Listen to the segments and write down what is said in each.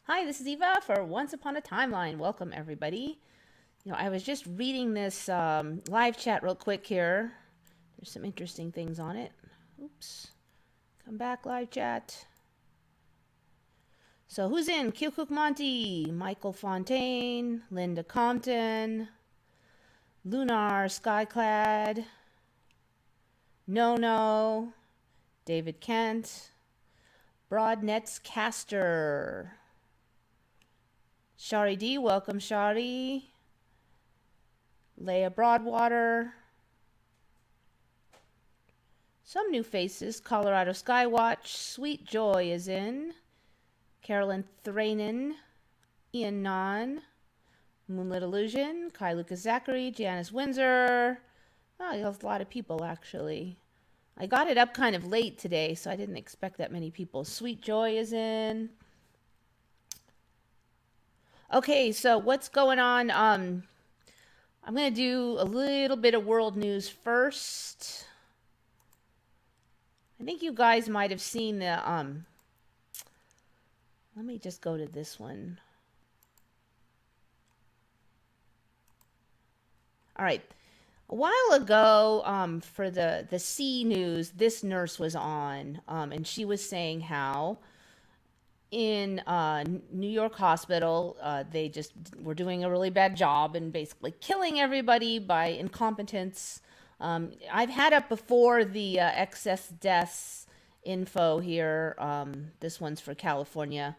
Hi, this is Eva for Once Upon a Timeline. Welcome, everybody. I was just reading this live chat real quick here. There's some interesting things on it. Oops. Come back, live chat. So, who's in? Q Cook Monty, Michael Fontaine, Linda Compton, Lunar Skyclad, No No, David Kent, Broadnets Caster, Shari D. Welcome, Shari. Leah Broadwater. Some new faces. Colorado Skywatch. Sweet Joy is in. Carolyn Thranen. Ian Non. Moonlit Illusion. Kai Lucas Zachary. Janice Windsor. Oh, there's a lot of people, actually. I got it up kind of late today, so I didn't expect that many people. Sweet Joy is in. Okay, so what's going on? I'm going to do a little bit of world news first. I think you guys might have seen the, let me just go to this one. All right. A while ago, for the C News, this nurse was on, and she was saying how in New York hospital, they just were doing a really bad job and basically killing everybody by incompetence. I've had up before the excess deaths info here. This one's for California.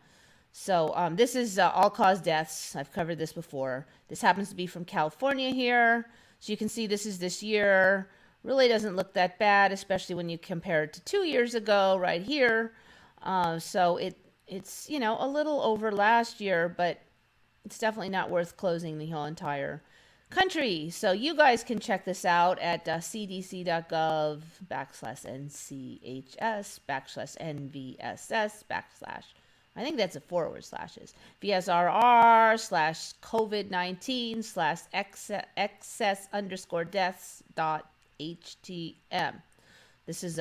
So this is all-cause deaths. I've covered this before. This happens to be from California here. So you can see this is this year. Really doesn't look that bad, especially when you compare it to 2 years ago right here. So it's, a little over last year, but it's definitely not worth closing the whole entire country. So you guys can check this out at cdc.gov/nchs/NVSS/ I think that's a forward slashes. VSRR/COVID-19/excess_deaths.htm. This is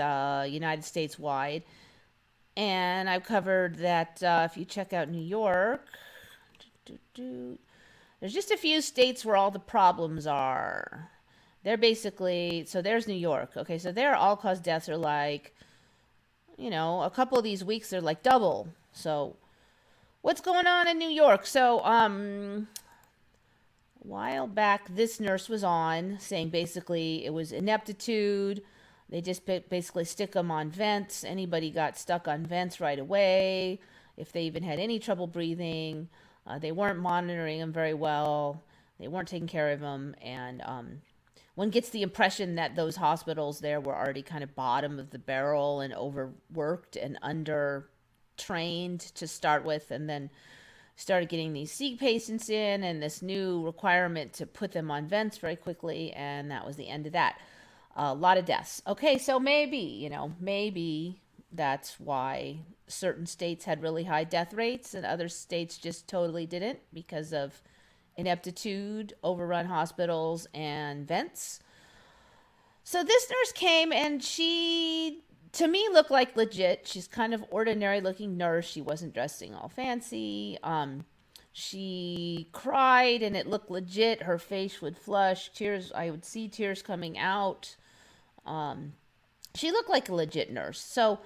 United States wide. And I've covered that if you check out New York, there's just a few states where all the problems are. They're basically, so there's New York. Okay, so their all-cause deaths are like, a couple of these weeks they're like double. So what's going on in New York? So a while back, this nurse was on saying basically it was ineptitude. They just basically stick them on vents. Anybody got stuck on vents right away. If they even had any trouble breathing, they weren't monitoring them very well. They weren't taking care of them. And one gets the impression that those hospitals there were already kind of bottom of the barrel and overworked and under-trained to start with. And then started getting these sick patients in and this new requirement to put them on vents very quickly. And that was the end of that. A lot of deaths. Okay, so maybe that's why certain states had really high death rates and other states just totally didn't because of ineptitude, overrun hospitals, and vents. So this nurse came and she, to me, looked like legit. She's kind of ordinary looking nurse. She wasn't dressing all fancy. She cried and it looked legit. Her face would flush. Tears, I would see tears coming out. She looked like a legit nurse. So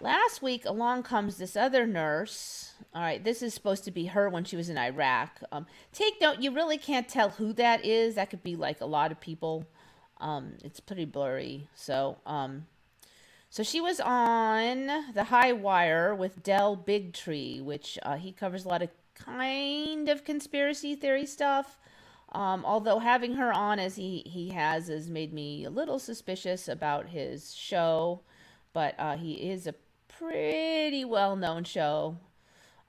last week along comes this other nurse. All right, this is supposed to be her when she was in Iraq. Take note, you really can't tell who that is. That could be like a lot of people. It's pretty blurry. So she was on the High Wire with Del Bigtree, which he covers a lot of kind of conspiracy theory stuff. Although having her on as he has made me a little suspicious about his show, but he is a pretty well-known show.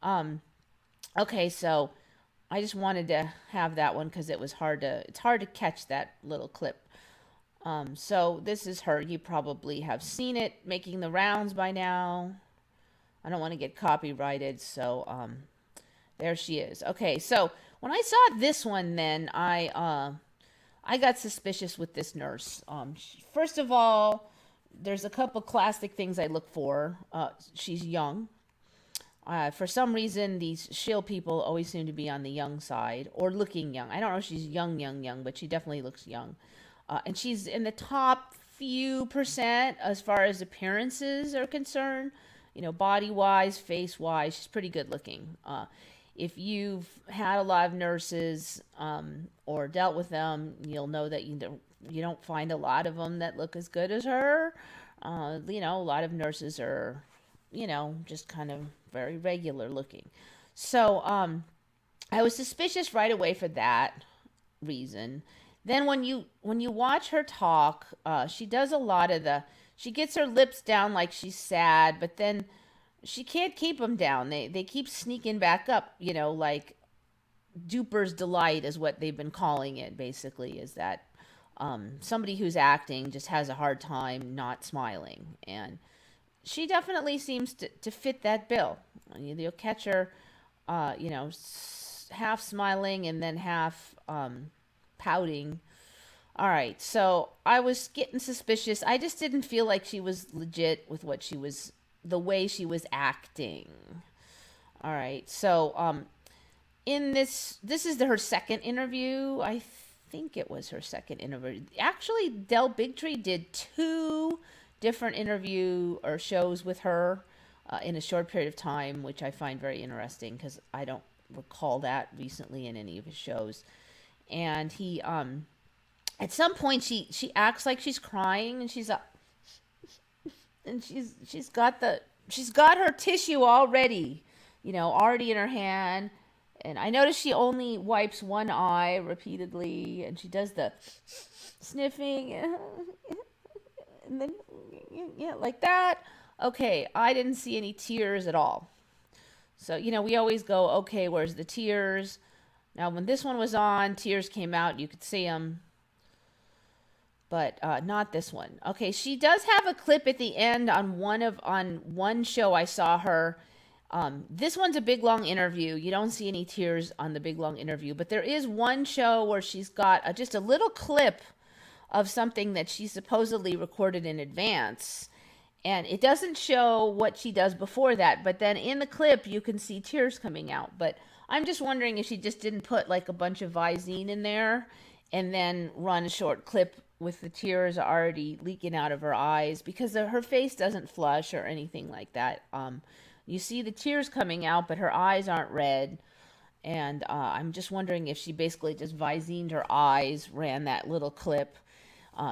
Okay, so I just wanted to have that one because it's hard to catch that little clip. So this is her. You probably have seen it making the rounds by now. I don't want to get copyrighted, so there she is. Okay, so when I saw this one, then I got suspicious with this nurse. First of all, there's a couple classic things I look for. She's young. For some reason, these shill people always seem to be on the young side or looking young. I don't know if she's young, but she definitely looks young. And she's in the top few percent as far as appearances are concerned. You know, body wise, face wise, she's pretty good looking. If you've had a lot of nurses or dealt with them, you'll know that you don't find a lot of them that look as good as her. You know, a lot of nurses are, you know, just kind of very regular looking. So I was suspicious right away for that reason. Then when you watch her talk, she does a lot of she gets her lips down like she's sad, but then she can't keep them down. They keep sneaking back up, you know, like duper's delight is what they've been calling it, basically, is that somebody who's acting just has a hard time not smiling. And she definitely seems to fit that bill. You'll catch her, you know, half smiling and then half pouting. All right, so I was getting suspicious. I just didn't feel like she was legit with the way she was acting. All right, so in this is her second interview. I think it was her second interview. Actually, Del Bigtree did 2 different interview or shows with her in a short period of time, which I find very interesting because I don't recall that recently in any of his shows. And he at some point she acts like she's crying, and she's got her tissue already, you know, already in her hand. And I noticed she only wipes one eye repeatedly, and she does the sniffing and then yeah, like that. Okay, I didn't see any tears at all. So, you know, we always go, okay, where's the tears? Now, when this one was on, tears came out. You could see them. But not this one. Okay, she does have a clip at the end on one show I saw her. This one's a big, long interview. You don't see any tears on the big, long interview. But there is one show where she's got just a little clip of something that she supposedly recorded in advance. And it doesn't show what she does before that. But then in the clip, you can see tears coming out. But I'm just wondering if she just didn't put like a bunch of Visine in there and then run a short clip with the tears already leaking out of her eyes, because her face doesn't flush or anything like that. You see the tears coming out, but her eyes aren't red. And I'm just wondering if she basically just Visined her eyes, ran that little clip.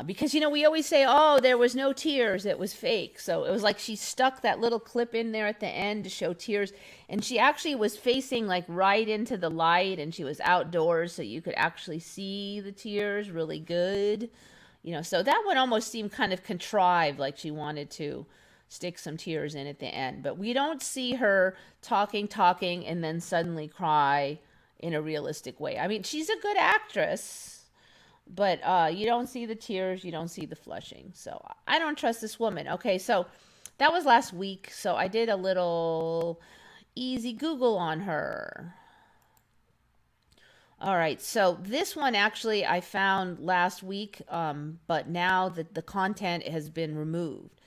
Because, you know, we always say, oh, there was no tears, it was fake. So it was like she stuck that little clip in there at the end to show tears. And she actually was facing like right into the light, and she was outdoors, so you could actually see the tears really good. You know, so that one almost seemed kind of contrived, like she wanted to stick some tears in at the end. But we don't see her talking, and then suddenly cry in a realistic way. I mean, she's a good actress, but you don't see the tears, you don't see the flushing. So I don't trust this woman. Okay, so that was last week. So I did a little easy Google on her. All right, so this one actually I found last week, but now the content has been removed.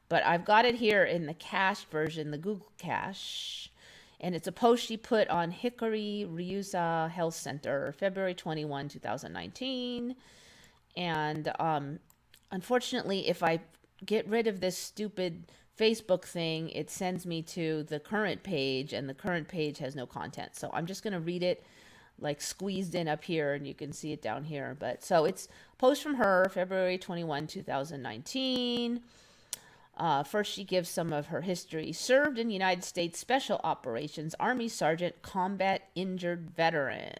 But I've got it here in the cached version, the Google cache. And it's a post she put on Hickory Ryuza Health Center, February 21, 2019. And unfortunately, if I get rid of this stupid Facebook thing, it sends me to the current page, and the current page has no content. So I'm just going to read it like squeezed in up here, and you can see it down here. But so it's a post from her, February 21, 2019. First, she gives some of her history. Served in United States Special Operations, Army Sergeant, combat injured veteran.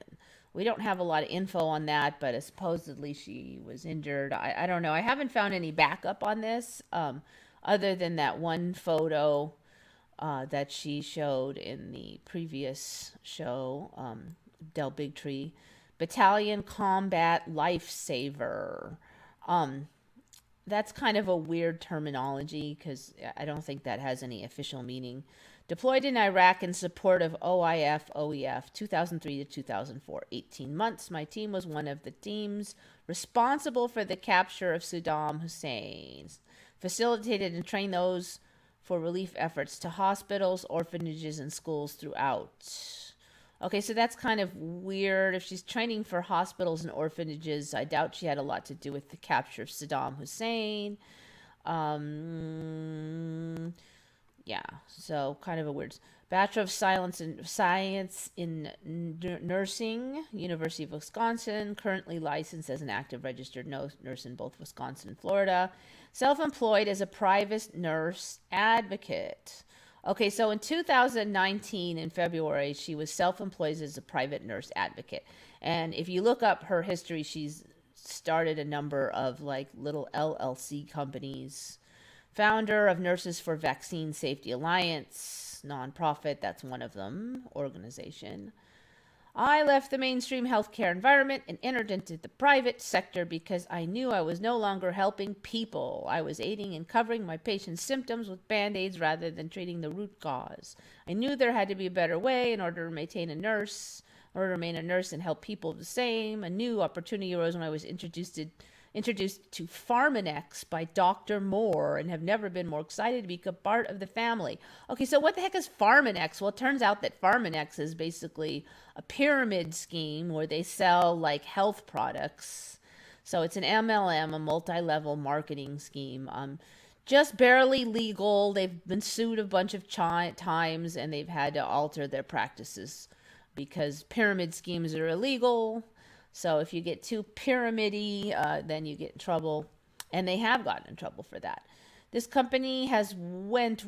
We don't have a lot of info on that, but supposedly she was injured. I don't know. I haven't found any backup on this, other than that one photo that she showed in the previous show, Del Bigtree. Battalion Combat Lifesaver. That's kind of a weird terminology because I don't think that has any official meaning. Deployed in Iraq in support of OIF 2003 to 2004, 18 months. My team was one of the teams responsible for the capture of Saddam Hussein. Facilitated and trained those for relief efforts to hospitals, orphanages, and schools throughout. Okay, so that's kind of weird. If she's training for hospitals and orphanages, I doubt she had a lot to do with the capture of Saddam Hussein. Yeah, so kind of a weird. Bachelor of Science in Nursing, University of Wisconsin, currently licensed as an active registered nurse in both Wisconsin and Florida. Self-employed as a private nurse advocate. Okay, so in 2019, in February, she was self-employed as a private nurse advocate. And if you look up her history, she's started a number of like little LLC companies. Founder of Nurses for Vaccine Safety Alliance, nonprofit, that's one of them, organization. I left the mainstream healthcare environment and entered into the private sector because I knew I was no longer helping people. I was aiding and covering my patients' symptoms with band-aids rather than treating the root cause. I knew there had to be a better way in order to remain a nurse and help people the same. A new opportunity arose when I was introduced to Pharmanex by Dr. Moore and have never been more excited to be a part of the family. Okay, so what the heck is Pharmanex? Well, it turns out that Pharmanex is basically a pyramid scheme where they sell like health products. So it's an MLM, a multi-level marketing scheme. Just barely legal. They've been sued a bunch of times and they've had to alter their practices because pyramid schemes are illegal. So if you get too pyramidy, then you get in trouble, and they have gotten in trouble for that. This company has went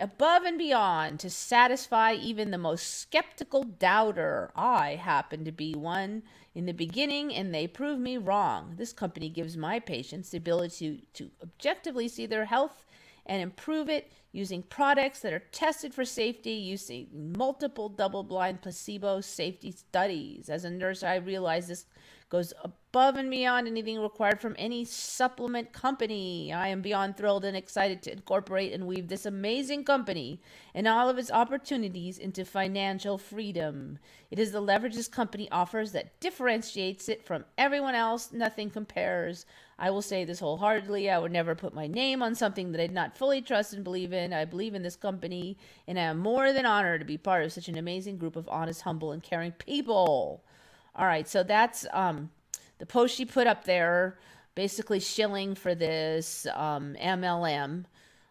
above and beyond to satisfy even the most skeptical doubter. I happen to be one in the beginning, and they prove me wrong. This company gives my patients the ability to objectively see their health and improve it using products that are tested for safety using multiple double-blind placebo safety studies. As a nurse, I realize this goes above and beyond anything required from any supplement company. I am beyond thrilled and excited to incorporate and weave this amazing company and all of its opportunities into financial freedom. It is the leverage this company offers that differentiates it from everyone else. Nothing compares. I will say this wholeheartedly. I would never put my name on something that I did not fully trust and believe in. I believe in this company, and I am more than honored to be part of such an amazing group of honest, humble, and caring people. All right, so that's the post she put up there, basically shilling for this MLM.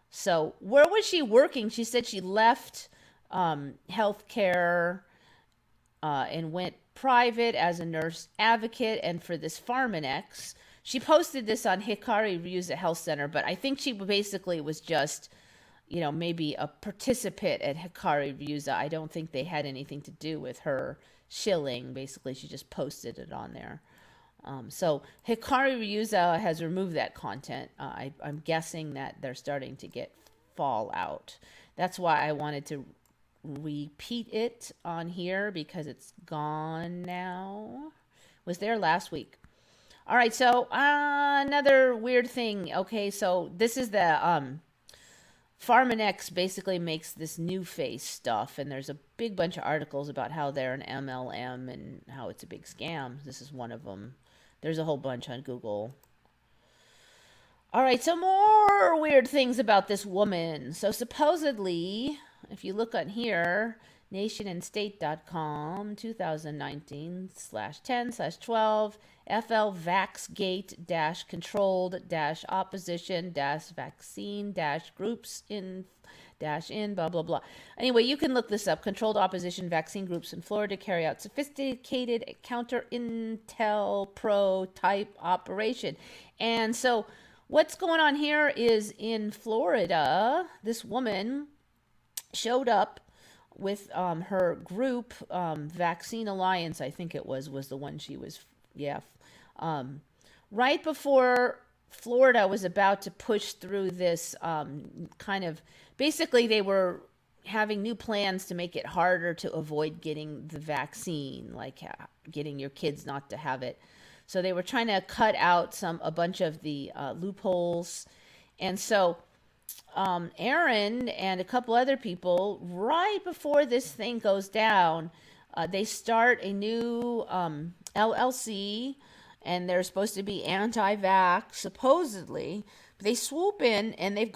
So where was she working? She said she left healthcare and went private as a nurse advocate, and for this Pharmanex. She posted this on Hikari Reviews at Health Center, but I think she basically was just, maybe a participant at Hikari Reviews. I don't think they had anything to do with her shilling. Basically, she just posted it on there. So Hikari Ryuza has removed that content. I'm guessing that they're starting to get fallout. That's why I wanted to repeat it on here because it's gone now. It was there last week. All right, so another weird thing. Okay, so this is the Pharmanex basically makes this new face stuff, and there's a big bunch of articles about how they're an MLM and how it's a big scam. This is one of them. There's a whole bunch on Google. All right, so more weird things about this woman. So supposedly, if you look on here, nationandstate.com, 2019/10/12, FL Vaxgate controlled opposition vaccine groups in blah blah blah. Anyway, you can look this up. Controlled opposition vaccine groups in Florida carry out sophisticated counter intel pro type operation. And so what's going on here is in Florida, this woman showed up with her group, Vaccine Alliance, I think it was the one she was, right before Florida was about to push through this kind of, basically they were having new plans to make it harder to avoid getting the vaccine, like getting your kids not to have it. So they were trying to cut out a bunch of the loopholes. And so Aaron and a couple other people, right before this thing goes down, they start a new LLC, and they're supposed to be anti-vax, supposedly. But they swoop in, and they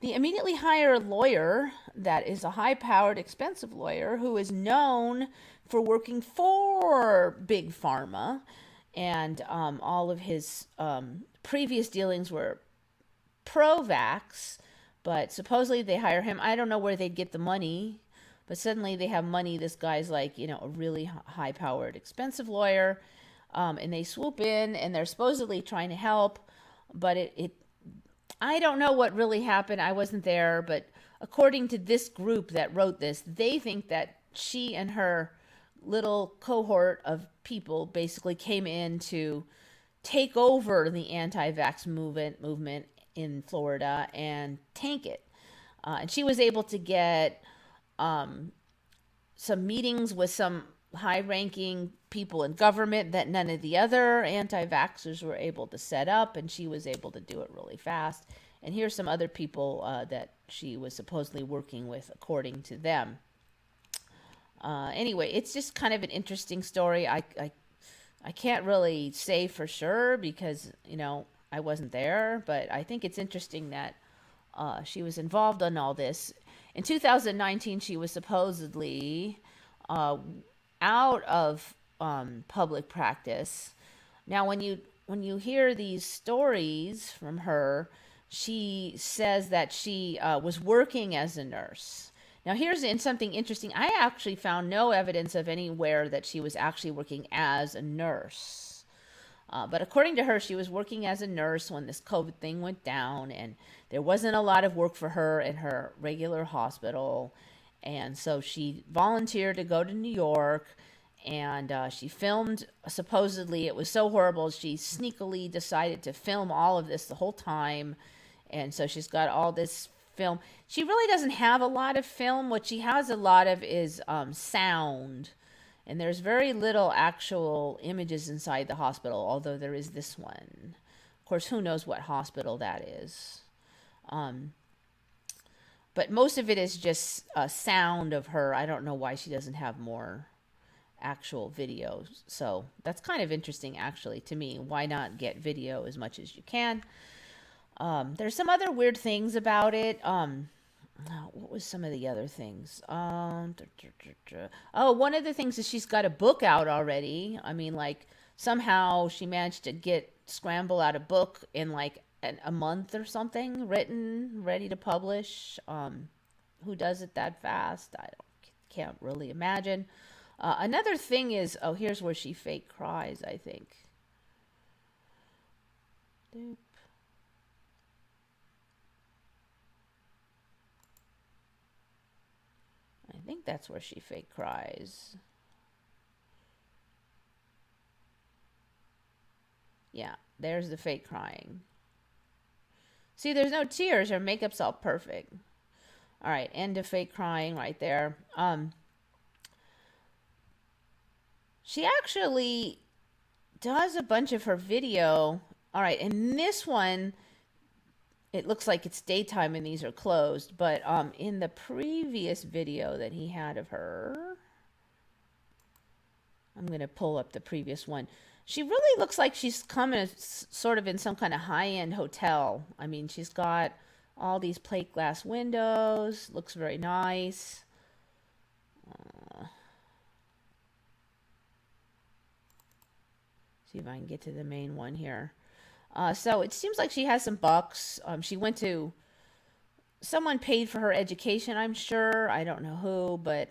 immediately hire a lawyer that is a high-powered, expensive lawyer who is known for working for Big Pharma, and all of his previous dealings were pro-vax, but supposedly they hire him. I don't know where they'd get the money, but suddenly they have money. This guy's like, a really high-powered, expensive lawyer, and they swoop in, and they're supposedly trying to help, but I don't know what really happened. I wasn't there, but according to this group that wrote this, they think that she and her little cohort of people basically came in to take over the anti-vax movement in Florida and tank it. And she was able to get some meetings with some high-ranking people in government that none of the other anti-vaxxers were able to set up, and she was able to do it really fast. And here's some other people that she was supposedly working with, according to them. Anyway, it's just kind of an interesting story. I can't really say for sure because, I wasn't there, but I think it's interesting that she was involved in all this. In 2019, she was supposedly out of public practice. Now, when you hear these stories from her, she says that she was working as a nurse. Now, here's something interesting. I actually found no evidence of anywhere that she was actually working as a nurse. But according to her, she was working as a nurse when this COVID thing went down, and there wasn't a lot of work for her in her regular hospital. And so she volunteered to go to New York, and she filmed. Supposedly, it was so horrible, she sneakily decided to film all of this the whole time. And so she's got all this film. She really doesn't have a lot of film. What she has a lot of is sound. And there's very little actual images inside the hospital, although there is this one. Of course, who knows what hospital that is. But most of it is just a sound of her. I don't know why she doesn't have more actual videos. So that's kind of interesting, actually, to me. Why not get video as much as you can? There's some other weird things about it. What was some of the other things? Oh, one of the things is she's got a book out already. I mean, like, somehow she managed to scramble out a book in like a month or something, written, ready to publish. Who does it that fast? Can't really imagine. Another thing is, here's where she fake cries, I think. Doop. I think that's where she fake cries. Yeah, there's the fake crying. See, there's no tears. Her makeup's all perfect. All right, end of fake crying right there. She actually does a bunch of her video. All right, and this one, it looks like it's daytime and these are closed. But in the previous video that he had of her, I'm going to pull up the previous one. She really looks like she's coming sort of in some kind of high-end hotel. I mean, she's got all these plate glass windows. Looks very nice. See if I can get to the main one here. So it seems like she has some bucks. Someone paid for her education, I'm sure. I don't know who, but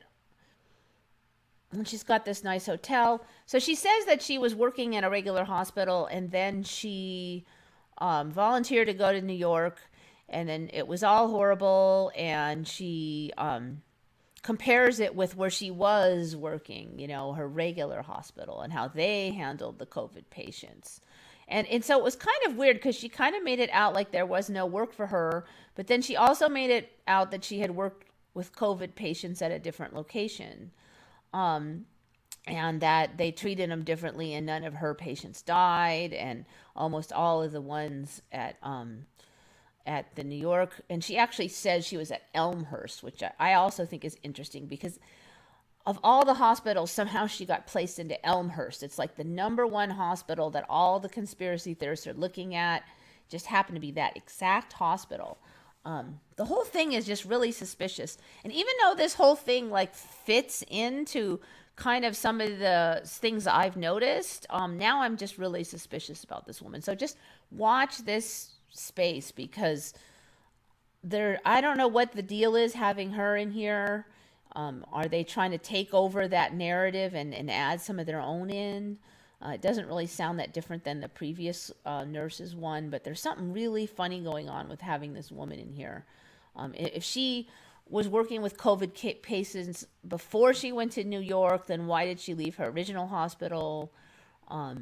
she's got this nice hotel. So she says that she was working in a regular hospital, and then she volunteered to go to New York, and then it was all horrible, and she compares it with where she was working, her regular hospital, and how they handled the COVID patients. And so it was kind of weird because she kind of made it out like there was no work for her, but then she also made it out that she had worked with COVID patients at a different location. And that they treated them differently, and none of her patients died, and almost all of the ones at the New York, and she actually said she was at Elmhurst, which I also think is interesting because of all the hospitals, somehow she got placed into Elmhurst. It's like the number one hospital that all the conspiracy theorists are looking at. Just happened to be that exact hospital. The whole thing is just really suspicious. And even though this whole thing like fits into kind of some of the things I've noticed, now I'm just really suspicious about this woman. So just watch this space, because I don't know what the deal is having her in here. Are they trying to take over that narrative and add some of their own in? It doesn't really sound that different than the previous nurses one, but there's something really funny going on with having this woman in here. If she was working with COVID patients before she went to New York, then why did she leave her original hospital? I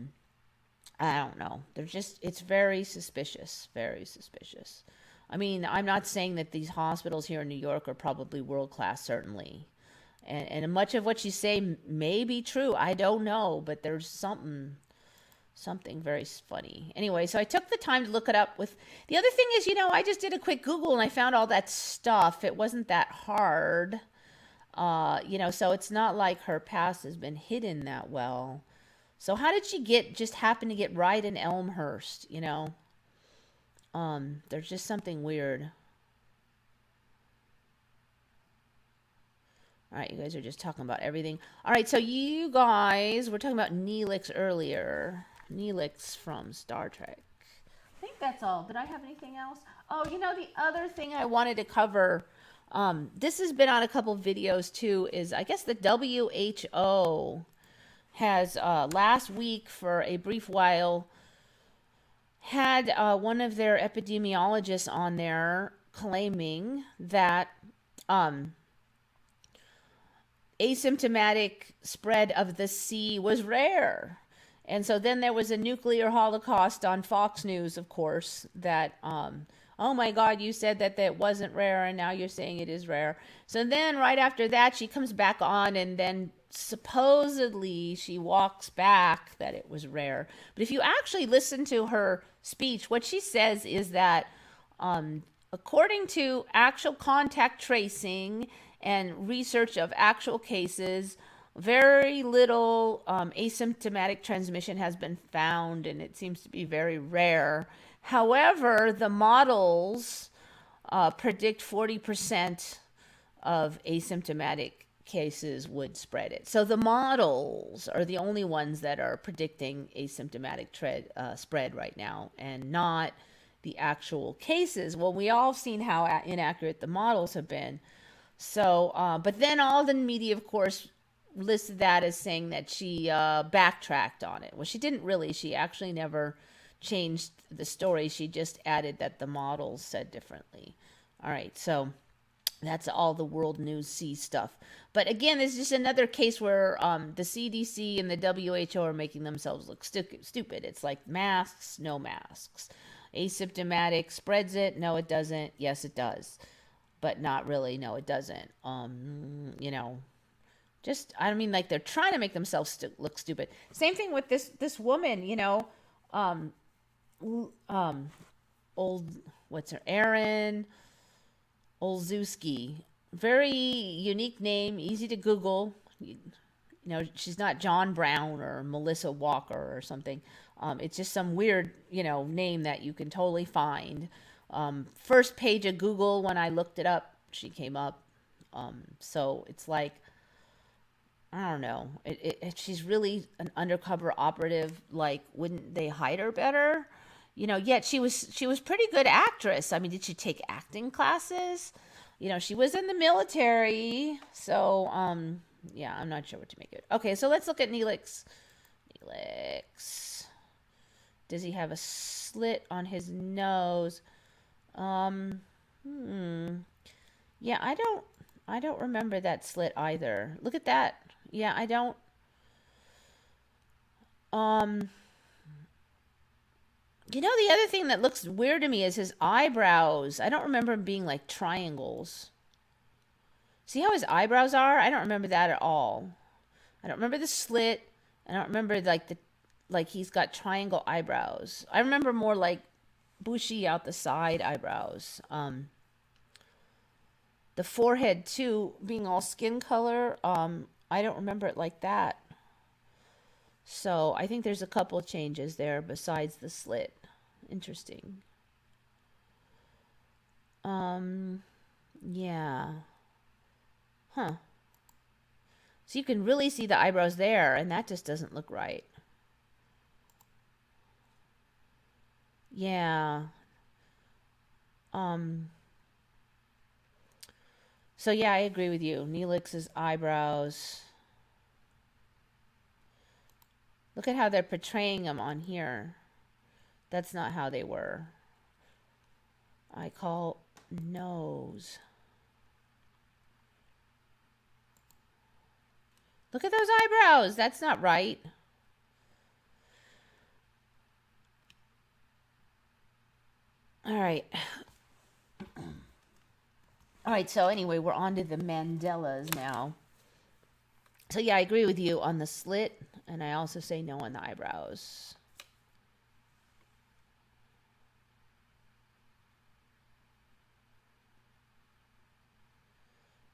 don't know. It's very suspicious, very suspicious. I mean, I'm not saying that these hospitals here in New York are probably world class, certainly. And much of what you say may be true. I don't know, but there's something very funny. Anyway, so I took the time to look it up. With the other thing is, I just did a quick Google and I found all that stuff. It wasn't that hard. So it's not like her past has been hidden that well. So how did she just happen to get right in Elmhurst, There's just something weird. All right, you guys are just talking about everything. All right, so you guys were talking about Neelix earlier. Neelix from Star Trek. I think that's all. Did I have anything else? Oh, the other thing I wanted to cover, this has been on a couple videos too, is I guess the WHO has last week for a brief while had one of their epidemiologists on there claiming that asymptomatic spread of the sea was rare. And so then there was a nuclear holocaust on Fox News, of course, that, oh my God, you said that wasn't rare and now you're saying it is rare. So then right after that, she comes back on and then supposedly she walks back that it was rare. But if you actually listen to her speech, what she says is that according to actual contact tracing and research of actual cases, very little asymptomatic transmission has been found, and it seems to be very rare. However, the models predict 40% of asymptomatic cases would spread it. So the models are the only ones that are predicting asymptomatic spread right now, and not the actual cases. Well, we all seen how inaccurate the models have been. So, but then all the media, of course, listed that as saying that she backtracked on it. Well, she didn't really. She actually never changed the story. She just added that the models said differently. All right, so that's all the world news sees stuff. But again, this is just another case where the CDC and the WHO are making themselves look stupid. It's like masks, no masks. Asymptomatic spreads it. No, it doesn't. Yes, it does. But not really. No, it doesn't. Just, I mean, like they're trying to make themselves look stupid. Same thing with this woman, Erin Olszewski. Very unique name, easy to Google. She's not John Brown or Melissa Walker or something. It's just some weird, name that you can totally find. First page of Google, when I looked it up, she came up. So it's like, I don't know. She's really an undercover operative. Like, wouldn't they hide her better? Yet she was pretty good actress. I mean, did she take acting classes? She was in the military. So, yeah, I'm not sure what to make of it. Okay, so let's look at Neelix. Neelix. Does he have a slit on his nose? Yeah, I don't remember that slit either. Look at that. Yeah, I don't. The other thing that looks weird to me is his eyebrows. I don't remember them being like triangles. See how his eyebrows are? I don't remember that at all. I don't remember the slit. I don't remember like he's got triangle eyebrows. I remember more like bushy out the side eyebrows. The forehead too, being all skin color. I don't remember it like that. So I think there's a couple of changes there besides the slit. Interesting. Yeah. Huh. So you can really see the eyebrows there, and that just doesn't look right. Yeah. Um, so yeah, I agree with you. Neelix's eyebrows. Look at how they're portraying them on here. That's not how they were. I call nose. Look at those eyebrows. That's not right. All right. All right, so anyway, we're on to the Mandelas now. So yeah, I agree with you on the slit, and I also say no on the eyebrows.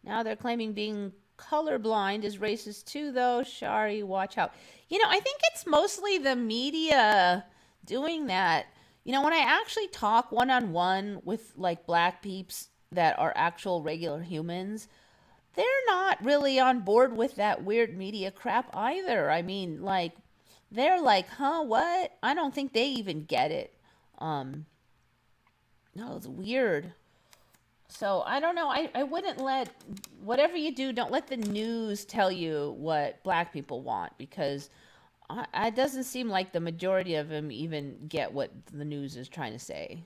Now they're claiming being colorblind is racist too, though. Shari, watch out. I think it's mostly the media doing that. When I actually talk one on one with like black peeps that are actual regular humans, they're not really on board with that weird media crap either. I mean, like, they're like, huh, what? I don't think they even get it. No, it's weird. So I don't know. I wouldn't let, whatever you do, don't let the news tell you what black people want, because it doesn't seem like the majority of them even get what the news is trying to say.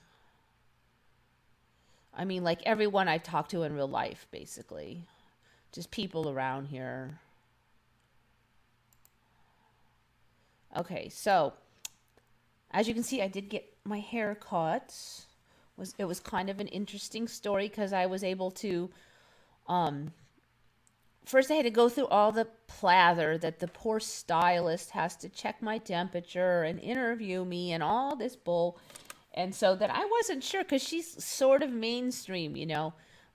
I mean, like everyone I've talked to in real life, basically. Just people around here. Okay, so as you can see, I did get my hair cut. It was kind of an interesting story because I was able to first I had to go through all the plather that the poor stylist has to check my temperature and interview me and all this bull. And so that I wasn't sure because she's sort of mainstream.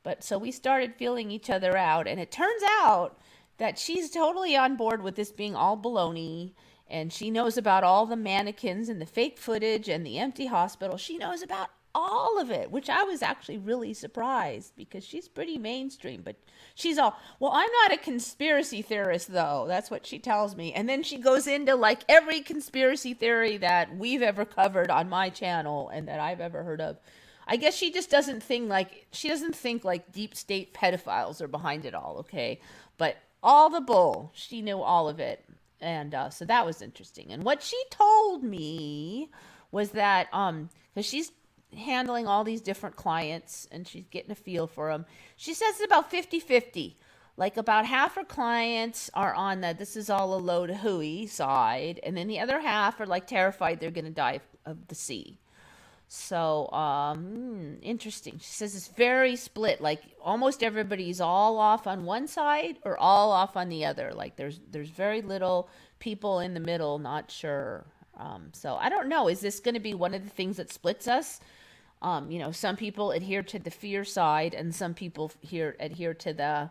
But so we started feeling each other out, and it turns out that she's totally on board with this being all baloney, and she knows about all the mannequins and the fake footage and the empty hospital. She knows about all of it, which I was actually really surprised because she's pretty mainstream. But she's all, well, I'm not a conspiracy theorist, though. That's what she tells me. And then she goes into like every conspiracy theory that we've ever covered on my channel and that I've ever heard of. I guess she just doesn't think like deep state pedophiles are behind it all, okay? But all the bull, she knew all of it. And so that was interesting. And what she told me was that, because she's handling all these different clients and she's getting a feel for them. She says it's about 50-50. Like about half her clients are on the this is all a load of hooey side, and then the other half are like terrified they're going to die of the sea. So, interesting. She says it's very split. Like almost everybody's all off on one side or all off on the other. Like there's very little people in the middle, not sure. So I don't know. Is this going to be one of the things that splits us? Some people adhere to the fear side, and some people adhere to the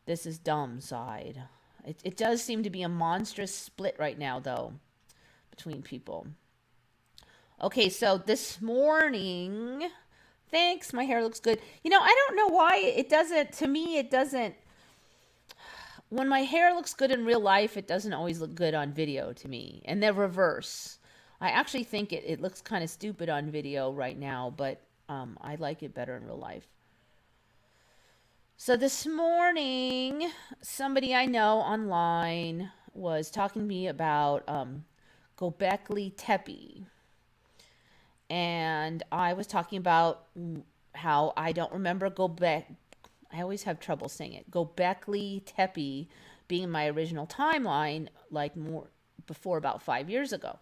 this is dumb side. It does seem to be a monstrous split right now, though, between people. Okay, so this morning, thanks, my hair looks good. I don't know why it doesn't, to me, it doesn't, when my hair looks good in real life, it doesn't always look good on video to me. And the reverse. I actually think it looks kind of stupid on video right now, but I like it better in real life. So this morning, somebody I know online was talking to me about Gobekli Tepe. And I was talking about how I don't remember I always have trouble saying it. Gobekli Tepe being my original timeline, like more before about 5 years ago.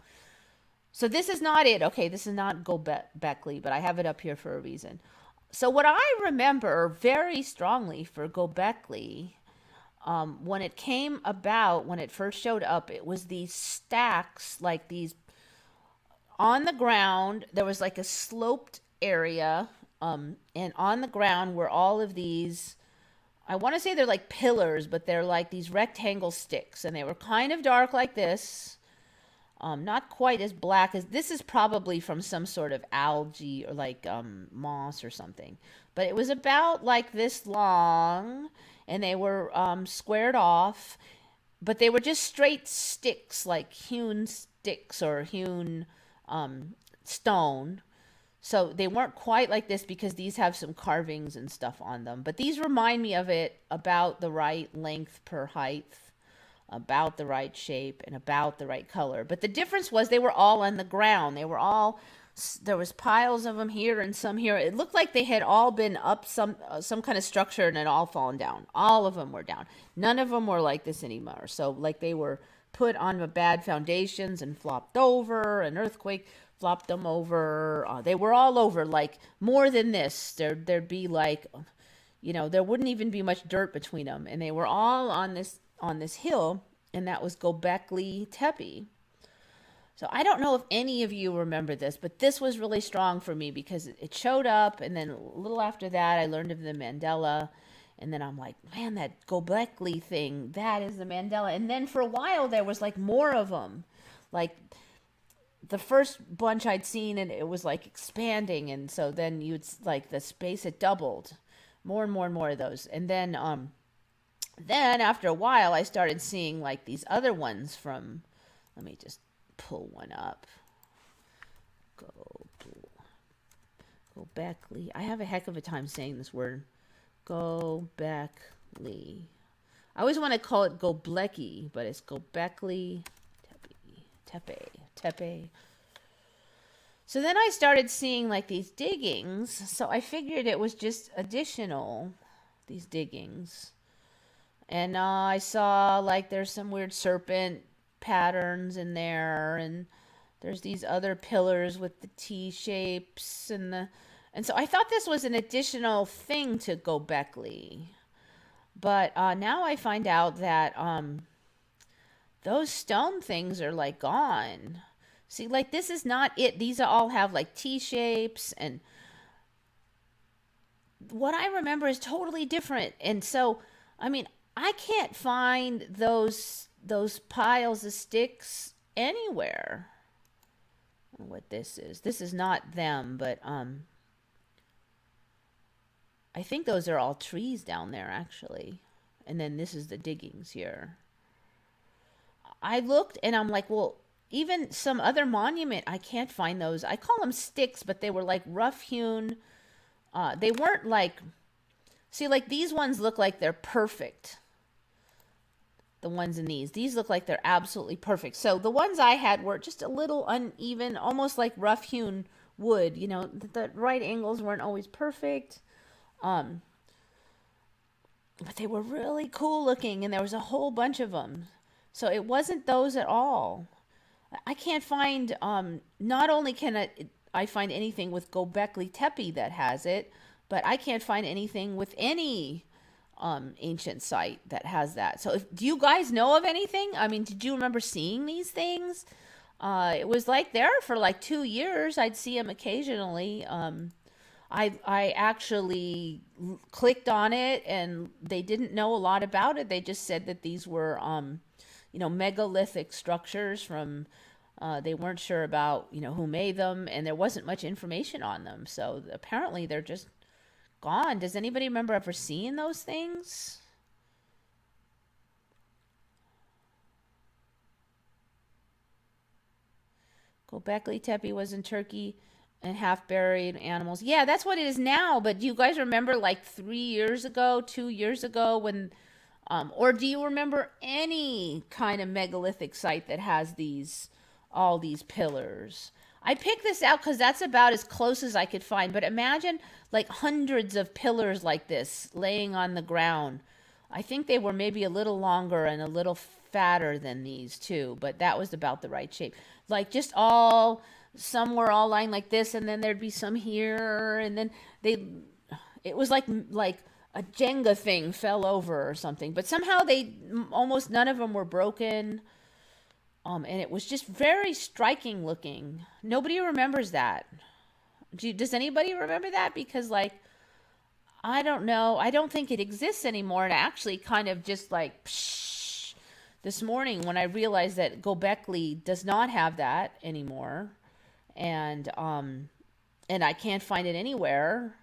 So this is not it. Okay, this is not Gobekli, but I have it up here for a reason. So what I remember very strongly for Gobekli, when it came about, when it first showed up, it was these stacks, like these on the ground. There was like a sloped area, and on the ground were all of these I want to say they're like pillars, but they're like these rectangle sticks, and they were kind of dark like this. Not quite as black as this is probably from some sort of algae or like moss or something. But it was about like this long, and they were squared off, but they were just straight sticks, like hewn sticks or hewn stone. So they weren't quite like this because these have some carvings and stuff on them. But these remind me of it about the right length per height, about the right shape, and about the right color. But the difference was they were all on the ground. They were all, there was piles of them here and some here. It looked like they had all been up some kind of structure and had all fallen down. All of them were down. None of them were like this anymore. So like they were put on bad foundations and flopped over. An earthquake flopped them over. They were all over, like more than this. There'd be like, there wouldn't even be much dirt between them, and they were all on this hill, and that was Gobekli Tepe. So I don't know if any of you remember this, but this was really strong for me because it showed up, and then a little after that, I learned of the Mandela, and then I'm like, man, that Gobekli thing, that is the Mandela. And then for a while, there was like more of them, like the first bunch I'd seen, and it was like expanding, and so then you'd like the space had doubled, more and more and more of those, and then after a while I started seeing like these other ones from. Let me just pull one up. Gobekli. I have a heck of a time saying this word. Gobekli. I always want to call it Gobekli, but it's Gobekli Tepe. So then I started seeing like these diggings. So I figured it was just additional, these diggings. And I saw like there's some weird serpent patterns in there, and there's these other pillars with the T shapes and so I thought this was an additional thing to Gobekli. But now I find out that those stone things are like gone. See, like this is not it. These all have like T shapes, and what I remember is totally different. And so, I mean, I can't find those piles of sticks anywhere. I don't know what this is. This is not them, but I think those are all trees down there actually. And then this is the diggings here. I looked and I'm like, well, even some other monument, I can't find those. I call them sticks, but they were like rough hewn. They weren't like, see, like these ones look like they're perfect. The ones in these look like they're absolutely perfect. So the ones I had were just a little uneven, almost like rough hewn wood. The right angles weren't always perfect. But they were really cool looking, and there was a whole bunch of them. So it wasn't those at all. I can't find, not only can I find anything with Gobekli Tepe that has it, but I can't find anything with any ancient site that has that. So do you guys know of anything? I mean, did you remember seeing these things? It was like there for like 2 years. I'd see them occasionally. I actually clicked on it, and they didn't know a lot about it. They just said that these were megalithic structures from, they weren't sure about, who made them, and there wasn't much information on them. So apparently they're just gone. Does anybody remember ever seeing those things? Gobekli Tepe was in Turkey, and half buried animals. Yeah, that's what it is now. But do you guys remember like 3 years ago, 2 years ago when, or do you remember any kind of megalithic site that has all these pillars? I picked this out because that's about as close as I could find. But imagine like hundreds of pillars like this laying on the ground. I think they were maybe a little longer and a little fatter than these too, but that was about the right shape. Like just some were all lying like this, and then there'd be some here, and then it was like a Jenga thing fell over or something. But somehow almost none of them were broken. And it was just very striking looking. Nobody remembers that. Does anybody remember that? Because like I don't know. I don't think it exists anymore. And actually, kind of just like this morning when I realized that Gobekli does not have that anymore, and I can't find it anywhere.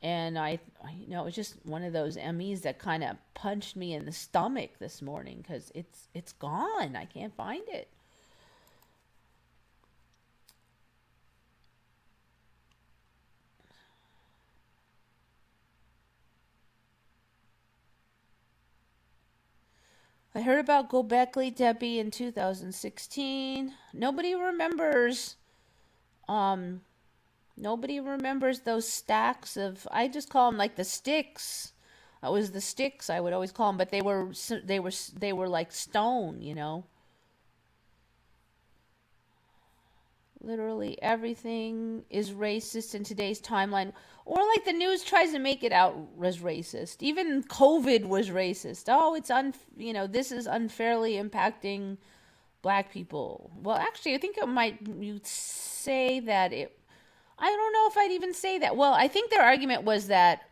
And it's just one of those MEs that kind of punched me in the stomach this morning because it's gone. I can't find it. I heard about Gobekli Tepe in 2016. Um, Nobody remembers those stacks of. I just call them like the sticks. It was the sticks I would always call them, but they were like stone. Literally everything is racist in today's timeline. Or like the news tries to make it out as racist. Even COVID was racist. Oh, this is unfairly impacting black people. Well, actually, I think it might you'd say that it I don't know if I'd even say that. Well, I think their argument was that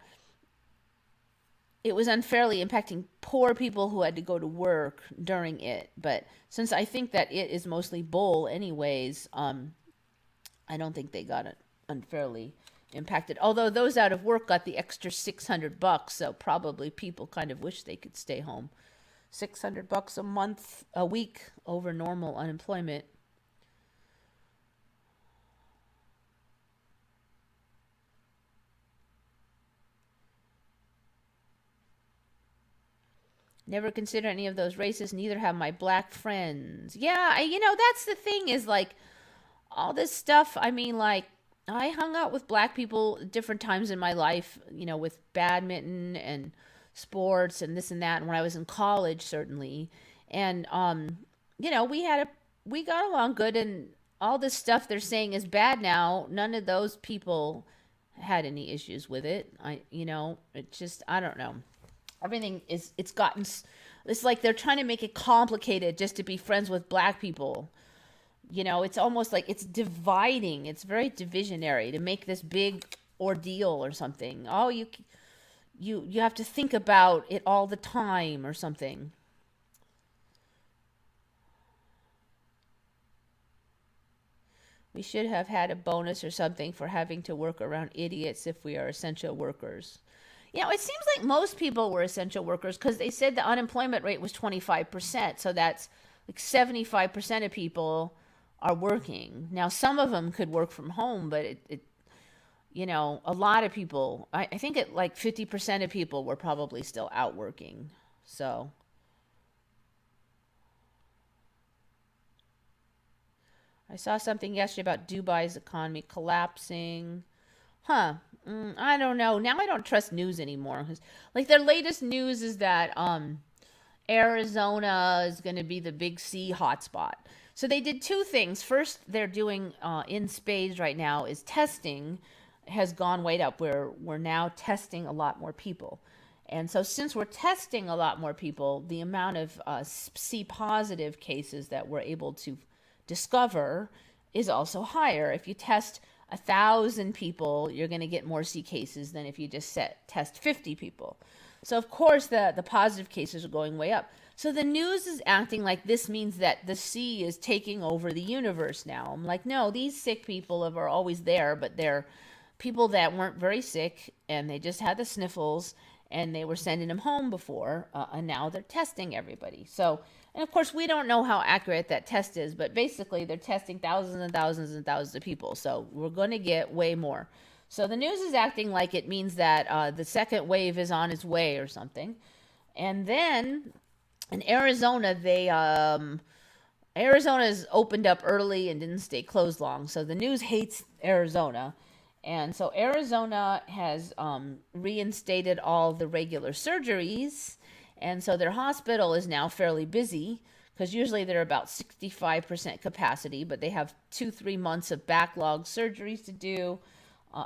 it was unfairly impacting poor people who had to go to work during it. But since I think that it is mostly bull anyways, I don't think they got it unfairly impacted. Although those out of work got the extra $600, so probably people kind of wish they could stay home. $600 a week over normal unemployment. Never consider any of those races. Neither have my black friends. Yeah, that's the thing is like all this stuff. I mean, like I hung out with black people at different times in my life, with badminton and sports and this and that. And when I was in college, certainly. And, we got along good. And all this stuff they're saying is bad now. None of those people had any issues with it. I don't know. It's like they're trying to make it complicated just to be friends with black people. It's almost like it's dividing. It's very divisionary to make this big ordeal or something. Oh, you have to think about it all the time or something. We should have had a bonus or something for having to work around idiots if we are essential workers. It seems like most people were essential workers because they said the unemployment rate was 25%. So that's like 75% of people are working. Now, some of them could work from home, but a lot of people, I think like 50% of people were probably still out working. So I saw something yesterday about Dubai's economy collapsing. Huh. I don't know. Now I don't trust news anymore. Like their latest news is that Arizona is going to be the big C hotspot. So they did two things. First, they're doing in spades right now is testing has gone way up. We're now testing a lot more people. And so since we're testing a lot more people, the amount of C positive cases that we're able to discover is also higher. If you test 1,000 people, you're going to get more C cases than if you just test 50 people. So of course the positive cases are going way up. So the news is acting like this means that the C is taking over the universe now. I'm like, no, these sick people are always there, but they're people that weren't very sick and they just had the sniffles and they were sending them home before, and now they're testing everybody. So, and of course, we don't know how accurate that test is, but basically they're testing thousands and thousands and thousands of people. So we're going to get way more. So the news is acting like it means that the second wave is on its way or something. And then in Arizona, Arizona's opened up early and didn't stay closed long. So the news hates Arizona. And so Arizona has reinstated all the regular surgeries. And so their hospital is now fairly busy because usually they're about 65% capacity, but they have 2-3 months of backlog surgeries to do.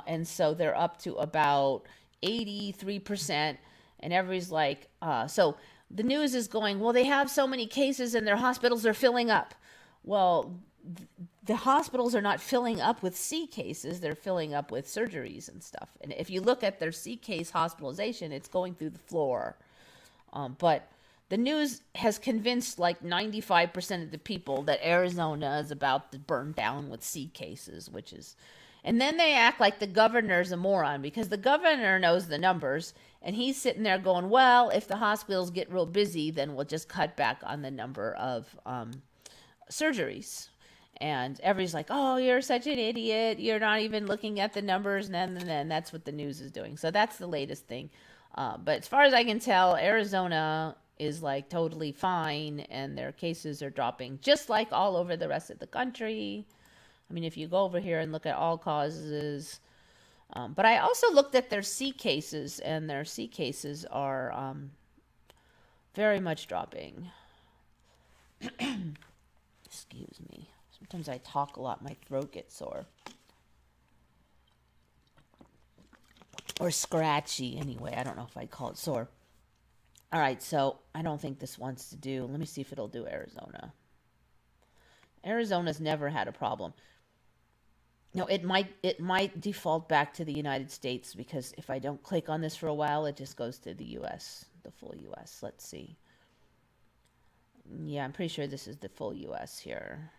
And so they're up to about 83%. And everybody's like, so the news is going, well, they have so many cases and their hospitals are filling up. Well, the hospitals are not filling up with C cases, they're filling up with surgeries and stuff. And if you look at their C case hospitalization, it's going through the floor. But the news has convinced like 95% of the people that Arizona is about to burn down with C cases, which is. And then they act like the governor's a moron because the governor knows the numbers and he's sitting there going, well, if the hospitals get real busy, then we'll just cut back on the number of surgeries. And everybody's like, oh, you're such an idiot. You're not even looking at the numbers. And then that's what the news is doing. So that's the latest thing. But as far as I can tell, Arizona is like totally fine and their cases are dropping just like all over the rest of the country. I mean, if you go over here and look at all causes, but I also looked at their C cases and their C cases are very much dropping. Excuse me. Sometimes I talk a lot, my throat gets sore. Or scratchy, anyway. I don't know if I'd call it sore. All right, so I don't think this wants to do. Let me see if it'll do Arizona. Arizona's never had a problem. No, it might default back to the United States because if I don't click on this for a while, it just goes to the U.S., the full U.S. Let's see. Yeah, I'm pretty sure this is the full U.S. here.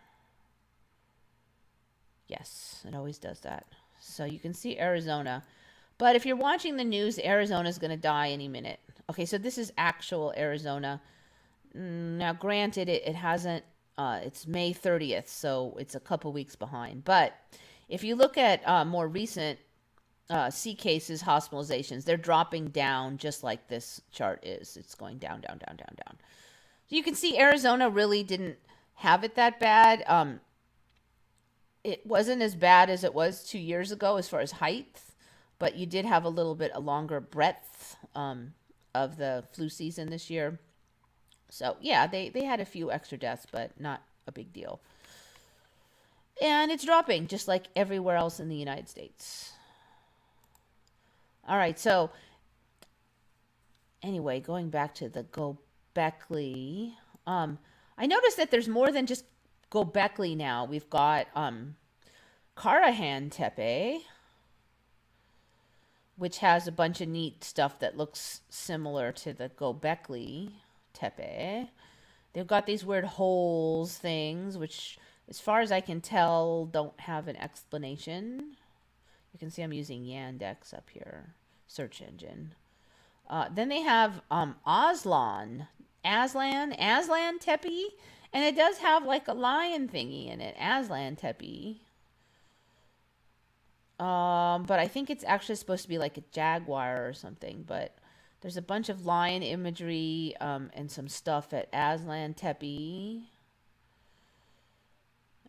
Yes, it always does that. So you can see Arizona. But if you're watching the news, Arizona's going to die any minute. Okay, so this is actual Arizona. Now, granted, it hasn't, it's May 30th, so it's a couple weeks behind. But if you look at more recent C cases, hospitalizations, they're dropping down just like this chart is. It's going down, down, down, down, down. So you can see Arizona really didn't have it that bad. It wasn't as bad as it was 2 years ago as far as height, but you did have a little bit a longer breadth of the flu season this year. So, yeah, they had a few extra deaths, but not a big deal. And it's dropping, just like everywhere else in the United States. All right, so anyway, going back to the Gobekli, I noticed that there's more than just Gobekli now. We've got Karahan Tepe, which has a bunch of neat stuff that looks similar to the Gobekli Tepe. They've got these weird holes things, which, as far as I can tell, don't have an explanation. You can see I'm using Yandex up here, search engine. Then they have Aslan Tepe, and it does have like a lion thingy in it, Aslan Tepe. But I think it's actually supposed to be like a jaguar or something. But there's a bunch of lion imagery and some stuff at Aslan Tepe.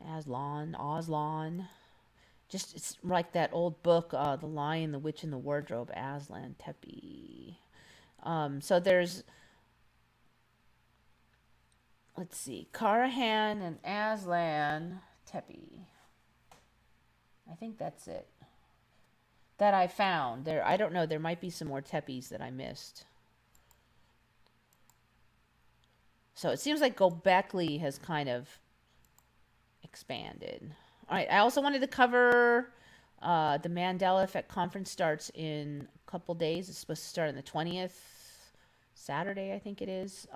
Aslan. Just, it's like that old book, The Lion, the Witch, and the Wardrobe, Aslan Tepe. So there's, let's see, Karahan and Aslan Tepe. I think that's it that I found. There, I don't know, there might be some more Tepes that I missed. So it seems like Gobekli has kind of expanded. All right, I also wanted to cover the Mandela Effect conference starts in a couple days. It's supposed to start on the 20th, Saturday, I think it is.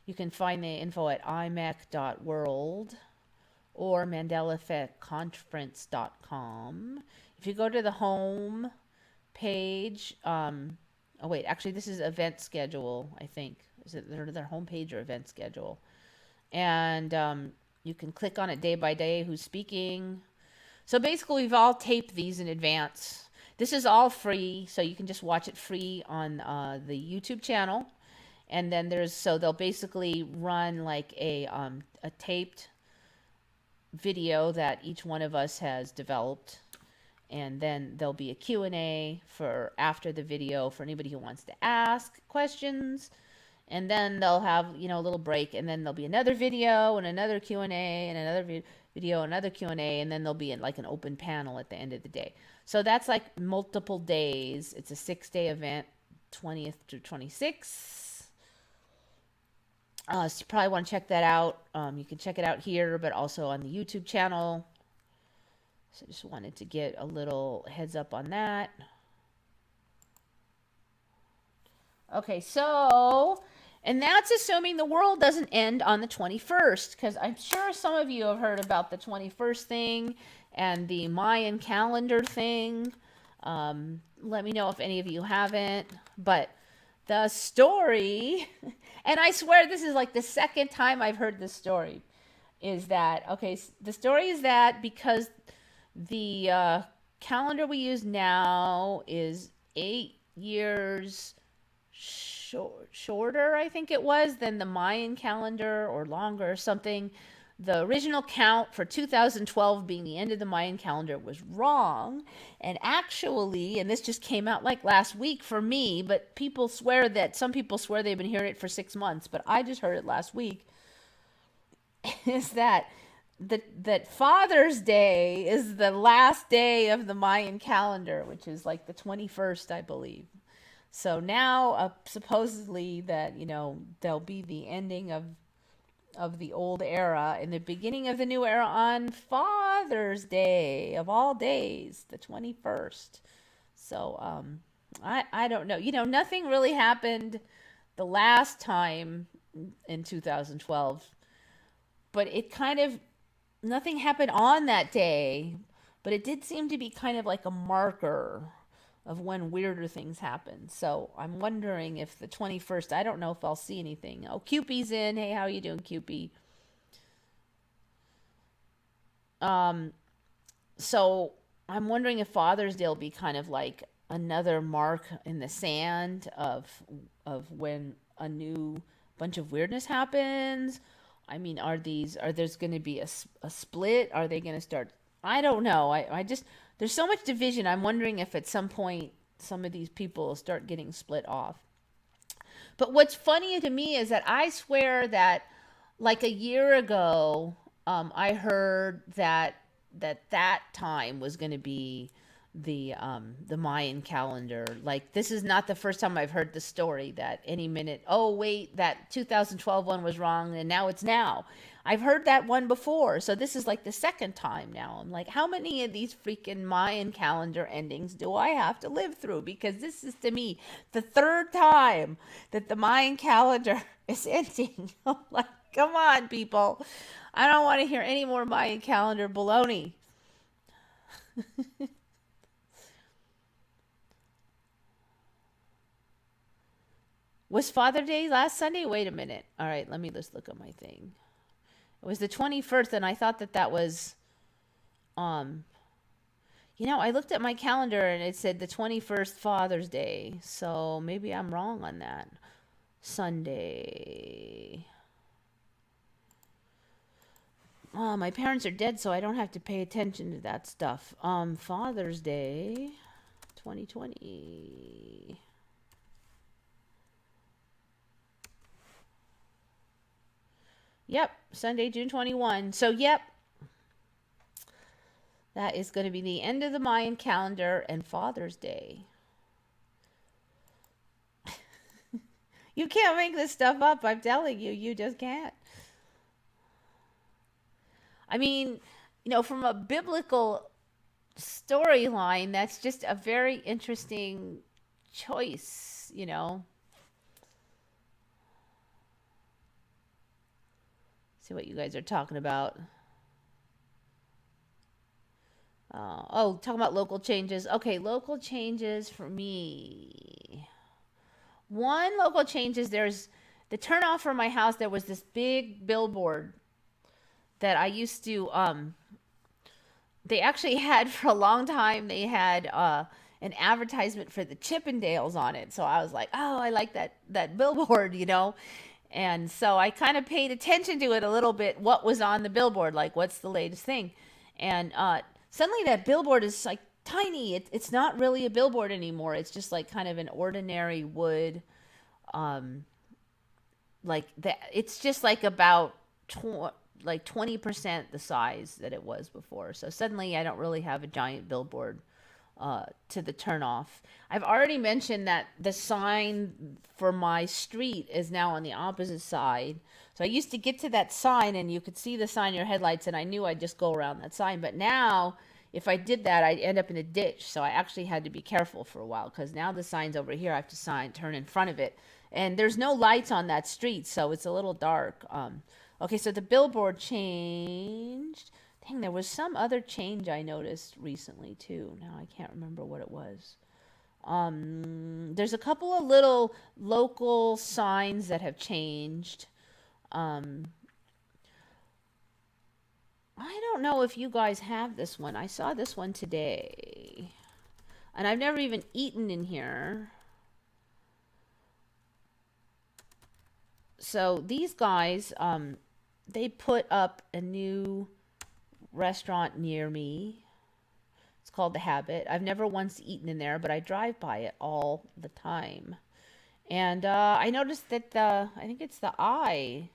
You can find the info at imec.world or mandelaeffectconference.com. If you go to the home page, oh wait, actually this is event schedule, I think. Is it their home page or event schedule? And you can click on it day by day, who's speaking. So basically, we've all taped these in advance. This is all free, so you can just watch it free on the YouTube channel. And then they'll basically run like a taped video that each one of us has developed. And then there'll be a Q&A for after the video for anybody who wants to ask questions. And then they'll have, a little break, and then there'll be another video and another Q&A and another video, another Q&A, and then there'll be like an open panel at the end of the day. So that's like multiple days. It's a 6-day event, 20th to 26th. So you probably want to check that out. You can check it out here, but also on the YouTube channel. So just wanted to get a little heads up on that. Okay, so, and that's assuming the world doesn't end on the 21st, because I'm sure some of you have heard about the 21st thing and the Mayan calendar thing. Let me know if any of you haven't. But the story, and I swear this is like the second time I've heard this story, is that, okay, the story is that because the calendar we use now is 8 years shorter, I think it was, than the Mayan calendar, or longer or something. The original count for 2012 being the end of the Mayan calendar was wrong. And actually, and this just came out like last week for me, but some people swear they've been hearing it for 6 months, but I just heard it last week, is that Father's Day is the last day of the Mayan calendar, which is like the 21st, I believe. So now, supposedly that, there'll be the ending of the old era and the beginning of the new era on Father's Day, of all days, the 21st. So, I don't know. Nothing really happened the last time in 2012, but nothing happened on that day, but it did seem to be kind of like a marker of when weirder things happen. So I'm wondering if the 21st, I don't know if I'll see anything. Oh, Cupie's in. Hey, how you doing, Cupie? So I'm wondering if Father's Day will be kind of like another mark in the sand of when a new bunch of weirdness happens. I mean, there's going to be a split? Are they going to start? I don't know. I just, there's so much division. I'm wondering if at some point some of these people will start getting split off. But what's funny to me is that I swear that like a year ago, I heard that time was going to be the Mayan calendar. Like, this is not the first time I've heard the story that any minute, oh wait, that 2012 one was wrong and now it's now. I've heard that one before, so this is like the second time now. I'm like, how many of these freaking Mayan calendar endings do I have to live through? Because this is, to me, the third time that the Mayan calendar is ending. I'm like, come on, people. I don't want to hear any more Mayan calendar baloney. Was Father Day last Sunday? Wait a minute. All right, let me just look at my thing. It was the 21st, and I thought that was, I looked at my calendar, and it said the 21st Father's Day. So maybe I'm wrong on that. Sunday. My parents are dead, so I don't have to pay attention to that stuff. Father's Day, 2020. Yep, Sunday, June 21. So, yep, that is going to be the end of the Mayan calendar and Father's Day. You can't make this stuff up. I'm telling you, you just can't. I mean, from a biblical storyline, that's just a very interesting choice, See what you guys are talking about. Talking about local changes. Okay, local changes for me. One local change is there's the turnoff from my house. There was this big billboard that I used to, they actually had for a long time, they had an advertisement for the Chippendales on it. So I was like, oh, I like that billboard, And so I kind of paid attention to it a little bit, what was on the billboard, like what's the latest thing. And suddenly that billboard is like tiny. It's not really a billboard anymore. It's just like kind of an ordinary wood, like that. It's just like about 20% the size that it was before. So suddenly I don't really have a giant billboard to the turnoff. I've already mentioned that the sign for my street is now on the opposite side. So I used to get to that sign and you could see the sign in your headlights, and I knew I'd just go around that sign. But now, if I did that, I'd end up in a ditch. So I actually had to be careful for a while, because now the sign's over here. I have to turn in front of it. And there's no lights on that street, so it's a little dark. Okay, so the billboard changed. Dang, there was some other change I noticed recently too. Now I can't remember what it was. There's a couple of little local signs that have changed. I don't know if you guys have this one. I saw this one today. And I've never even eaten in here. So these guys, they put up a new restaurant near me. It's called The Habit. I've never once eaten in there, but I drive by it all the time. And I noticed that I think it's the eye.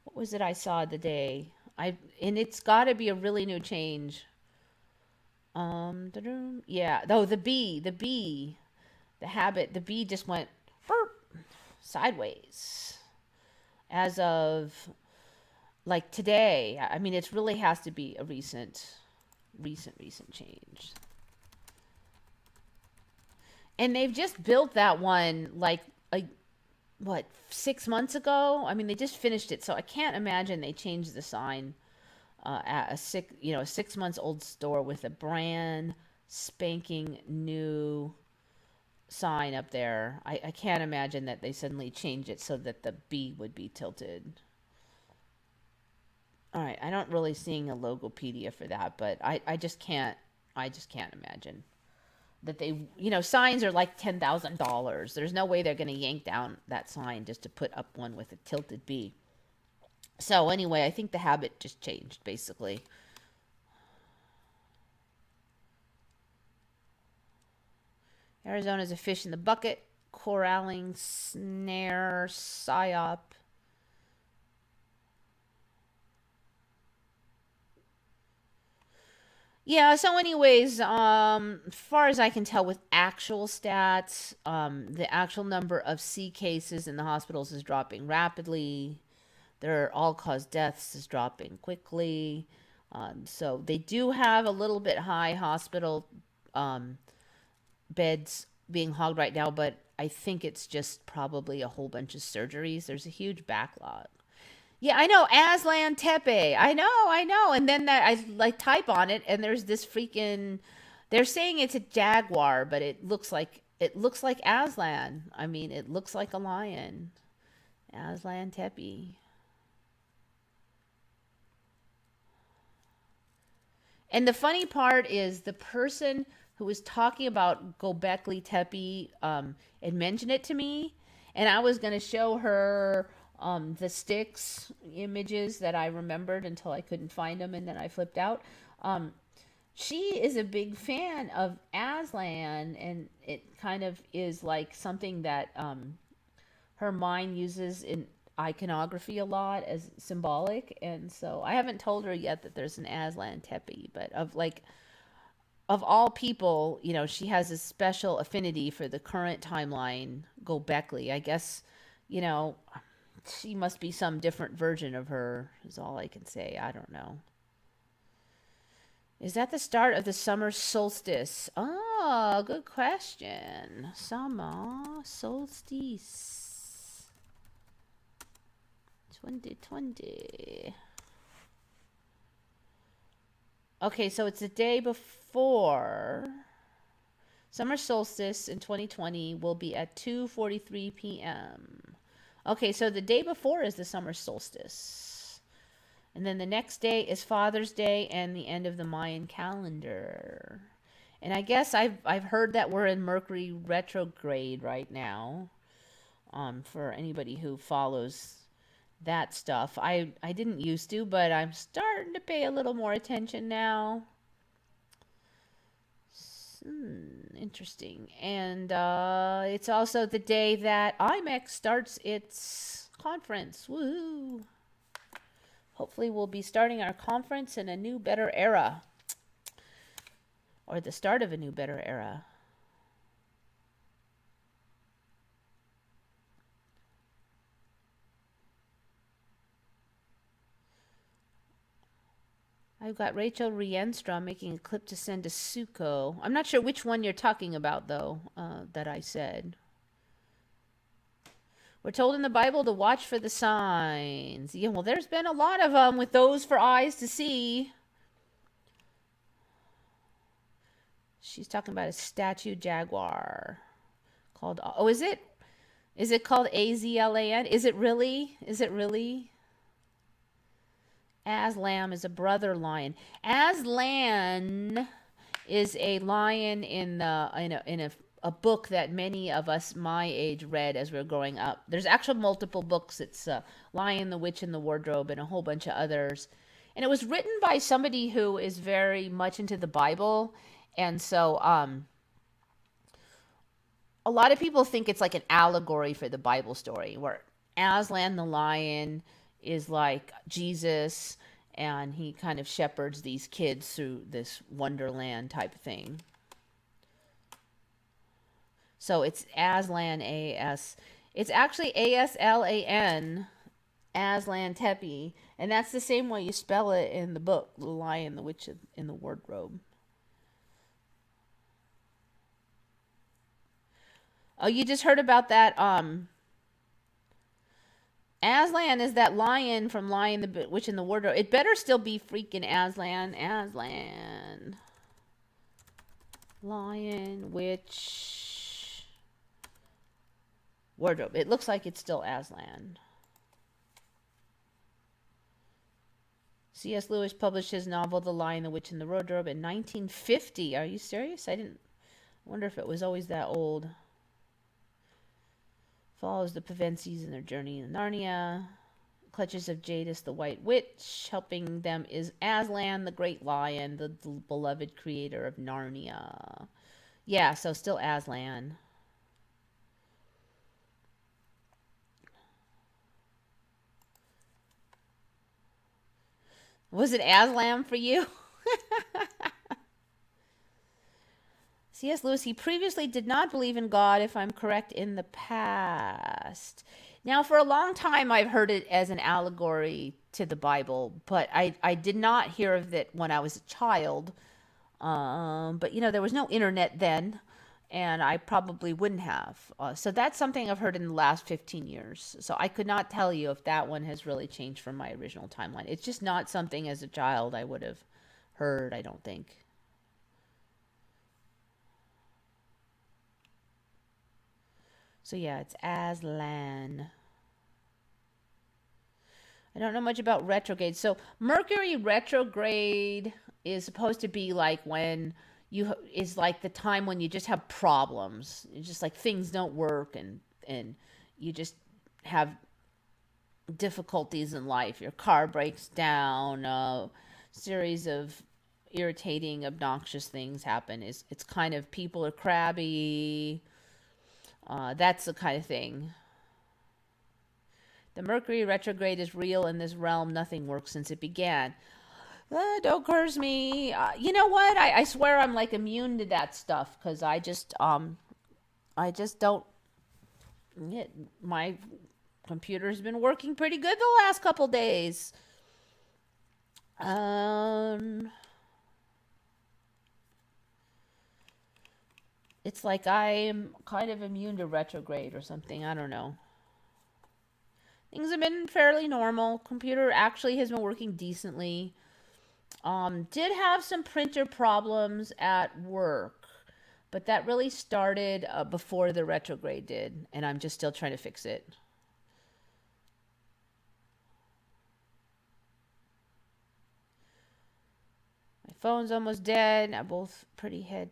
What was it I saw today? And it's got to be a really new change. Yeah. Oh, the bee. The Habit. The bee just went sideways. As of like today. I mean, it really has to be a recent change. And they've just built that one like what, 6 months ago? I mean, they just finished it, so I can't imagine they changed the sign at a 6 months old store with a brand spanking new sign up there. I can't imagine that they suddenly changed it so that the B would be tilted. All right, I don't really seeing a Logopedia for that, but I just can't imagine that they, signs are like $10,000. There's no way they're going to yank down that sign just to put up one with a tilted B. So anyway, I think The Habit just changed basically. Arizona's a fish in the bucket, corralling snare psyop. Yeah, so anyways, as far as I can tell with actual stats, the actual number of C cases in the hospitals is dropping rapidly. Their all-cause deaths is dropping quickly. So they do have a little bit high hospital beds being hogged right now, but I think it's just probably a whole bunch of surgeries. There's a huge backlog. Yeah, I know, Aslan Tepe. I know. And then that I like type on it, and there's this freaking. They're saying it's a jaguar, but it looks like Aslan. I mean, it looks like a lion. Aslan Tepe. And the funny part is the person who was talking about Gobekli Tepe had mentioned it to me, and I was going to show her the sticks images that I remembered until I couldn't find them, and then I flipped out. She is a big fan of Aslan, and it kind of is like something that her mind uses in iconography a lot as symbolic. And so I haven't told her yet that there's an Aslan Tepe, but of all people, she has a special affinity for the current timeline, Gobekli. I guess, she must be some different version of her, is all I can say. I don't know. Is that the start of the summer solstice? Oh, good question. Summer solstice 2020. Okay, so it's the day before. Summer solstice in 2020 will be at 2:43 p.m. Okay, so the day before is the summer solstice. And then the next day is Father's Day and the end of the Mayan calendar. And I guess I've heard that we're in Mercury retrograde right now. For anybody who follows that stuff. I didn't used to, but I'm starting to pay a little more attention now. Interesting. And it's also the day that IMEX starts its conference. Woohoo! Hopefully we'll be starting our conference in a new, better era. or the start of a new, better era. I've got Rachel Rienstra making a clip to send to Suko. I'm not sure which one you're talking about, though, that I said. We're told in the Bible to watch for the signs. Yeah, well, there's been a lot of them with those for eyes to see. She's talking about a statue jaguar called, oh, is it? Is it called Azlan? Is it really? Is it really? Aslan is a brother lion. Aslan is a lion in a book that many of us my age read as we were growing up. There's actually multiple books. It's Lion, the Witch, and the Wardrobe, and a whole bunch of others. And it was written by somebody who is very much into the Bible. And so a lot of people think it's like an allegory for the Bible story, where Aslan the lion is like Jesus, and he kind of shepherds these kids through this wonderland type thing. So it's Aslan, it's actually Aslan, Aslan Tepe, and that's the same way you spell it in the book, The Lion, the Witch, in the Wardrobe. Oh, you just heard about that, Aslan is that lion from Lion, the Witch, in the Wardrobe. It better still be freaking Aslan. Aslan. Lion, Witch, Wardrobe. It looks like it's still Aslan. C.S. Lewis published his novel, The Lion, the Witch, and the Wardrobe in 1950. Are you serious? I wonder if it was always that old. Follows the Pevensies in their journey in Narnia. Clutches of Jadis, the White Witch. Helping them is Aslan, the Great Lion, the beloved creator of Narnia. Yeah, so still Aslan. Was it Aslan for you? C.S. Lewis, he previously did not believe in God, if I'm correct, in the past. Now, for a long time, I've heard it as an allegory to the Bible, but I did not hear of it when I was a child. But, there was no internet then, and I probably wouldn't have. So that's something I've heard in the last 15 years. So I could not tell you if that one has really changed from my original timeline. It's just not something as a child I would have heard, I don't think. So yeah, it's Aslan. I don't know much about retrograde. So Mercury retrograde is supposed to be like when is like the time when you just have problems. It's just like things don't work and you just have difficulties in life. Your car breaks down, a series of irritating, obnoxious things happen. It's kind of people are crabby. That's the kind of thing. The Mercury retrograde is real in this realm. Nothing works since it began. Don't curse me. You know what? I swear I'm like immune to that stuff because I just don't. My computer's been working pretty good the last couple days. It's like I'm kind of immune to retrograde or something. I don't know. Things have been fairly normal. Computer actually has been working decently. Did have some printer problems at work, but that really started before the retrograde did, and I'm just still trying to fix it. My phone's almost dead. I both pretty head.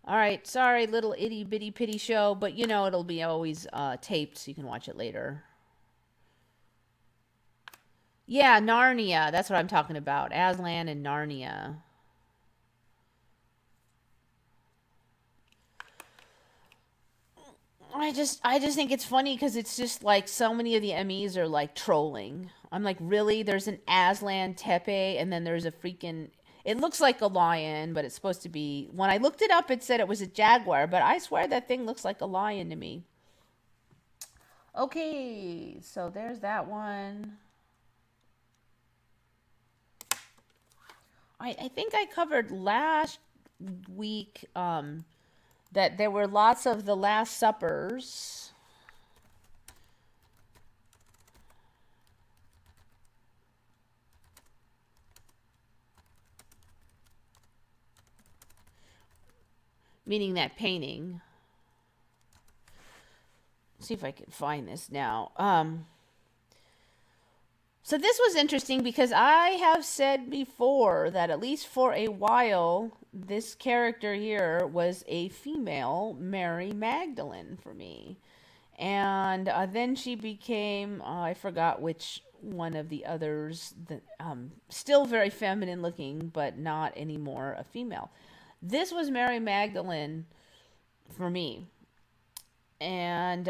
All right, sorry, little itty bitty pitty show, but it'll be always taped so you can watch it later. Yeah, Narnia. That's what I'm talking about. Aslan and Narnia. I just think it's funny because it's just like so many of the Emmys are like trolling. I'm like, really? There's an Aslan Tepe, and then there's a freaking. It looks like a lion, but it's supposed to be, when I looked it up, it said it was a jaguar, but I swear that thing looks like a lion to me. Okay, so there's that one. I think I covered last week that there were lots of the Last Suppers. Meaning that painting. Let's see if I can find this now. So this was interesting because I have said before that at least for a while, this character here was a female Mary Magdalene for me. And then she became, I forgot which one of the others, still very feminine looking, but not anymore a female. This was Mary Magdalene for me. And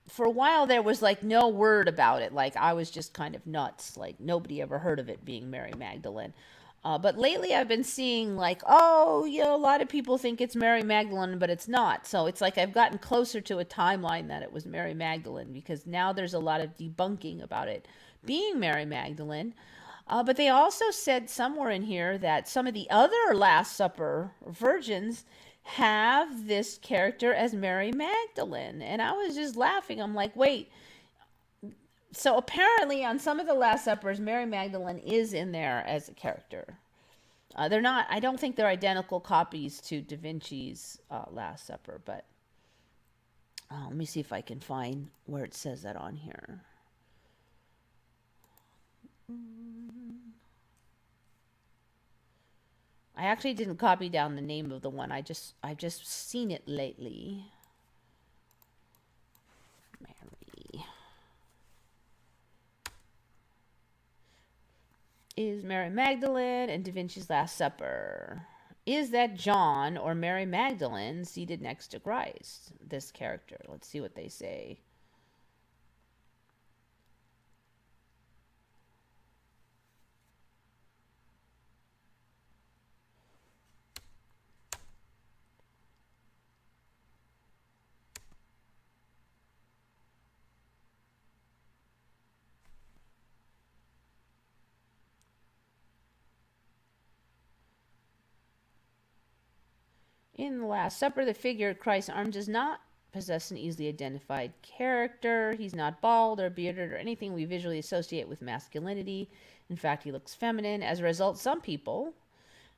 for a while there was like no word about it. Like I was just kind of nuts. Like nobody ever heard of it being Mary Magdalene. But lately I've been seeing like, oh, you know, a lot of people think it's Mary Magdalene, but it's not. So it's like I've gotten closer to a timeline that it was Mary Magdalene because now there's a lot of debunking about it being Mary Magdalene. But they also said somewhere in here that some of the other Last Supper virgins have this character as Mary Magdalene. And I was just laughing. I'm like, wait. So apparently on some of the Last Suppers, Mary Magdalene is in there as a character. They're not, I don't think they're identical copies to Da Vinci's Last Supper, but let me see if I can find where it says that on here. I actually didn't copy down the name of the one. I've just seen it lately. Mary is Mary Magdalene and Da Vinci's Last Supper. Is that John or Mary Magdalene seated next to Christ? This character. Let's see what they say. In the Last Supper, the figure at Christ's arms does not possess an easily identified character. He's not bald or bearded or anything we visually associate with masculinity. In fact, he looks feminine. As a result, some people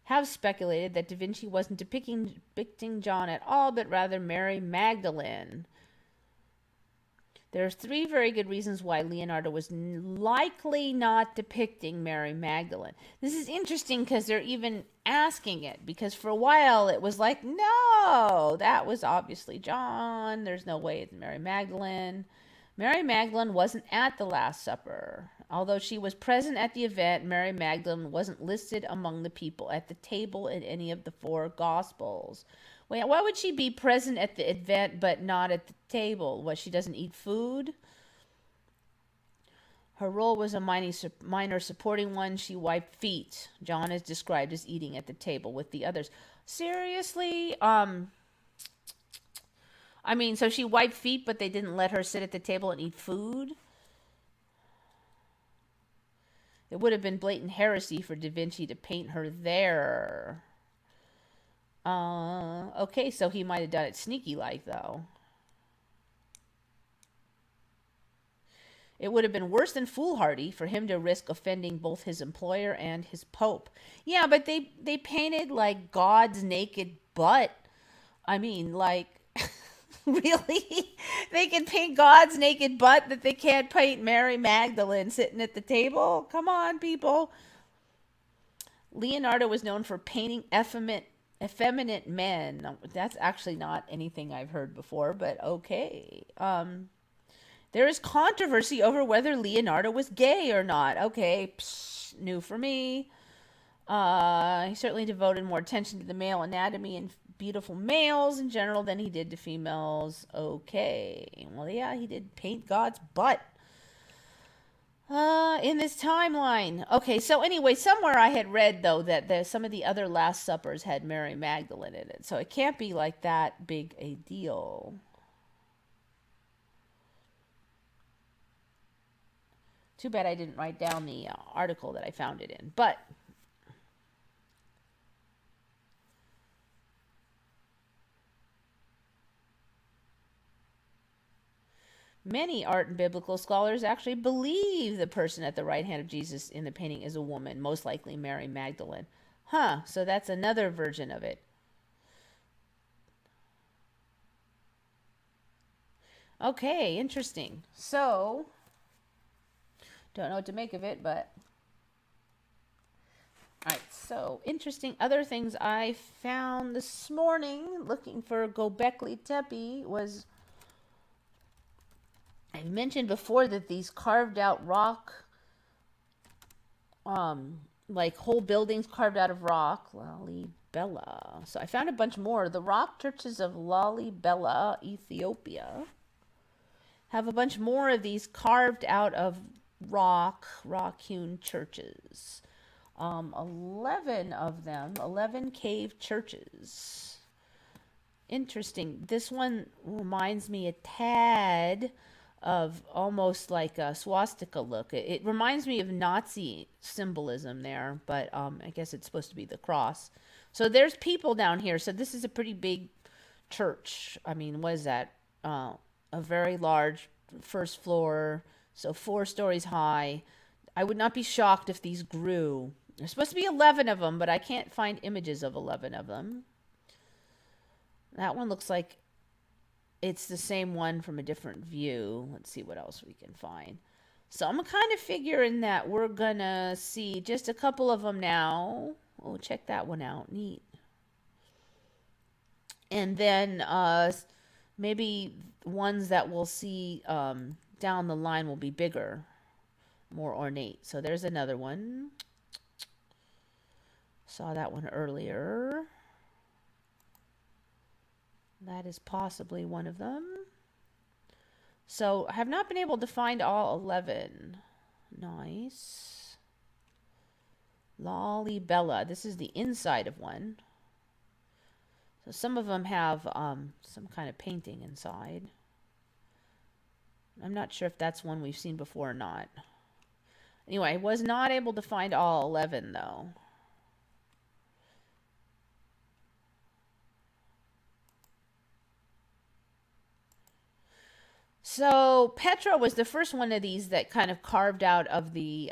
have speculated that Da Vinci wasn't depicting John at all, but rather Mary Magdalene. There's 3 very good reasons why Leonardo was likely not depicting Mary Magdalene. This is interesting because they're even asking it, because for a while it was like, no, that was obviously John. There's no way it's Mary Magdalene. Mary Magdalene wasn't at the Last Supper. Although she was present at the event, Mary Magdalene wasn't listed among the people at the table in any of the 4 Gospels. Wait, why would she be present at the event but not at the table? What, she doesn't eat food? Her role was a minor supporting one. She wiped feet. John is described as eating at the table with the others. Seriously? I mean, so she wiped feet, but they didn't let her sit at the table and eat food? It would have been blatant heresy for Da Vinci to paint her there. Okay, so he might have done it sneaky-like, though. It would have been worse than foolhardy for him to risk offending both his employer and his pope. Yeah, but they painted, like, God's naked butt. I mean, like, really? They can paint God's naked butt, but they can't paint Mary Magdalene sitting at the table? Come on, people. Leonardo was known for painting effeminate men. That's actually not anything I've heard before, but okay. There is controversy over whether Leonardo was gay or not. Okay, new for me. He certainly devoted more attention to the male anatomy and beautiful males in general than he did to females. Okay. Well, yeah, he did paint God's butt. In this timeline. Okay, so anyway, somewhere I had read though that some of the other Last Suppers had Mary Magdalene in it, so it can't be like that big a deal. Too bad I didn't write down the article that I found it in, but many art and biblical scholars actually believe the person at the right hand of Jesus in the painting is a woman, most likely Mary Magdalene. Huh, so that's another version of it. Okay, interesting. So, don't know what to make of it, but all right, so interesting. Other things I found this morning looking for Gobekli Tepe was I mentioned before that these carved out rock, like whole buildings carved out of rock, Lalibela. So I found a bunch more. The rock churches of Lalibela, Ethiopia, have a bunch more of these carved out of rock-hewn churches. 11 of them, 11 cave churches. Interesting. This one reminds me a tad of almost like a swastika look. It reminds me of Nazi symbolism there, but I guess it's supposed to be the cross. So there's people down here. So this is a pretty big church. I mean, what is that? A very large first floor, so 4 stories high. I would not be shocked if these grew. There's supposed to be 11 of them, but I can't find images of 11 of them. That one looks like it's the same one from a different view. Let's see what else we can find. So I'm kind of figuring that we're gonna see just a couple of them now. Oh, check that one out. Neat. And then maybe ones that we'll see down the line will be bigger, more ornate. So there's another one. Saw that one earlier. That is possibly one of them. So I have not been able to find all 11. Nice. Lalibela. This is the inside of one. So some of them have some kind of painting inside. I'm not sure if that's one we've seen before or not. Anyway, I was not able to find all 11 though. So Petra was the first one of these that kind of carved out of the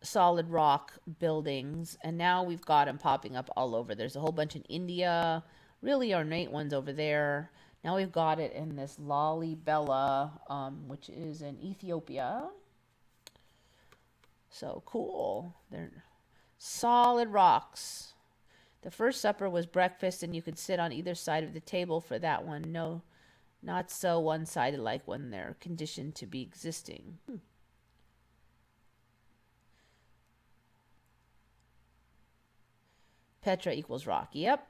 solid rock buildings, and now we've got them popping up all over. There's a whole bunch in India, really ornate ones over there. Now we've got it in this Lalibela, which is in Ethiopia. So cool. They're solid rocks. The first supper was breakfast, and you could sit on either side of the table for that one. No, not so one-sided like when they're conditioned to be existing. Petra equals rock. Yep.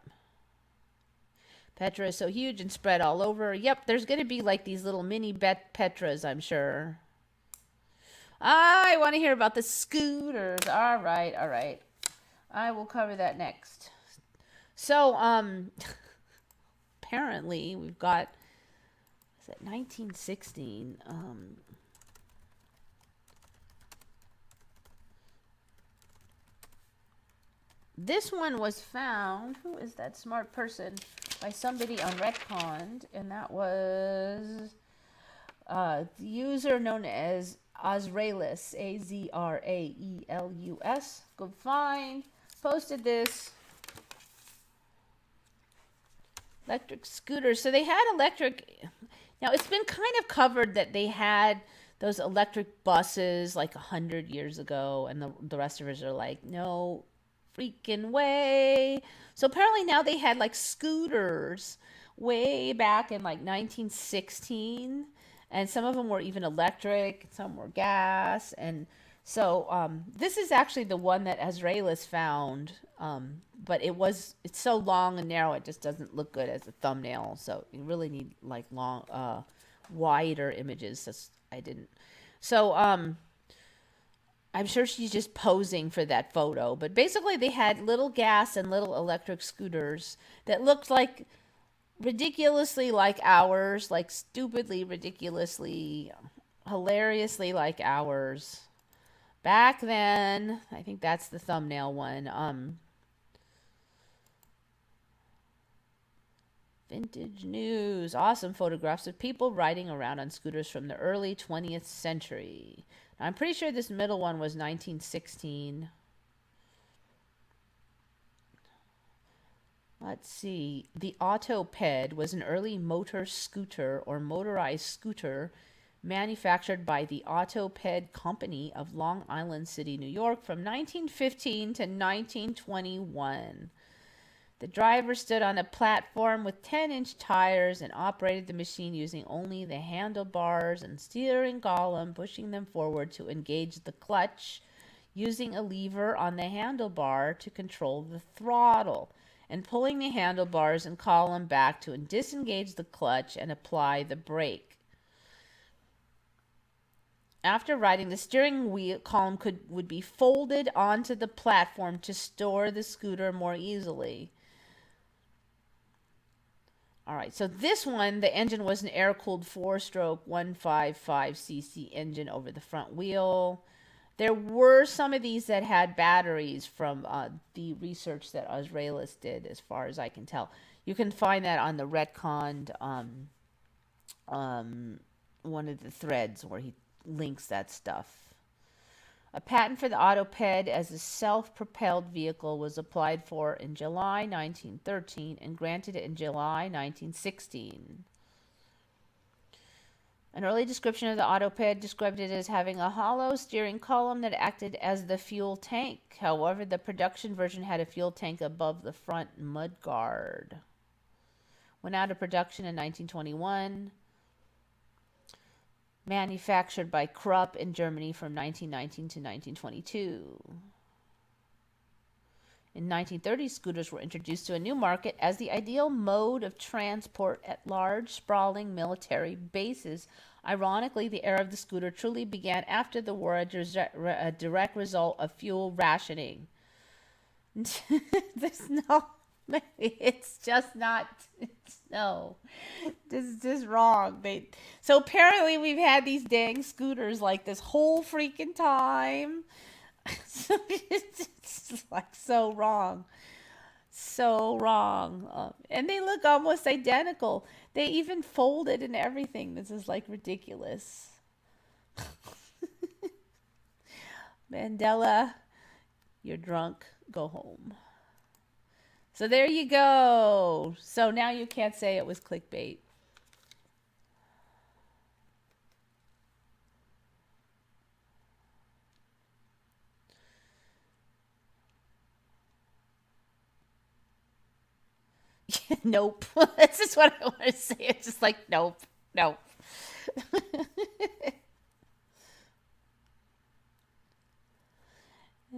Petra is so huge and spread all over. Yep, there's going to be like these little mini Petras, I'm sure. I want to hear about the scooters. All right, all right. I will cover that next. So, apparently we've got, is that 1916? This one was found, who is that smart person, by somebody on Retcon, and that was the user known as Azraelus, Azraelus. Good find. Posted this. Electric scooters. So they had electric. Now it's been kind of covered that they had those electric buses like 100 years ago, and the rest of us are like, no freaking way. So apparently now they had like scooters way back in like 1916, and some of them were even electric, some were gas. And so this is actually the one that Azraelus found, but it's so long and narrow it just doesn't look good as a thumbnail. So you really need like long, wider images. I didn't. So I'm sure she's just posing for that photo. But basically, they had little gas and little electric scooters that looked like ridiculously like ours, like stupidly, ridiculously, hilariously like ours. Back then, I think that's the thumbnail one. Vintage news. Awesome photographs of people riding around on scooters from the early 20th century. Now, I'm pretty sure this middle one was 1916. Let's see. The Autoped was an early motor scooter or motorized scooter manufactured by the Autoped Company of Long Island City, New York from 1915 to 1921. The driver stood on a platform with 10-inch tires and operated the machine using only the handlebars and steering column, pushing them forward to engage the clutch, using a lever on the handlebar to control the throttle, and pulling the handlebars and column back to disengage the clutch and apply the brake. After riding, the steering wheel column would be folded onto the platform to store the scooter more easily. All right, so this one, the engine was an air-cooled 4-stroke 155cc engine over the front wheel. There were some of these that had batteries from the research that Israelis did, as far as I can tell. You can find that on the retconned one of the threads where he links that stuff. A patent for the Autoped as a self-propelled vehicle was applied for in July 1913 and granted in July 1916. An early description of the Autoped described it as having a hollow steering column that acted as the fuel tank. However, the production version had a fuel tank above the front mudguard. Went out of production in 1921. Manufactured by Krupp in Germany from 1919 to 1922. In 1930, scooters were introduced to a new market as the ideal mode of transport at large, sprawling military bases. Ironically, the era of the scooter truly began after the war, a direct result of fuel rationing. There's no... It's just not. No, this is just wrong. So apparently we've had these dang scooters like this whole freaking time. So it's like so wrong, and they look almost identical. They even folded and everything. This is like ridiculous. Mandela, you're drunk. Go home. So there you go. So now you can't say it was clickbait. Nope. This is what I want to say. It's just like, nope.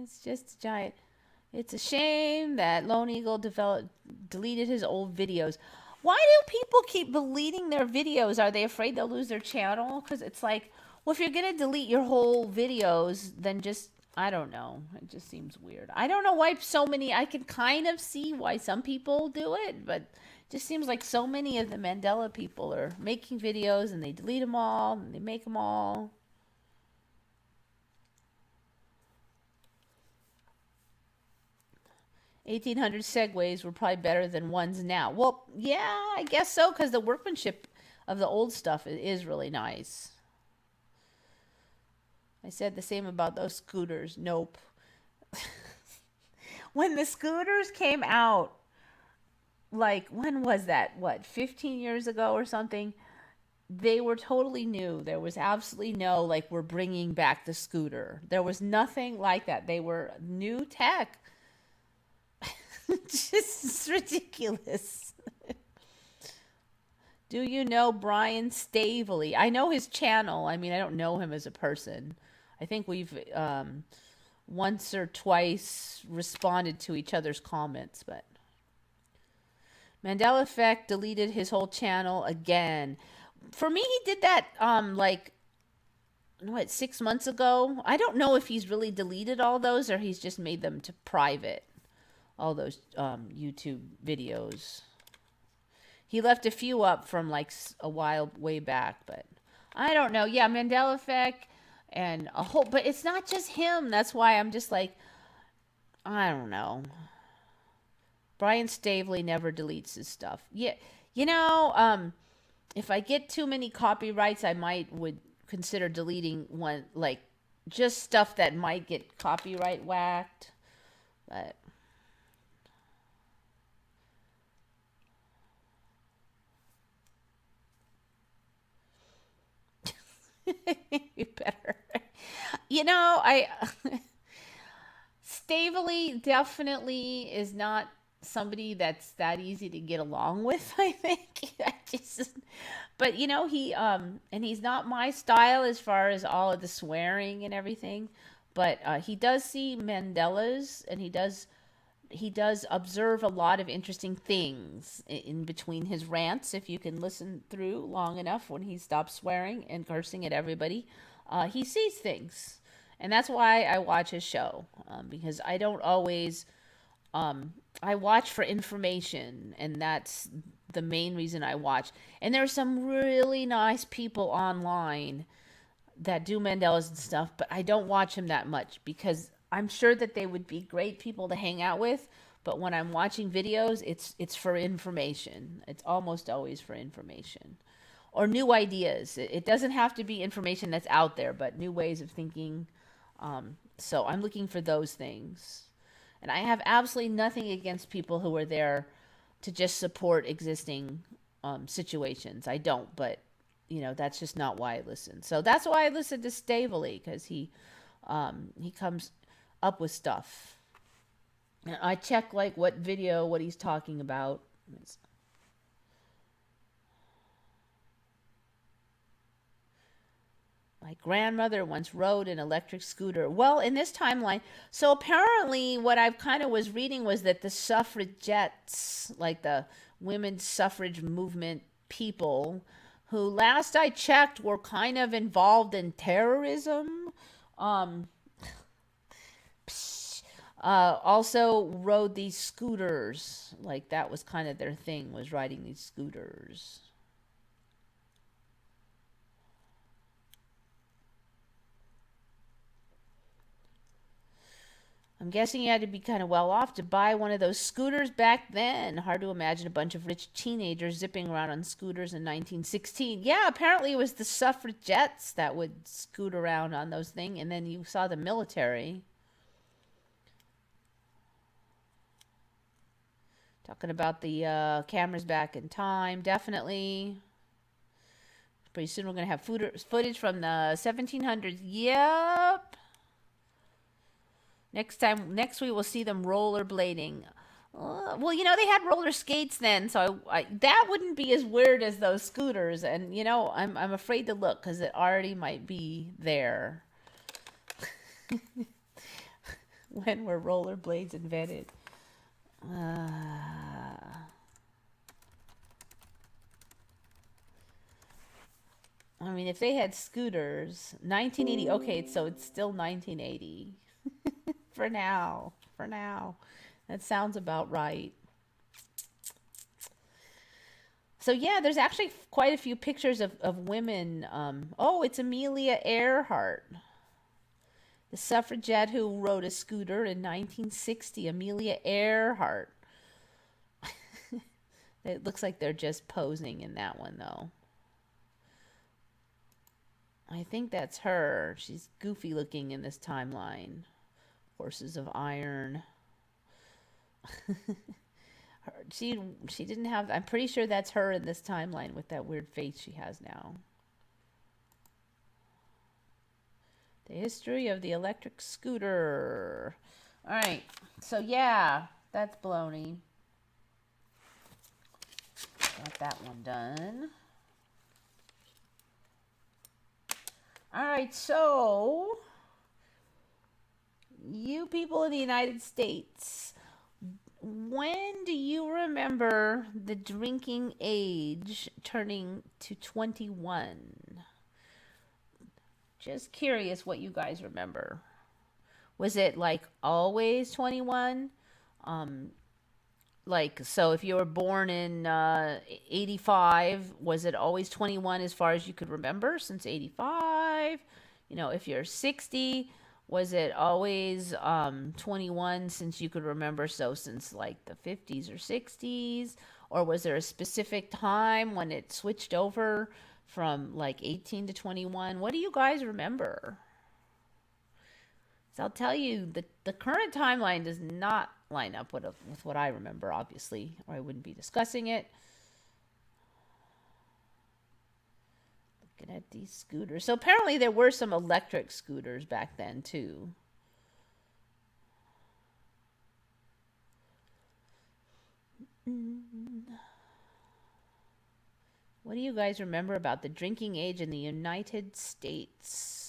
It's just a giant... It's a shame that Lone Eagle deleted his old videos. Why do people keep deleting their videos? Are they afraid they'll lose their channel? Because it's like, well, if you're going to delete your whole videos, then just, I don't know. It just seems weird. I don't know why so many, I can kind of see why some people do it, but it just seems like so many of the Mandela people are making videos and they delete them all and they make them all. 1800 Segways were probably better than ones now. Well, yeah, I guess so, because the workmanship of the old stuff is really nice. I said the same about those scooters. Nope. When the scooters came out, like, when was that? 15 years ago or something? They were totally new. There was absolutely no, like, we're bringing back the scooter. There was nothing like that. They were new tech. Just ridiculous. Do you know Brian Staveley? I know his channel. I mean, I don't know him as a person. I think we've once or twice responded to each other's comments, but Mandela Effect deleted his whole channel again. For me, he did that like what, 6 months ago. I don't know if he's really deleted all those or he's just made them to private, all those YouTube videos. He left a few up from like a while way back, but I don't know. Yeah, Mandela Effect and a whole, but it's not just him. That's why I'm just like, I don't know. Brian Staveley never deletes his stuff. Yeah, you know, if I get too many copyrights, I would consider deleting one, like just stuff that might get copyright whacked. But you better. You know, I Stavely definitely is not somebody that's that easy to get along with, I think. I just, but you know, and he's not my style as far as all of the swearing and everything, but he does see Mandela's, and he does observe a lot of interesting things in between his rants. If you can listen through long enough when he stops swearing and cursing at everybody, he sees things. And that's why I watch his show, because I don't always, I watch for information, and that's the main reason I watch. And there are some really nice people online that do Mandela's and stuff, but I don't watch him that much because I'm sure that they would be great people to hang out with. But when I'm watching videos, it's for information. It's almost always for information or new ideas. It doesn't have to be information that's out there, but new ways of thinking. So I'm looking for those things. And I have absolutely nothing against people who are there to just support existing situations. I don't, but you know, that's just not why I listen. So that's why I listen to Stavely, because he comes up with stuff. And I check like what video, what he's talking about. My grandmother once rode an electric scooter. Well, in this timeline, so apparently what I've kind of was reading was that the suffragettes, like the women's suffrage movement people, who last I checked were kind of involved in terrorism, um, also rode these scooters. Like that was kind of their thing, was riding these scooters. I'm guessing you had to be kind of well off to buy one of those scooters back then. Hard to imagine a bunch of rich teenagers zipping around on scooters in 1916. Yeah, apparently it was the suffragettes that would scoot around on those things, and then you saw the military. Talking about the cameras back in time, definitely. Pretty soon we're going to have footage from the 1700s. Yep. Next we will see them rollerblading. Well, you know, they had roller skates then, so that wouldn't be as weird as those scooters. And you know, I'm afraid to look because it already might be there when were rollerblades invented. I mean, if they had scooters, 1980. Okay, so it's still 1980. For now. For now. That sounds about right. So yeah, there's actually quite a few pictures of women. Oh, it's Amelia Earhart, the suffragette who rode a scooter in 1960. Amelia Earhart. It looks like they're just posing in that one, though. I think that's her. She's goofy looking in this timeline. Horses of Iron. she didn't have. I'm pretty sure that's her in this timeline with that weird face she has now. The history of the electric scooter. All right. So yeah, that's baloney. Got that one done. All right, so you people in the United States, when do you remember the drinking age turning to 21? Just curious what you guys remember. Was it like always 21? Um, like, so if you were born in 85, was it always 21 as far as you could remember since 85? You know, if you're 60, was it always 21 since you could remember, so since like the 50s or 60s? Or was there a specific time when it switched over from like 18 to 21? What do you guys remember? So I'll tell you, the current timeline does not line up with what I remember, obviously, or I wouldn't be discussing it. Looking at these scooters. So apparently there were some electric scooters back then, too. What do you guys remember about the drinking age in the United States?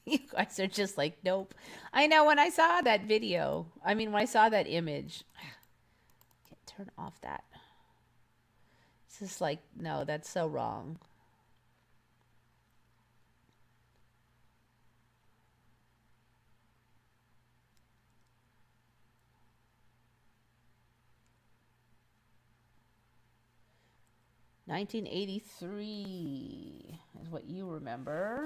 You guys are just like, nope. I know when I saw that video, I mean, when I saw that image, can't turn off that. It's just like, no, that's so wrong. "1983" is what you remember.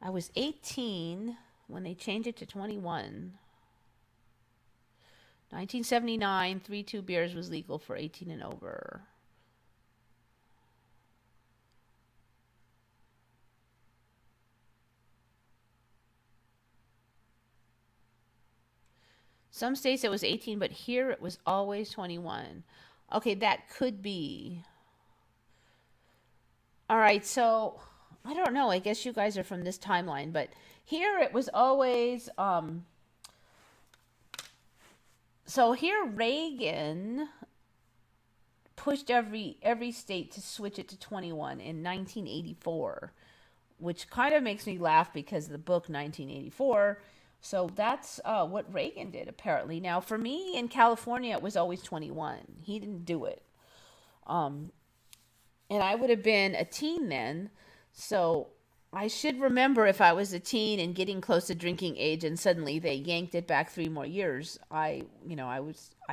I was 18 when they changed it to 21. 1979, 3-2 beers was legal for 18 and over. Some states it was 18, but here it was always 21. Okay, that could be. All right, so I don't know. I guess you guys are from this timeline, but here it was always so here Reagan pushed every state to switch it to 21 in 1984, which kind of makes me laugh because of the book 1984. So that's what Reagan did apparently. Now for me in California it was always 21. He didn't do it. And I would have been a teen then. So I should remember if I was a teen and getting close to drinking age and suddenly they yanked it back 3 more years. I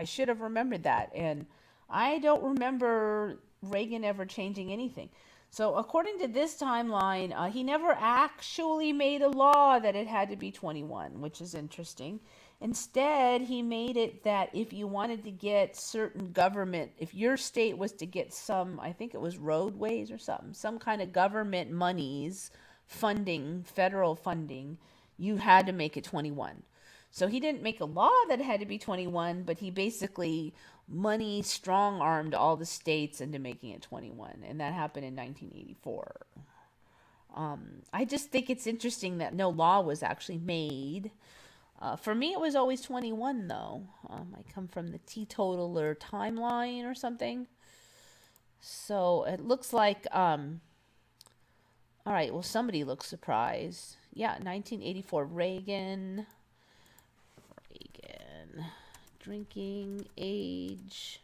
should have remembered that. And I don't remember Reagan ever changing anything. So according to this timeline, he never actually made a law that it had to be 21, which is interesting. Instead, he made it that if you wanted to get certain government, if your state was to get some, I think it was roadways or something, some kind of government monies, funding, federal funding, you had to make it 21. So he didn't make a law that it had to be 21, but he basically money strong armed all the states into making it 21. And that happened in 1984. I just think it's interesting that no law was actually made. For me, it was always 21, though. I come from the teetotaler timeline or something. So it looks like, all right, well, somebody looks surprised. Yeah, 1984, Reagan. Drinking age.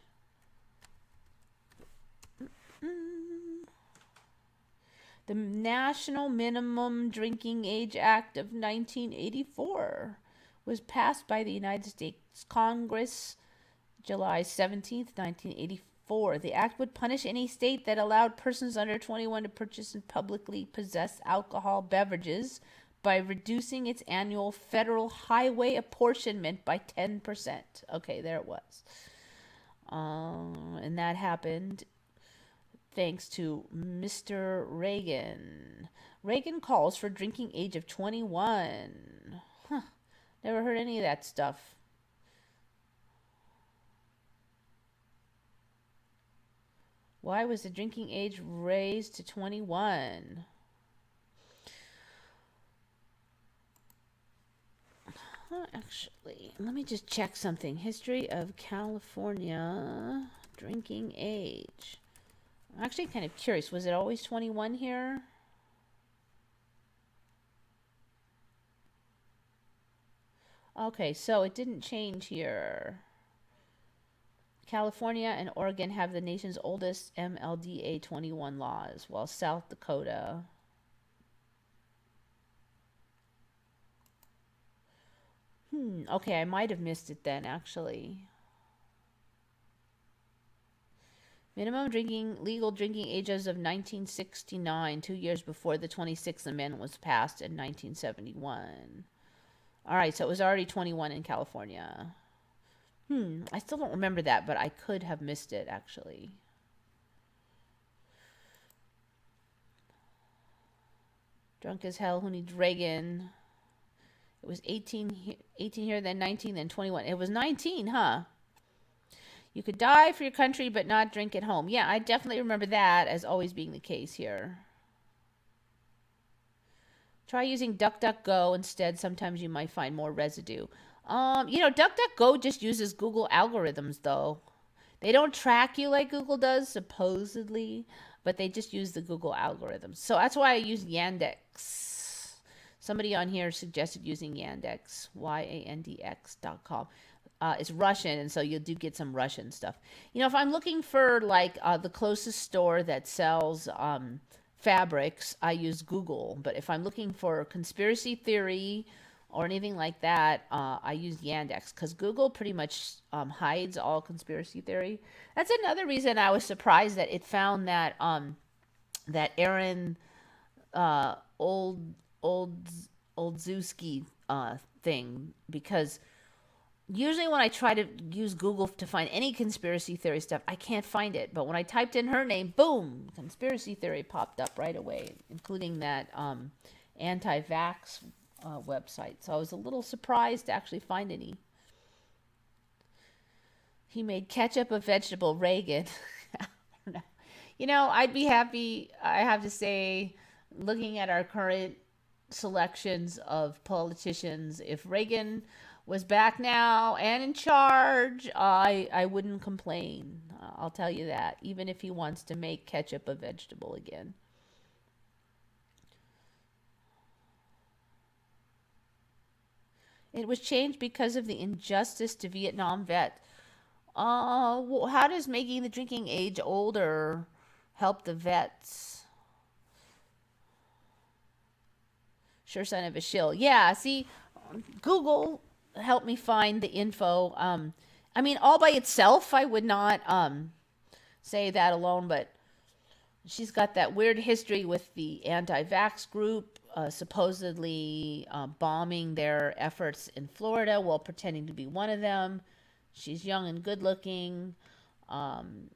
The National Minimum Drinking Age Act of 1984 was passed by the United States Congress July 17th, 1984. The act would punish any state that allowed persons under 21 to purchase and publicly possess alcohol beverages by reducing its annual federal highway apportionment by 10%. Okay, there it was. And that happened thanks to Mr. Reagan. Reagan calls for drinking age of 21. Huh. Never heard any of that stuff. Why was the drinking age raised to 21? Actually, let me just check something. History of California drinking age. I'm actually kind of curious. Was it always 21 here? Okay, so it didn't change here. California and Oregon have the nation's oldest MLDA 21 laws, while South Dakota. Okay, I might have missed it then, actually. Minimum legal drinking ages of 1969, 2 years before the 26th Amendment was passed in 1971. All right, so it was already 21 in California. I still don't remember that, but I could have missed it, actually. Drunk as hell, who needs Reagan? It was 18 here, then 19, then 21. It was 19, huh? You could die for your country, but not drink at home. Yeah, I definitely remember that as always being the case here. Try using DuckDuckGo instead. Sometimes you might find more residue. DuckDuckGo just uses Google algorithms, though. They don't track you like Google does, supposedly, but they just use the Google algorithms. So that's why I use Yandex. Somebody on here suggested using Yandex, YANDX.com. It's Russian, and so you do get some Russian stuff. If I'm looking for the closest store that sells fabrics, I use Google. But if I'm looking for conspiracy theory or anything like that, I use Yandex, because Google pretty much hides all conspiracy theory. That's another reason I was surprised that it found that that Aaron Oldzewski thing, because usually when I try to use Google to find any conspiracy theory stuff, I can't find it. But when I typed in her name, boom, conspiracy theory popped up right away, including that anti-vax website. So I was a little surprised to actually find any. He made ketchup a vegetable, Reagan. I don't know. I'd be happy, I have to say, looking at our current selections of politicians, if Reagan was back now and in charge, I wouldn't complain. I'll tell you that, even if he wants to make ketchup a vegetable again. It was changed because of the injustice to Vietnam vet. How does making the drinking age older help the vets? Sure son of a shill. Yeah, see, Google helped me find the info. All by itself, I would not say that alone, but she's got that weird history with the anti-vax group, supposedly bombing their efforts in Florida while pretending to be one of them. She's young and good looking,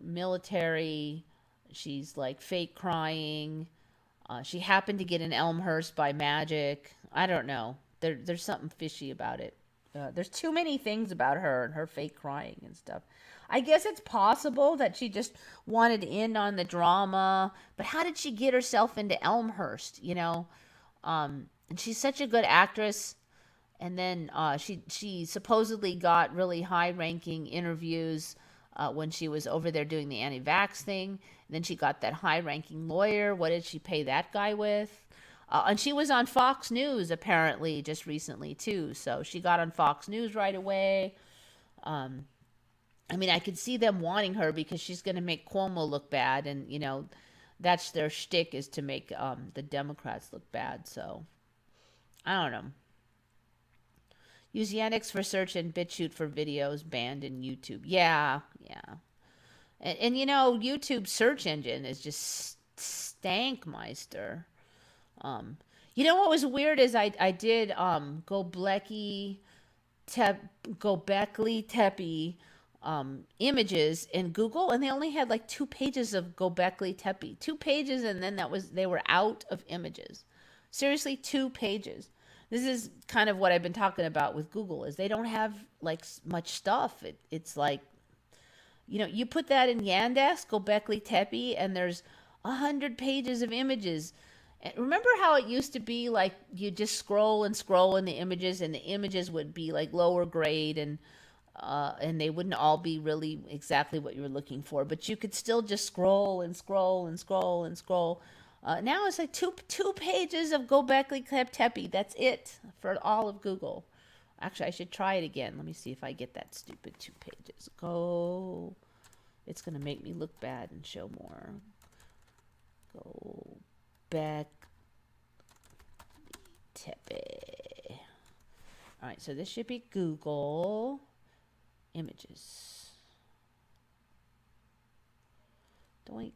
military. She's like fake crying. She happened to get an Elmhurst by magic. I don't know. There's something fishy about it. There's too many things about her and her fake crying and stuff. I guess it's possible that she just wanted in on the drama, but how did she get herself into Elmhurst? And she's such a good actress. And then she supposedly got really high-ranking interviews when she was over there doing the anti-vax thing. And then she got that high-ranking lawyer. What did she pay that guy with? And she was on Fox News, apparently, just recently, too. So she got on Fox News right away. I could see them wanting her because she's going to make Cuomo look bad. And, that's their shtick, is to make the Democrats look bad. So, I don't know. Use Yandex for search and BitChute for videos banned in YouTube. Yeah. And YouTube search engine is just stankmeister. What was weird is I did Gobekli Tepe images in Google, and they only had like 2 pages of Gobekli Tepe. 2 pages, and then they were out of images. Seriously, 2 pages. This is kind of what I've been talking about with Google, is they don't have like much stuff. It's like, you put that in Yandex, Gobekli Tepe, and there's 100 pages of images. And remember how it used to be like you just scroll and scroll in the images, and the images would be like lower grade, and they wouldn't all be really exactly what you were looking for, but you could still just scroll and scroll and scroll and scroll. Now it's like two pages of Gobekli Tepe. That's it for all of Google. Actually, I should try it again. Let me see if I get that stupid 2 pages. Go. It's gonna make me look bad and show more. Go back Tepe. All right, so this should be Google Images. Doink.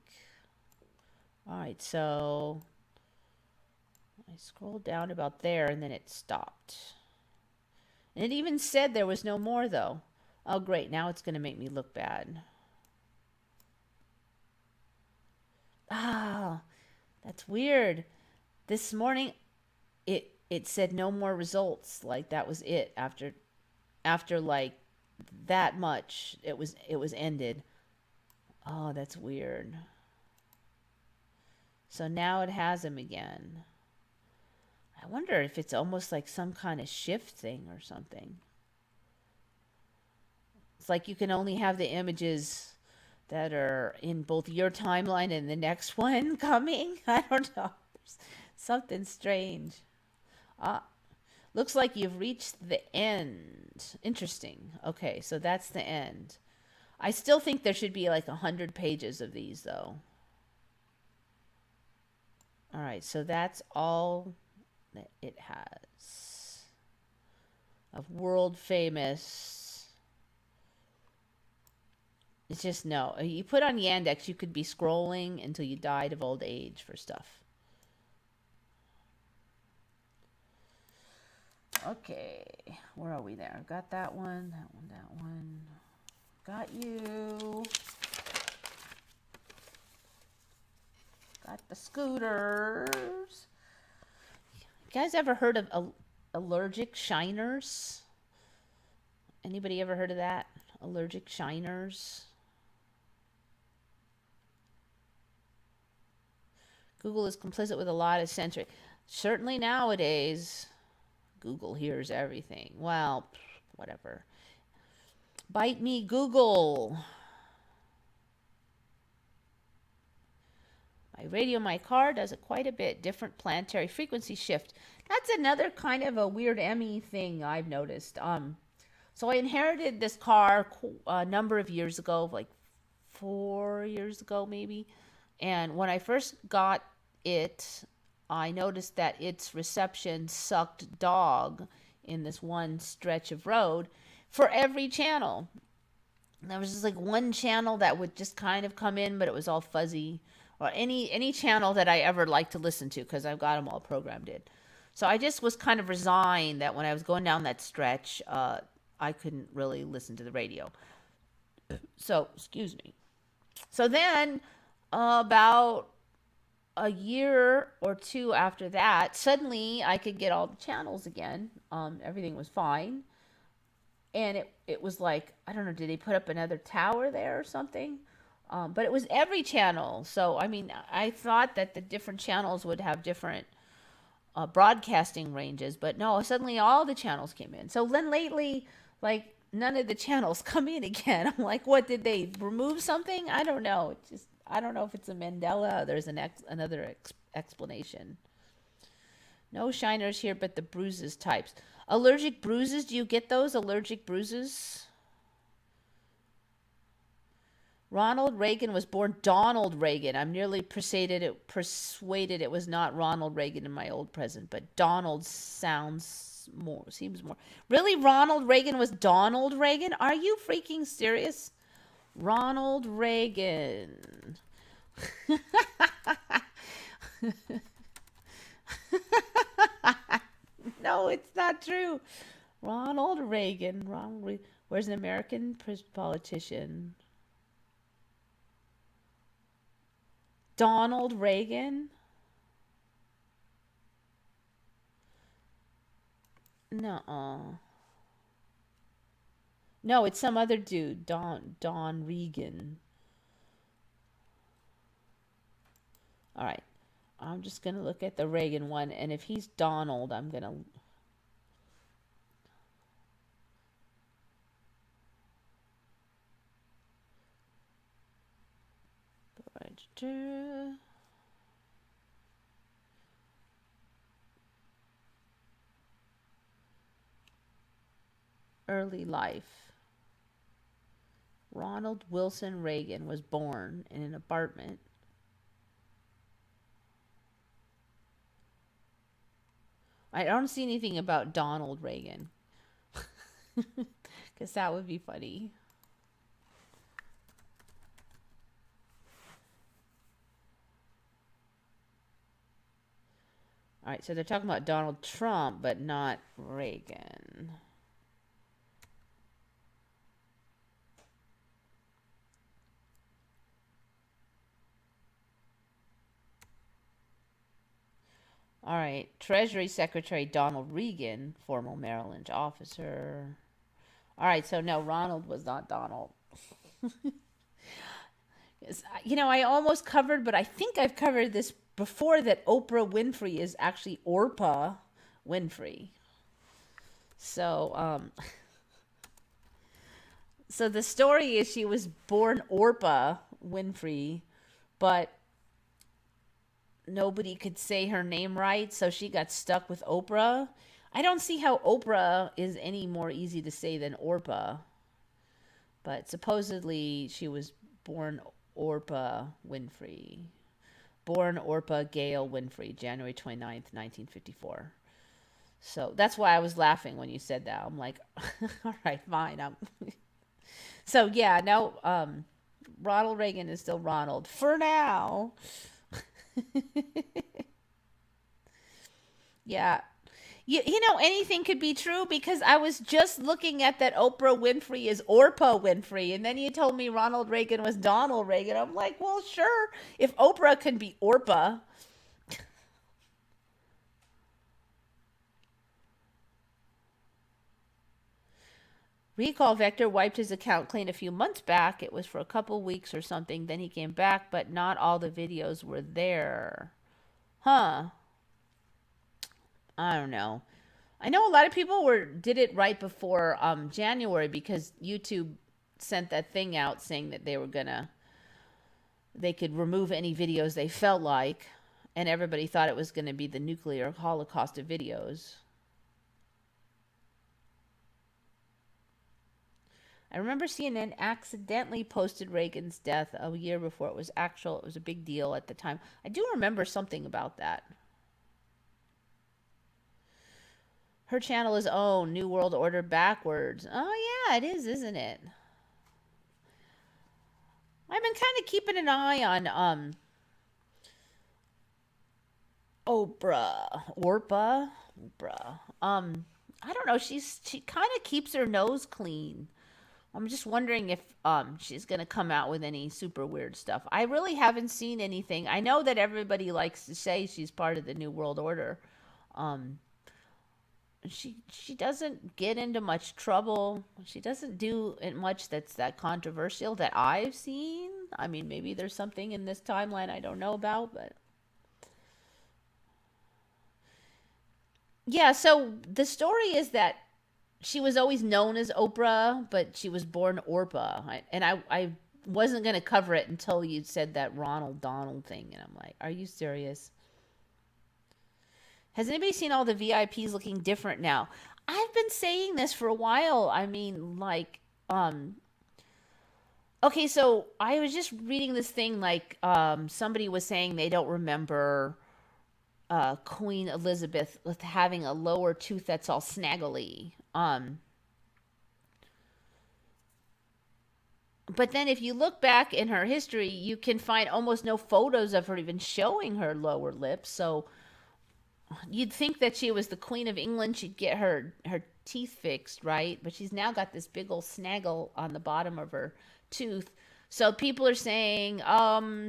All right, so I scrolled down about there and then it stopped. And it even said there was no more though. Oh great, now it's gonna make me look bad. Ah, that's weird. This morning it said no more results. Like that was it. After like that much it was ended. Oh, that's weird. So now it has them again. I wonder if it's almost like some kind of shift thing or something. It's like you can only have the images that are in both your timeline and the next one coming. I don't know. Something strange. Looks like you've reached the end. Interesting. Okay, so that's the end. I still think there should be like 100 pages of these though. All right, so that's all that it has of world famous. It's just no. You put on Yandex, you could be scrolling until you died of old age for stuff. Okay, where are we there? Got that one, that one, that one. Got you. Got the scooters. You guys ever heard of allergic shiners? Anybody ever heard of that? Allergic shiners? Google is complicit with a lot of censoring. Certainly nowadays, Google hears everything. Well, whatever. Bite me, Google. My radio, my car does it quite a bit. Different planetary frequency shift. That's another kind of a weird Emmy thing I've noticed. So I inherited this car a number of years ago, like 4 years ago maybe. And when I first got it, I noticed that its reception sucked dog in this one stretch of road for every channel. And there was just like one channel that would just kind of come in, but it was all fuzzy. Or any channel that I ever liked to listen to, because I've got them all programmed in. So I just was kind of resigned that when I was going down that stretch, I couldn't really listen to the radio. So, excuse me. So then, about a year or two after that, suddenly I could get all the channels again. Everything was fine. And it was like, I don't know, did they put up another tower there or something? But it was every channel. So, I mean, I thought that the different channels would have different broadcasting ranges. But no, suddenly all the channels came in. So then lately, like, none of the channels come in again. I'm like, what, did they remove something? I don't know. It's just, I don't know if it's a Mandela. There's another explanation. No shiners here, but the bruises types. Allergic bruises, do you get those allergic bruises? Ronald Reagan was born Donald Reagan. I'm nearly persuaded it was not Ronald Reagan in my old present, but Donald seems more. Really, Ronald Reagan was Donald Reagan? Are you freaking serious? Ronald Reagan. No, it's not true. Ronald Reagan. Where's an American politician? Donald Reagan? No. No, it's some other dude. Don Regan. All right. I'm just going to look at the Reagan one, and if he's Donald, I'm going to... Early life. Ronald Wilson Reagan was born in an apartment. I don't see anything about Donald Reagan. Because that would be funny. All right, so they're talking about Donald Trump, but not Reagan. All right, Treasury Secretary Donald Reagan, former Maryland officer. All right, so no, Ronald was not Donald. I almost covered, but I think I've covered this before, that Oprah Winfrey is actually Orpah Winfrey. So, so the story is she was born Orpah Winfrey, but nobody could say her name right, so she got stuck with Oprah. I don't see how Oprah is any more easy to say than Orpah. But supposedly she was born Orpah Winfrey. Born Orpah Gail Winfrey, January 29th, 1954. So that's why I was laughing when you said that. I'm like, all right, fine. So yeah, no, Ronald Reagan is still Ronald for now. Yeah. Anything could be true, because I was just looking at that Oprah Winfrey is Orpah Winfrey, and then you told me Ronald Reagan was Donald Reagan. I'm like, well, sure, if Oprah can be Orpah. Recall Vector wiped his account clean a few months back. It was for a couple weeks or something. Then he came back, but not all the videos were there. Huh. I don't know. I know a lot of people did it right before January, because YouTube sent that thing out saying that they could remove any videos they felt like, and everybody thought it was going to be the nuclear holocaust of videos. I remember CNN accidentally posted Reagan's death a year before it was actual. It was a big deal at the time. I do remember something about that. Her channel is own New World Order backwards. Oh yeah, it is, isn't it? I've been kind of keeping an eye on Orpah. I don't know. She kind of keeps her nose clean. I'm just wondering if she's going to come out with any super weird stuff. I really haven't seen anything. I know that everybody likes to say she's part of the New World Order. She doesn't get into much trouble. She doesn't do much that's that controversial that I've seen. I mean, maybe there's something in this timeline I don't know about, but yeah. So the story is that she was always known as Oprah, but she was born Orpah. I wasn't going to cover it until you said that Ronald Donald thing. And I'm like, are you serious? Has anybody seen all the VIPs looking different now? I've been saying this for a while. I mean, like, okay, so I was just reading this thing, like, somebody was saying they don't remember Queen Elizabeth with having a lower tooth that's all snaggly. But then if you look back in her history, you can find almost no photos of her even showing her lower lip. So you'd think that she was the Queen of England, she'd get her teeth fixed, right? But she's now got this big old snaggle on the bottom of her tooth. So people are saying,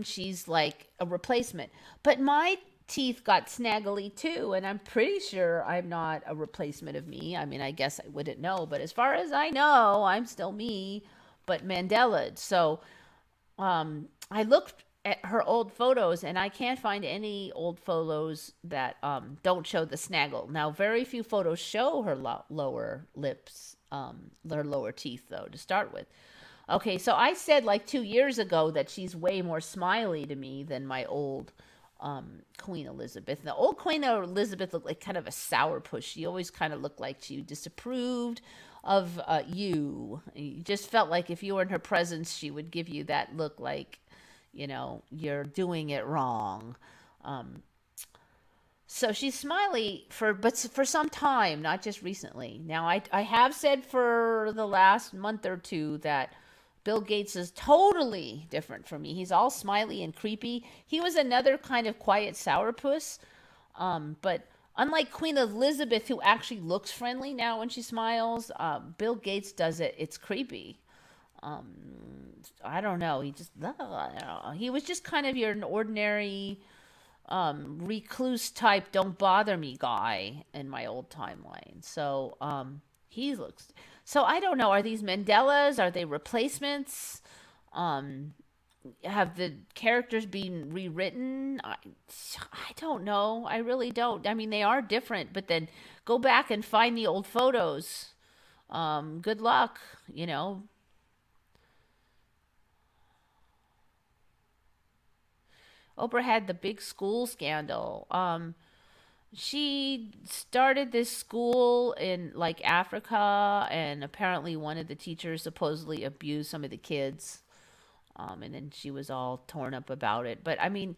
she's like a replacement. But my teeth got snaggly too, and I'm pretty sure I'm not a replacement of me. I mean, I guess I wouldn't know, but as far as I know, I'm still me, but Mandela. So I looked at her old photos, and I can't find any old photos that don't show the snaggle. Now, very few photos show her lower lips, her lower teeth, though, to start with. Okay, so I said like 2 years ago that she's way more smiley to me than my old Queen Elizabeth. The old Queen Elizabeth looked like kind of a sourpuss. She always kind of looked like she disapproved of you. You just felt like if you were in her presence, she would give you that look like, you're doing it wrong. Um, so she's smiley for some time, not just recently. Now I have said for the last month or two that Bill Gates is totally different from me. He's all smiley and creepy. He was another kind of quiet sourpuss. But unlike Queen Elizabeth, who actually looks friendly now when she smiles, Bill Gates does it. It's creepy. Um, I don't know. He was just kind of your ordinary recluse type, don't bother me guy in my old timeline. So he looks. So I don't know. Are these Mandelas? Are they replacements? Um, have the characters been rewritten? I don't know. I really don't. I mean, they are different, but then go back and find the old photos. Good luck. Oprah had the big school scandal. She started this school in like Africa, and apparently one of the teachers supposedly abused some of the kids. And then she was all torn up about it. But I mean,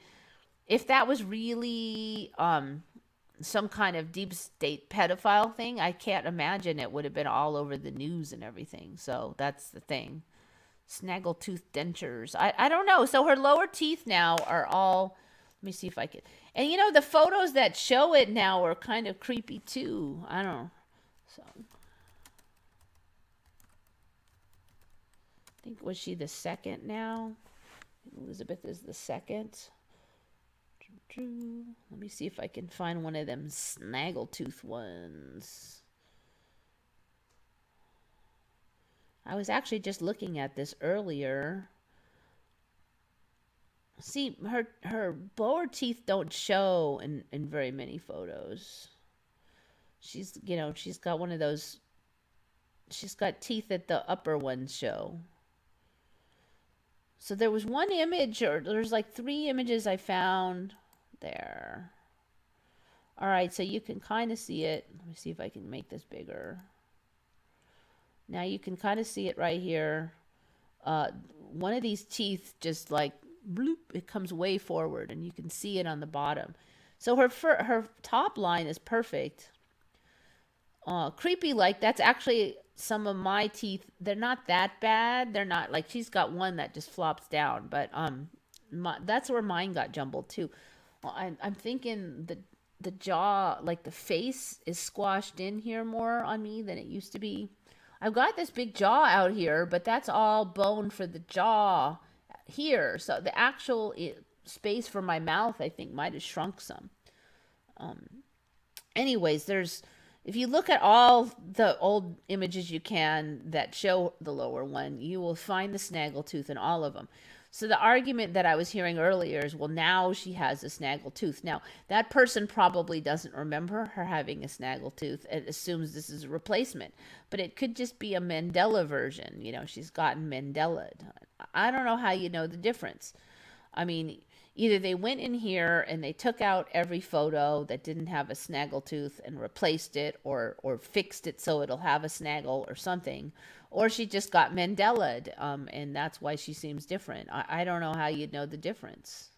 if that was really some kind of deep state pedophile thing, I can't imagine it would have been all over the news and everything. So that's the thing. Snaggletooth dentures. I don't know. So her lower teeth now are all. Let me see if I can. And the photos that show it now are kind of creepy too. I don't know. So I think, was she the second now? Elizabeth is the second. Let me see if I can find one of them snaggletooth ones. I was actually just looking at this earlier. See, her lower teeth don't show in very many photos. She's got one of those. She's got teeth that the upper ones show. So there was one image, or there's like 3 images I found there. All right, so you can kind of see it. Let me see if I can make this bigger. Now you can kind of see it right here. One of these teeth just like bloop, it comes way forward, and you can see it on the bottom. So her top line is perfect. Creepy, like that's actually some of my teeth. They're not that bad. They're not like she's got one that just flops down, but that's where mine got jumbled too. Well, I'm thinking the jaw, like the face, is squashed in here more on me than it used to be. I've got this big jaw out here, but that's all bone for the jaw here. So the actual space for my mouth, I think, might have shrunk some. Um, Anyways, if you look at all the old images you can that show the lower one, you will find the snaggletooth in all of them. So the argument that I was hearing earlier is, well, now she has a snaggletooth. Now, that person probably doesn't remember her having a snaggletooth and assumes this is a replacement. But it could just be a Mandela version. She's gotten Mandela'd. I don't know how you know the difference. I mean, either they went in here and they took out every photo that didn't have a snaggletooth and replaced it, or fixed it so it'll have a snaggle or something, or she just got Mandela'd, and that's why she seems different. I don't know how you'd know the difference.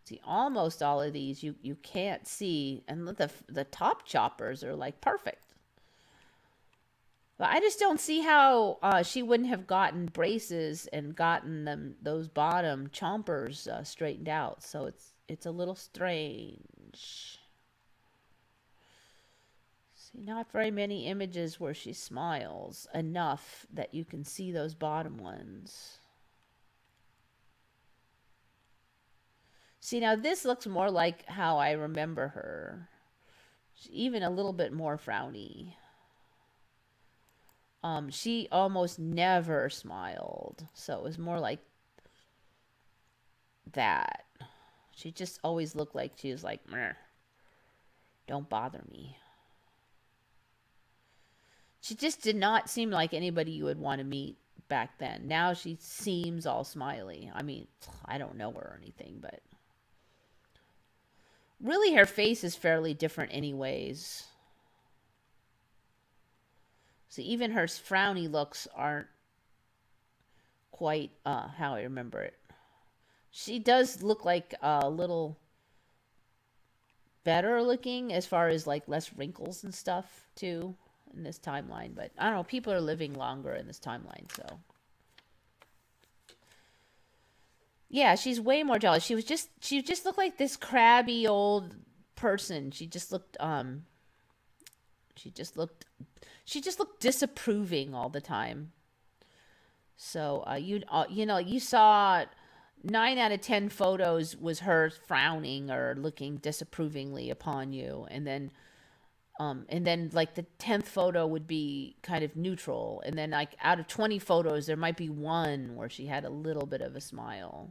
See, almost all of these you can't see, and the top choppers are like perfect. But I just don't see how she wouldn't have gotten braces and gotten those bottom chompers straightened out. So it's a little strange. See, not very many images where she smiles enough that you can see those bottom ones. See, now this looks more like how I remember her. She's even a little bit more frowny. She almost never smiled. So it was more like that. She just always looked like she was like, "Meh, don't bother me." She just did not seem like anybody you would want to meet back then. Now she seems all smiley. I mean, I don't know her or anything, but really her face is fairly different anyways. So even her frowny looks aren't quite how I remember it. She does look like a little better looking as far as like less wrinkles and stuff too in this timeline, but I don't know, people are living longer in this timeline, so yeah, she's way more jealous. She just looked like this crabby old person. She just looked she just looked disapproving all the time. So you saw 9 out of 10 photos was her frowning or looking disapprovingly upon you, and then like the 10th photo would be kind of neutral, and then like out of 20 photos there might be one where she had a little bit of a smile.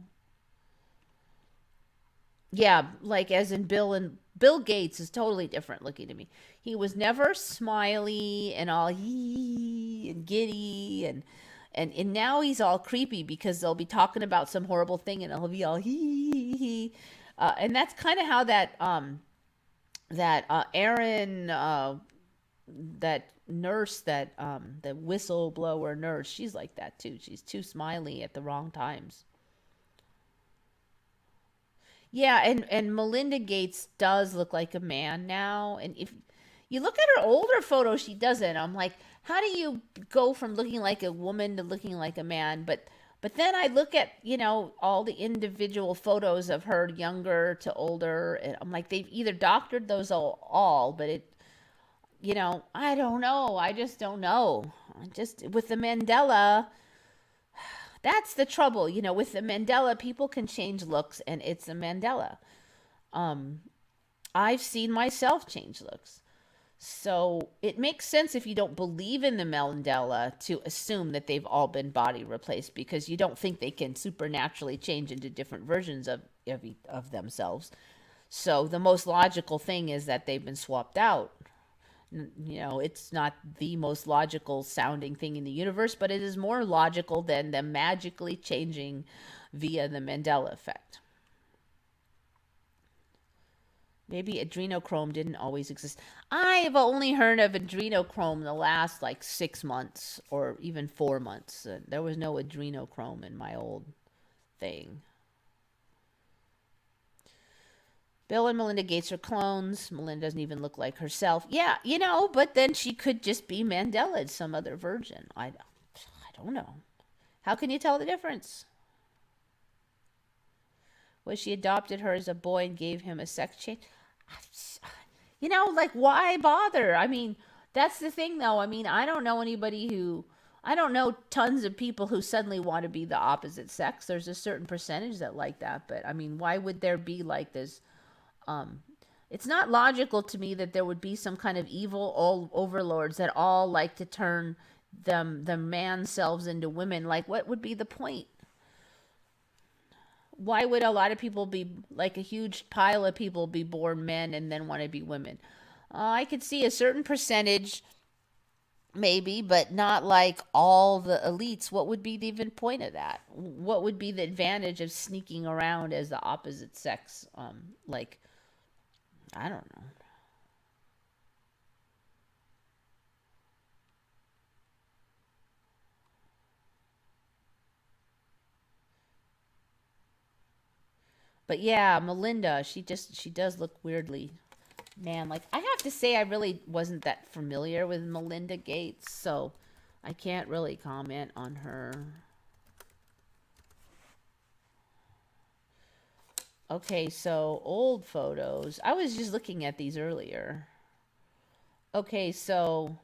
Yeah, like as in Bill Gates is totally different looking to me. He was never smiley and all hee and giddy and now he's all creepy because they'll be talking about some horrible thing and he'll be all hee. And that's kind of how that Aaron that nurse that the whistleblower nurse, she's like that too. She's too smiley at the wrong times. Yeah, and Melinda Gates does look like a man now. And if you look at her older photo, she doesn't. I'm like, how do you go from looking like a woman to looking like a man? But then I look at, all the individual photos of her younger to older, and I'm like, they've either doctored those all but I don't know. I just don't know. Just with the Mandela, that's the trouble. With the Mandela, people can change looks, and it's a Mandela. Um, I've seen myself change looks. So it makes sense if you don't believe in the Mandela to assume that they've all been body replaced because you don't think they can supernaturally change into different versions of themselves. So the most logical thing is that they've been swapped out. It's not the most logical sounding thing in the universe, but it is more logical than them magically changing via the Mandela effect. Maybe adrenochrome didn't always exist. I've only heard of adrenochrome the last like 6 months or even 4 months. There was no adrenochrome in my old thing. Bill and Melinda Gates are clones. Melinda doesn't even look like herself. Yeah, but then she could just be Mandela, some other version. I don't know. How can you tell the difference? Was she adopted her as a boy and gave him a sex change? Like why bother? I mean, that's the thing though. I mean, I don't know tons of people who suddenly want to be the opposite sex. There's a certain percentage that like that, but I mean, why would there be like this um it's not logical to me that there would be some kind of evil all overlords that all like to turn the man selves into women. Like what would be the point? Why would a lot of people be like a huge pile of people be born men and then want to be women? I could see a certain percentage maybe, but not like all the elites. What would be the even point of that? What would be the advantage of sneaking around as the opposite sex? Like I don't know. But yeah, Melinda, she does look weirdly man. Like I have to say, I really wasn't that familiar with Melinda Gates, so I can't really comment on her. Okay, so old photos. I was just looking at these earlier. Okay, so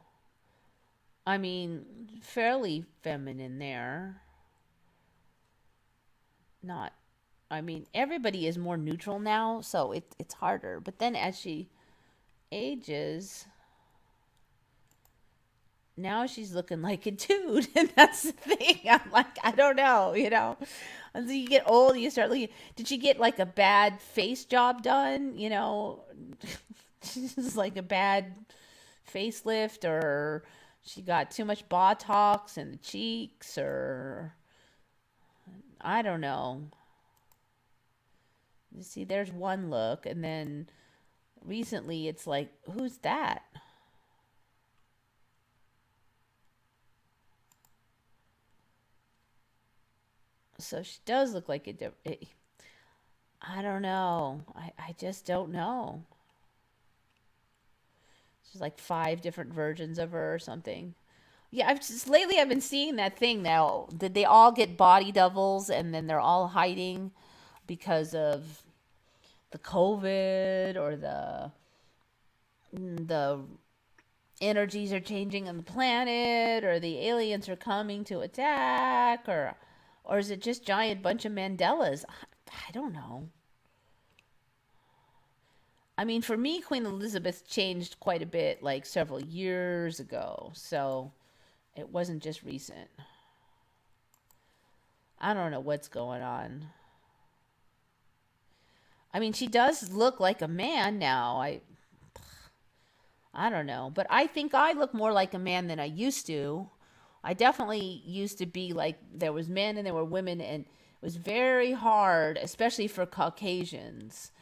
I mean, fairly feminine there. Not I mean, everybody is more neutral now, so it's harder. But then as she ages, now she's looking like a dude, and that's the thing. I'm like, I don't know. As you get old, you start looking. Did she get like a bad face job done? She's like a bad facelift, or she got too much Botox in the cheeks, or I don't know. You see, there's one look, and then recently it's like, who's that? So she does look like I don't know. I just don't know. She's like five different versions of her or something. Yeah, lately I've been seeing that thing now. Did they all get body doubles and then they're all hiding because of the COVID, or the energies are changing on the planet, or the aliens are coming to attack, or is it just giant bunch of Mandelas? I don't know. I mean, for me, Queen Elizabeth changed quite a bit like several years ago, so it wasn't just recent. I don't know what's going on. I mean, she does look like a man now. I don't know, but I think I look more like a man than I used to. I definitely used to be like, there was men and there were women, and it was very hard, especially for Caucasians.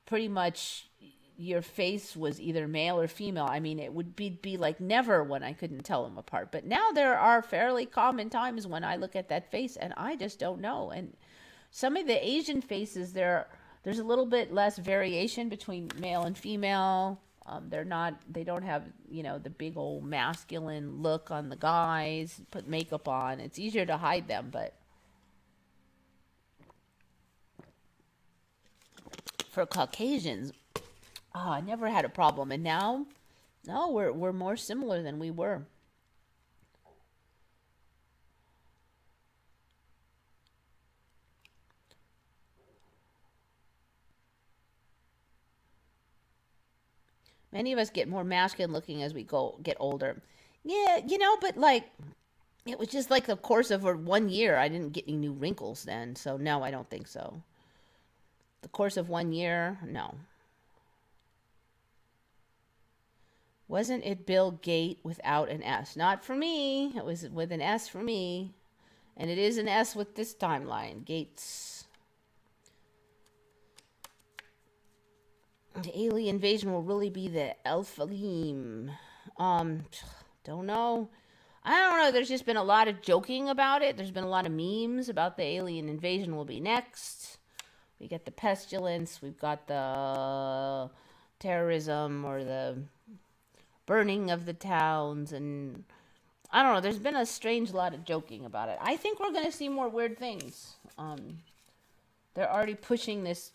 Pretty much your face was either male or female. I mean, it would be like never when I couldn't tell them apart. But now there are fairly common times when I look at that face and I just don't know. And some of the Asian faces, there's a little bit less variation between male and female. They don't have, the big old masculine look on the guys, put makeup on. It's easier to hide them, but for Caucasians, I never had a problem. And now, no, we're more similar than we were. Many of us get more masculine looking as we get older. Yeah, but like it was just like the course of 1 year. I didn't get any new wrinkles then, so no, I don't think so. The course of 1 year, no. Wasn't it Bill Gate without an S? Not for me. It was with an S for me. And it is an S with this timeline. Gates. The alien invasion will really be the Elfalim. Don't know. I don't know. There's just been a lot of joking about it. There's been a lot of memes about the alien invasion will be next. We get the pestilence. We've got the terrorism, or the burning of the towns, and I don't know. There's been a strange lot of joking about it. I think we're going to see more weird things. They're already pushing this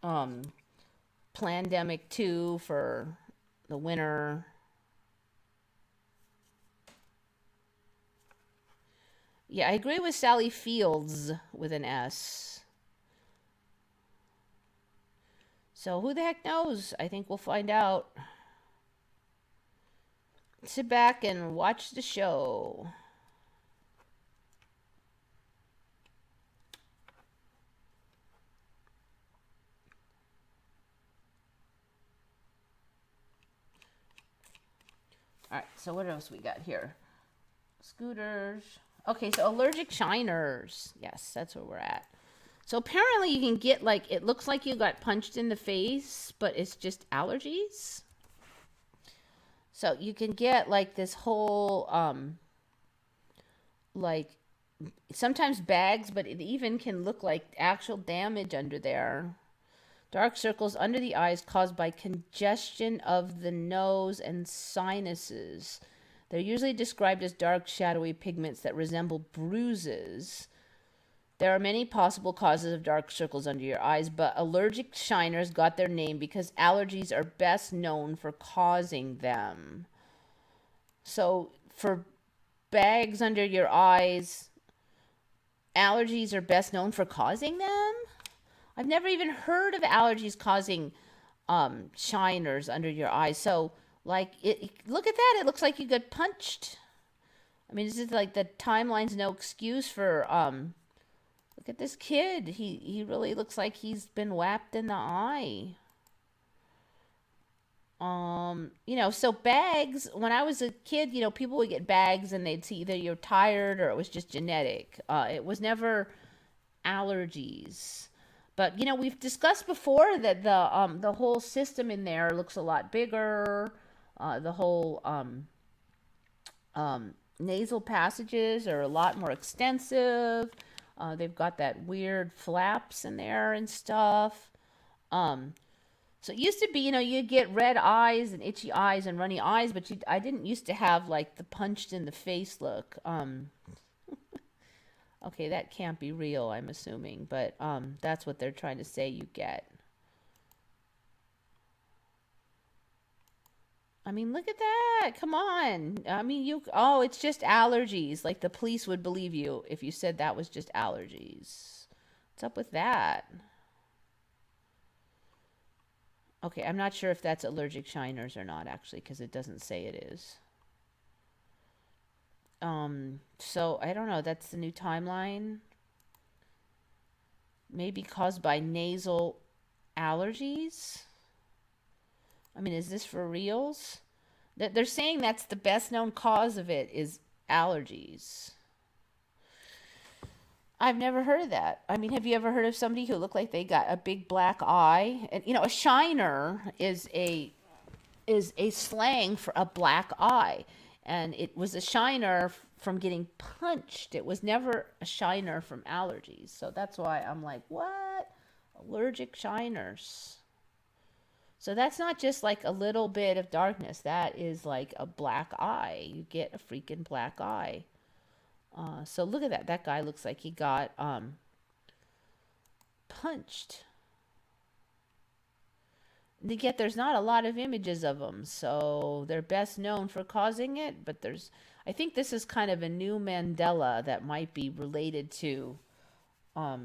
Plandemic 2 for the winter. Yeah, I agree with Sally Fields with an S. So who the heck knows? I think we'll find out. Sit back and watch the show. All right, so what else we got here? Scooters. Okay, so allergic shiners. Yes, that's where we're at. So apparently you can get, like, it looks like you got punched in the face, but it's just allergies. So you can get like this whole, like sometimes bags, but it even can look like actual damage under there. Dark circles under the eyes caused by congestion of the nose and sinuses. They're usually described as dark, shadowy pigments that resemble bruises. There are many possible causes of dark circles under your eyes, but allergic shiners got their name because allergies are best known for causing them. So for bags under your eyes, allergies are best known for causing them? I've never even heard of allergies causing shiners under your eyes. So Like look at that. It looks like you got punched. I mean, this is like the timeline's no excuse for look at this kid. He really looks like he's been whapped in the eye. So bags, when I was a kid, people would get bags and they'd see either you're tired or it was just genetic. It was never allergies. But we've discussed before that the whole system in there looks a lot bigger. The whole nasal passages are a lot more extensive. They've got that weird flaps in there and stuff. So it used to be, you'd get red eyes and itchy eyes and runny eyes, but I didn't used to have like the punched in the face look. Okay, that can't be real, I'm assuming, but that's what they're trying to say you get. I mean, look at that. Come on. I mean, it's just allergies. Like the police would believe you if you said that was just allergies. What's up with that? Okay, I'm not sure if that's allergic shiners or not, actually, because it doesn't say it is. So I don't know. That's the new timeline. Maybe caused by nasal allergies. I mean, is this for reals? They're saying that's the best known cause of it is allergies. I've never heard of that. I mean, have you ever heard of somebody who looked like they got a big black eye? And a shiner is a slang for a black eye. And it was a shiner from getting punched. It was never a shiner from allergies. So that's why I'm like, what? Allergic shiners. So that's not just like a little bit of darkness. That is like a black eye. You get a freaking black eye. So look at that. That guy looks like he got punched. And yet there's not a lot of images of them. So they're best known for causing it. But I think this is kind of a new Mandela that might be related to all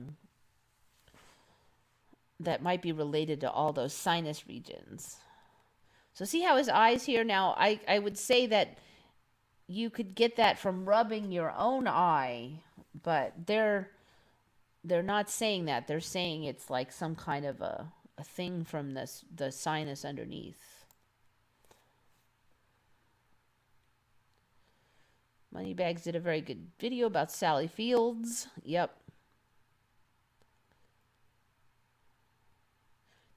those sinus regions. So see how his eyes here now, I would say that you could get that from rubbing your own eye, but they're not saying that. They're saying it's like some kind of a thing from the sinus underneath. Moneybags did a very good video about Sally Fields. Yep.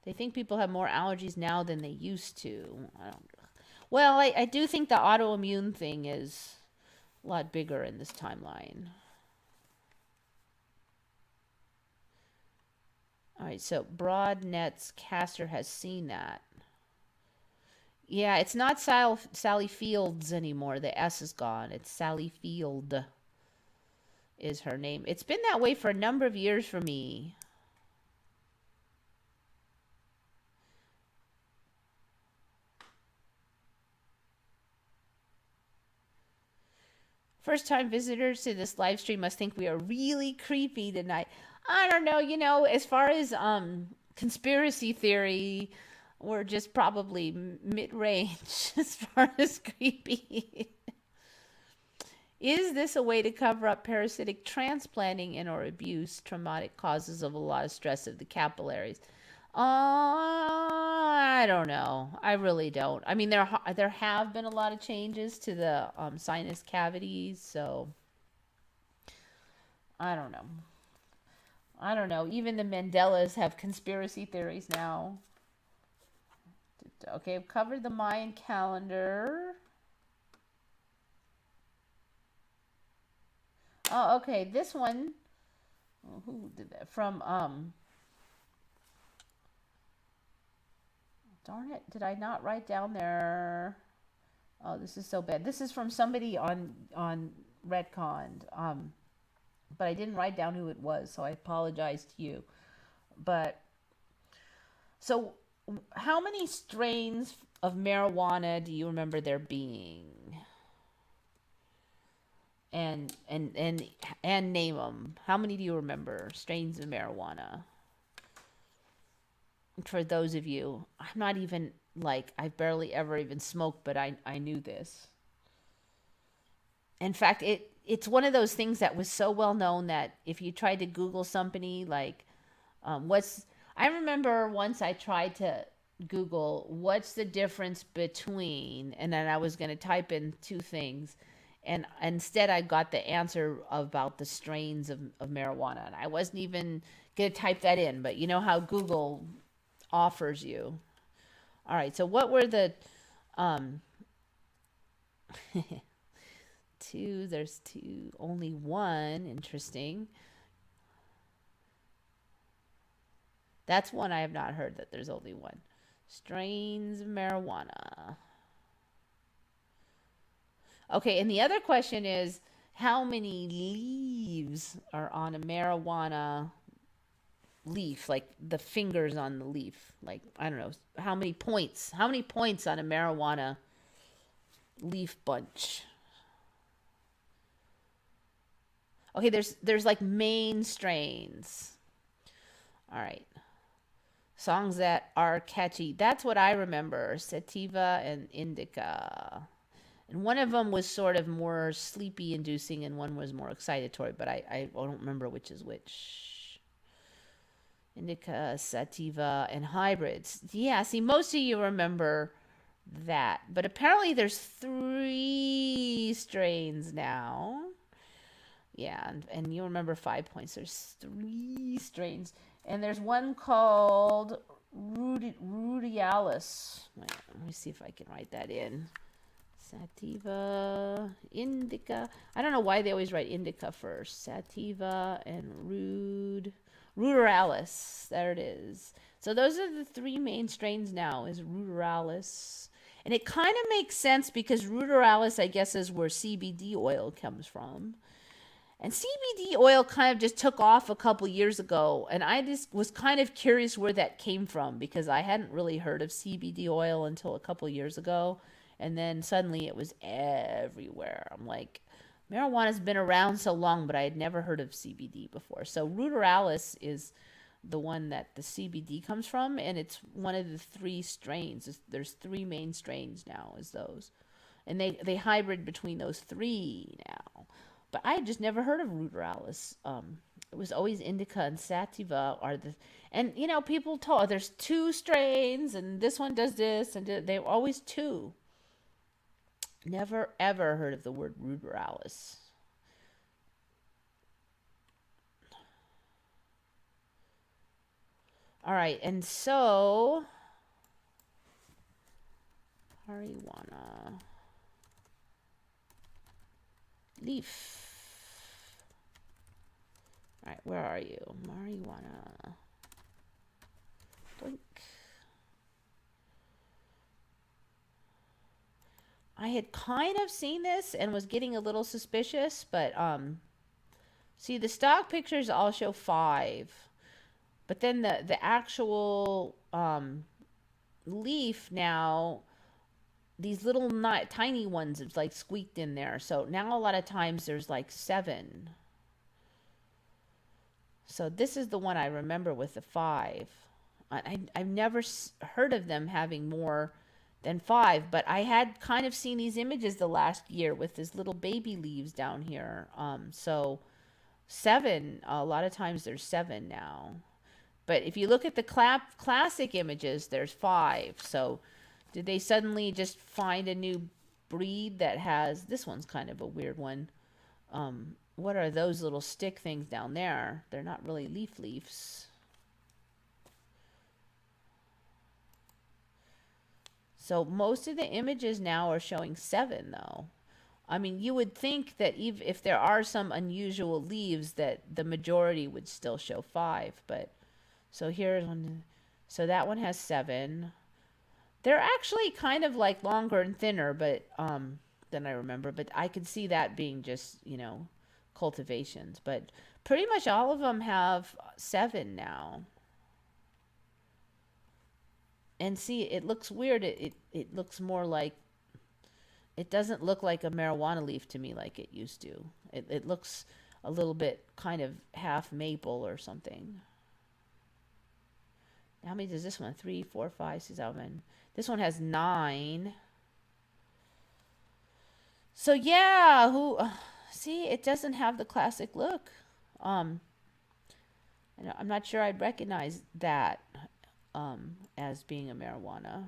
They think people have more allergies now than they used to. Well, I do think the autoimmune thing is a lot bigger in this timeline. All right, so Broadnet's caster has seen that. Yeah, it's not Sally Fields anymore. The S is gone. It's Sally Field is her name. It's been that way for a number of years for me. First-time visitors to this live stream must think we are really creepy tonight. I don't know, as far as conspiracy theory, we're just probably mid-range as far as creepy. Is this a way to cover up parasitic transplanting and or abuse, traumatic causes of a lot of stress of the capillaries? I don't know. I really don't. I mean, there have been a lot of changes to the sinus cavities, so I don't know. Even the Mandelas have conspiracy theories now. Okay, I've covered the Mayan calendar. Oh, okay, this one. Oh, who did that? From darn it, did I not write down there? Oh, this is so bad. This is from somebody on Retconned. But I didn't write down who it was, so I apologize to you. But so how many strains of marijuana do you remember there being? And name them. How many do you remember? Strains of marijuana. for those of you, I'm not even like, I've barely ever even smoked, but I knew this. In fact, it's one of those things that was so well known that if you tried to Google somebody like, what's, I remember once I tried to Google what's the difference between, and then I was going to type in two things, and instead I got the answer about the strains of marijuana, and I wasn't even going to type that in, but you know how Google offers you. All right, so what were the um, two? There's two, only one. Interesting. That's one I have not heard, that there's only one. Strains of marijuana. Okay, and the other question is how many leaves are on a marijuana leaf, like the fingers on the leaf? Like, I don't know, how many points? How many points on a marijuana leaf bunch? Okay, there's like main strains. All right. Songs that are catchy. That's what I remember. Sativa and Indica. And one of them was sort of more sleepy inducing and one was more excitatory, but I don't remember which is which. Indica, sativa, and hybrids. Yeah, see, most of you remember that. But apparently there's 3 strains now. Yeah, and you remember 5 points. There's 3 strains. And there's one called Rudialis. Wait, let me see if I can write that in. Sativa, Indica. I don't know why they always write Indica first. Sativa and Ruderalis. There it is. So those are the 3 main strains now, is Ruderalis. And it kind of makes sense because Ruderalis, I guess, is where CBD oil comes from. And CBD oil kind of just took off a couple years ago. And I just was kind of curious where that came from because I hadn't really heard of CBD oil until a couple years ago. And then suddenly it was everywhere. I'm like, marijuana's been around so long, but I had never heard of CBD before. So Ruderalis is the one that the CBD comes from, and it's one of the 3 strains. There's 3 main strains now, is those. And they hybrid between those 3 now. But I had just never heard of Ruderalis. It was always Indica and Sativa are the, and you know, people told there's 2 strains and this one does this, and they were always 2. Never ever heard of the word Ruderalis. All right, and so marijuana leaf. All right, where are you? Marijuana. Blink. I had kind of seen this and was getting a little suspicious, but see, the stock pictures all show 5, but then the actual leaf now, these little tiny ones, it's like squeaked in there. So now a lot of times there's like 7. So this is the one I remember with the 5. I've never heard of them having more than 5, but I had kind of seen these images the last year with these little baby leaves down here. So 7, a lot of times there's 7 now. But if you look at the classic images, there's 5. So did they suddenly just find a new breed that has, this one's kind of a weird one. What are those little stick things down there? They're not really leaves. So most of the images now are showing 7 though. I mean, you would think that if there are some unusual leaves that the majority would still show 5, but so here's one. So that one has 7. They're actually kind of like longer and thinner, but than I remember, but I could see that being just, you know, cultivations, but pretty much all of them have 7 now. And see, it looks weird. It looks more like, it doesn't look like a marijuana leaf to me like it used to. It looks a little bit kind of half maple or something. How many does this one? 3, 4, 5, 6, 7. This one has 9. So yeah, who? See, it doesn't have the classic look. Um, I'm not sure I'd recognize that as being a marijuana.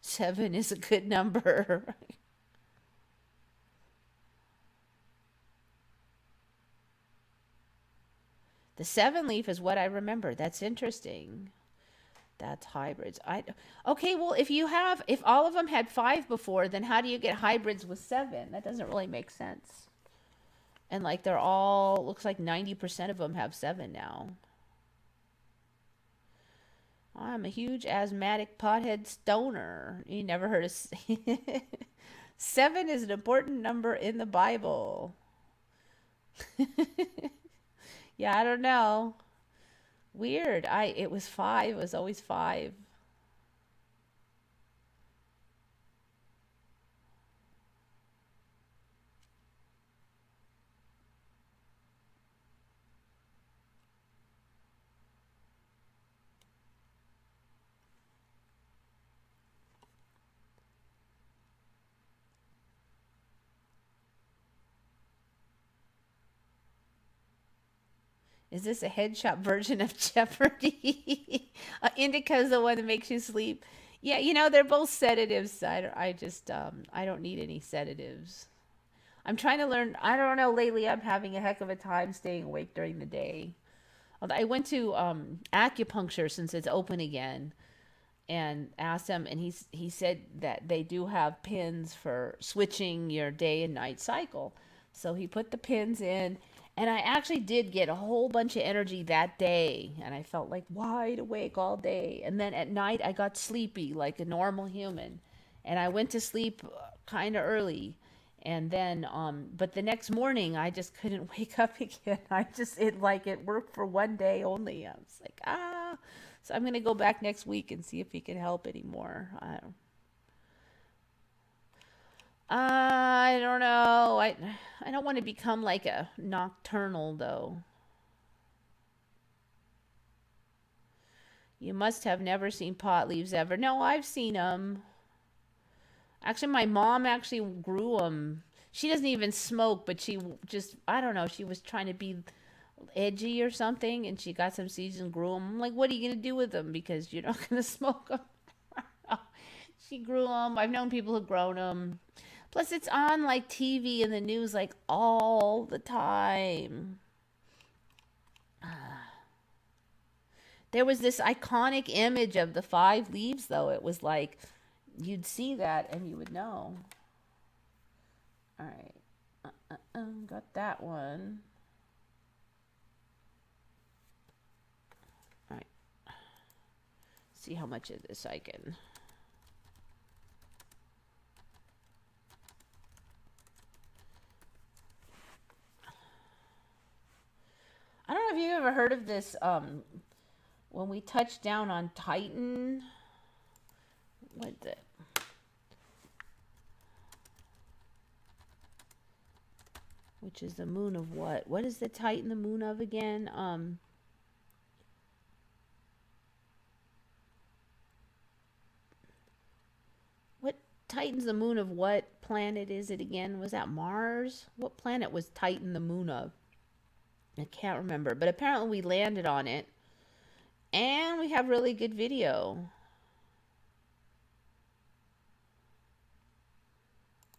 Seven is a good number. The 7 leaf is what I remember. That's interesting. That's hybrids. Okay, well, if all of them had 5 before, then how do you get hybrids with 7? That doesn't really make sense. And like they're all, looks like 90% of them have 7 now. I'm a huge asthmatic pothead stoner. You never heard of 7 is an important number in the Bible. Yeah, I don't know. Weird. It was 5. It was always 5. Is this a headshot version of Jeopardy? Indica's the one that makes you sleep. Yeah, they're both sedatives. I don't need any sedatives. I'm trying to learn. I don't know. Lately, I'm having a heck of a time staying awake during the day. I went to acupuncture since it's open again, and asked him, and he said that they do have pins for switching your day and night cycle. So he put the pins in, and I actually did get a whole bunch of energy that day, and I felt like wide awake all day. And then at night, I got sleepy like a normal human, and I went to sleep kind of early. And then, but the next morning, I just couldn't wake up again. It worked for one day only. I was like, ah. So I'm gonna go back next week and see if he can help anymore. I don't know. I don't want to become like a nocturnal though. You must have never seen pot leaves ever. No, I've seen them. Actually, my mom actually grew them. She doesn't even smoke, but she just, I don't know, she was trying to be edgy or something, and she got some seeds and grew them. I'm like, what are you going to do with them? Because you're not going to smoke them. She grew them. I've known people who've grown them. Plus, it's on like TV and the news like all the time. There was this iconic image of the 5 leaves, though. It was like you'd see that and you would know. All right. Got that one. All right. See how much of this I can. I don't know if you've ever heard of this. When we touched down on Titan, what the? Which is the moon of what? What is the Titan the moon of again? What Titan's the moon of what planet is it again? Was that Mars? What planet was Titan the moon of? I can't remember, but apparently we landed on it, and we have really good video.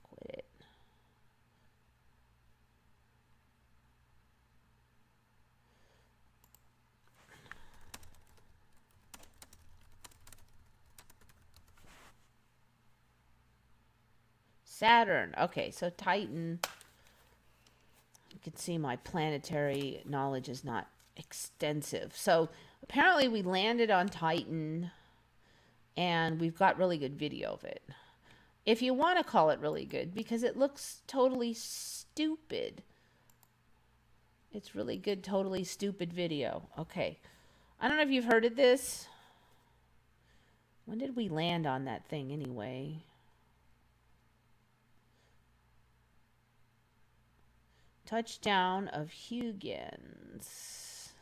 Quit it. Saturn. Okay, so Titan. You can see my planetary knowledge is not extensive. So apparently we landed on Titan, and we've got really good video of it. If you want to call it really good, because it looks totally stupid. It's really good, totally stupid video. Okay. I don't know if you've heard of this. When did we land on that thing anyway? Touchdown of Huygens.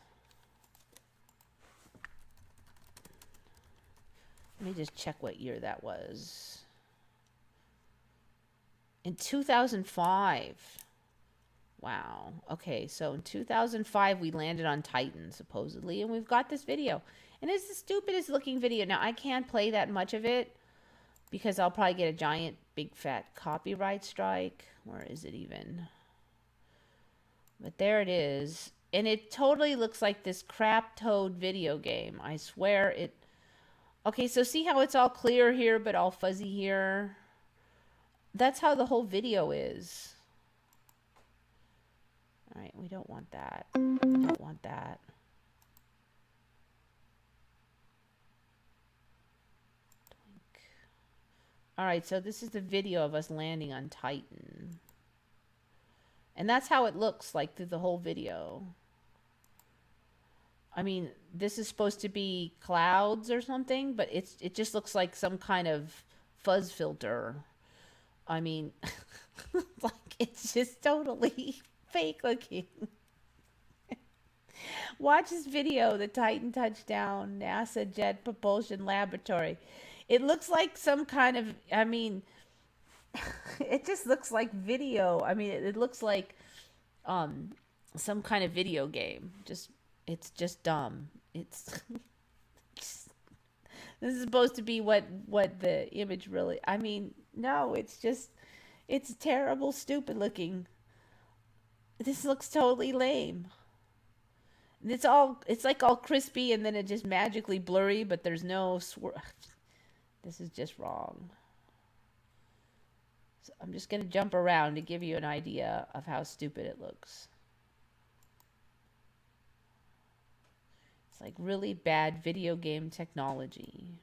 Let me just check what year that was. In 2005. Wow. Okay, so in 2005 we landed on Titan, supposedly, and we've got this video. And it's the stupidest looking video. Now, I can't play that much of it because I'll probably get a giant, big, fat copyright strike. Where is it even? But there it is. And it totally looks like this crap Toad video game. I swear it... Okay, so see how it's all clear here but all fuzzy here? That's how the whole video is. All right, we don't want that. We don't want that. All right, so this is the video of us landing on Titan. And that's how it looks like through the whole video. I mean, this is supposed to be clouds or something, but it just looks like some kind of fuzz filter. I mean, like it's just totally fake looking. Watch this video, the Titan touchdown, NASA Jet Propulsion Laboratory. It looks like some kind of, I mean, it just looks like video. I mean, it looks like some kind of video game. It's just dumb. It's this is supposed to be what the image really, I mean, no, it's terrible, stupid looking. This looks totally lame. It's like all crispy and then it just magically blurry, but there's no This is just wrong. So I'm just going to jump around to give you an idea of how stupid it looks. It's like really bad video game technology.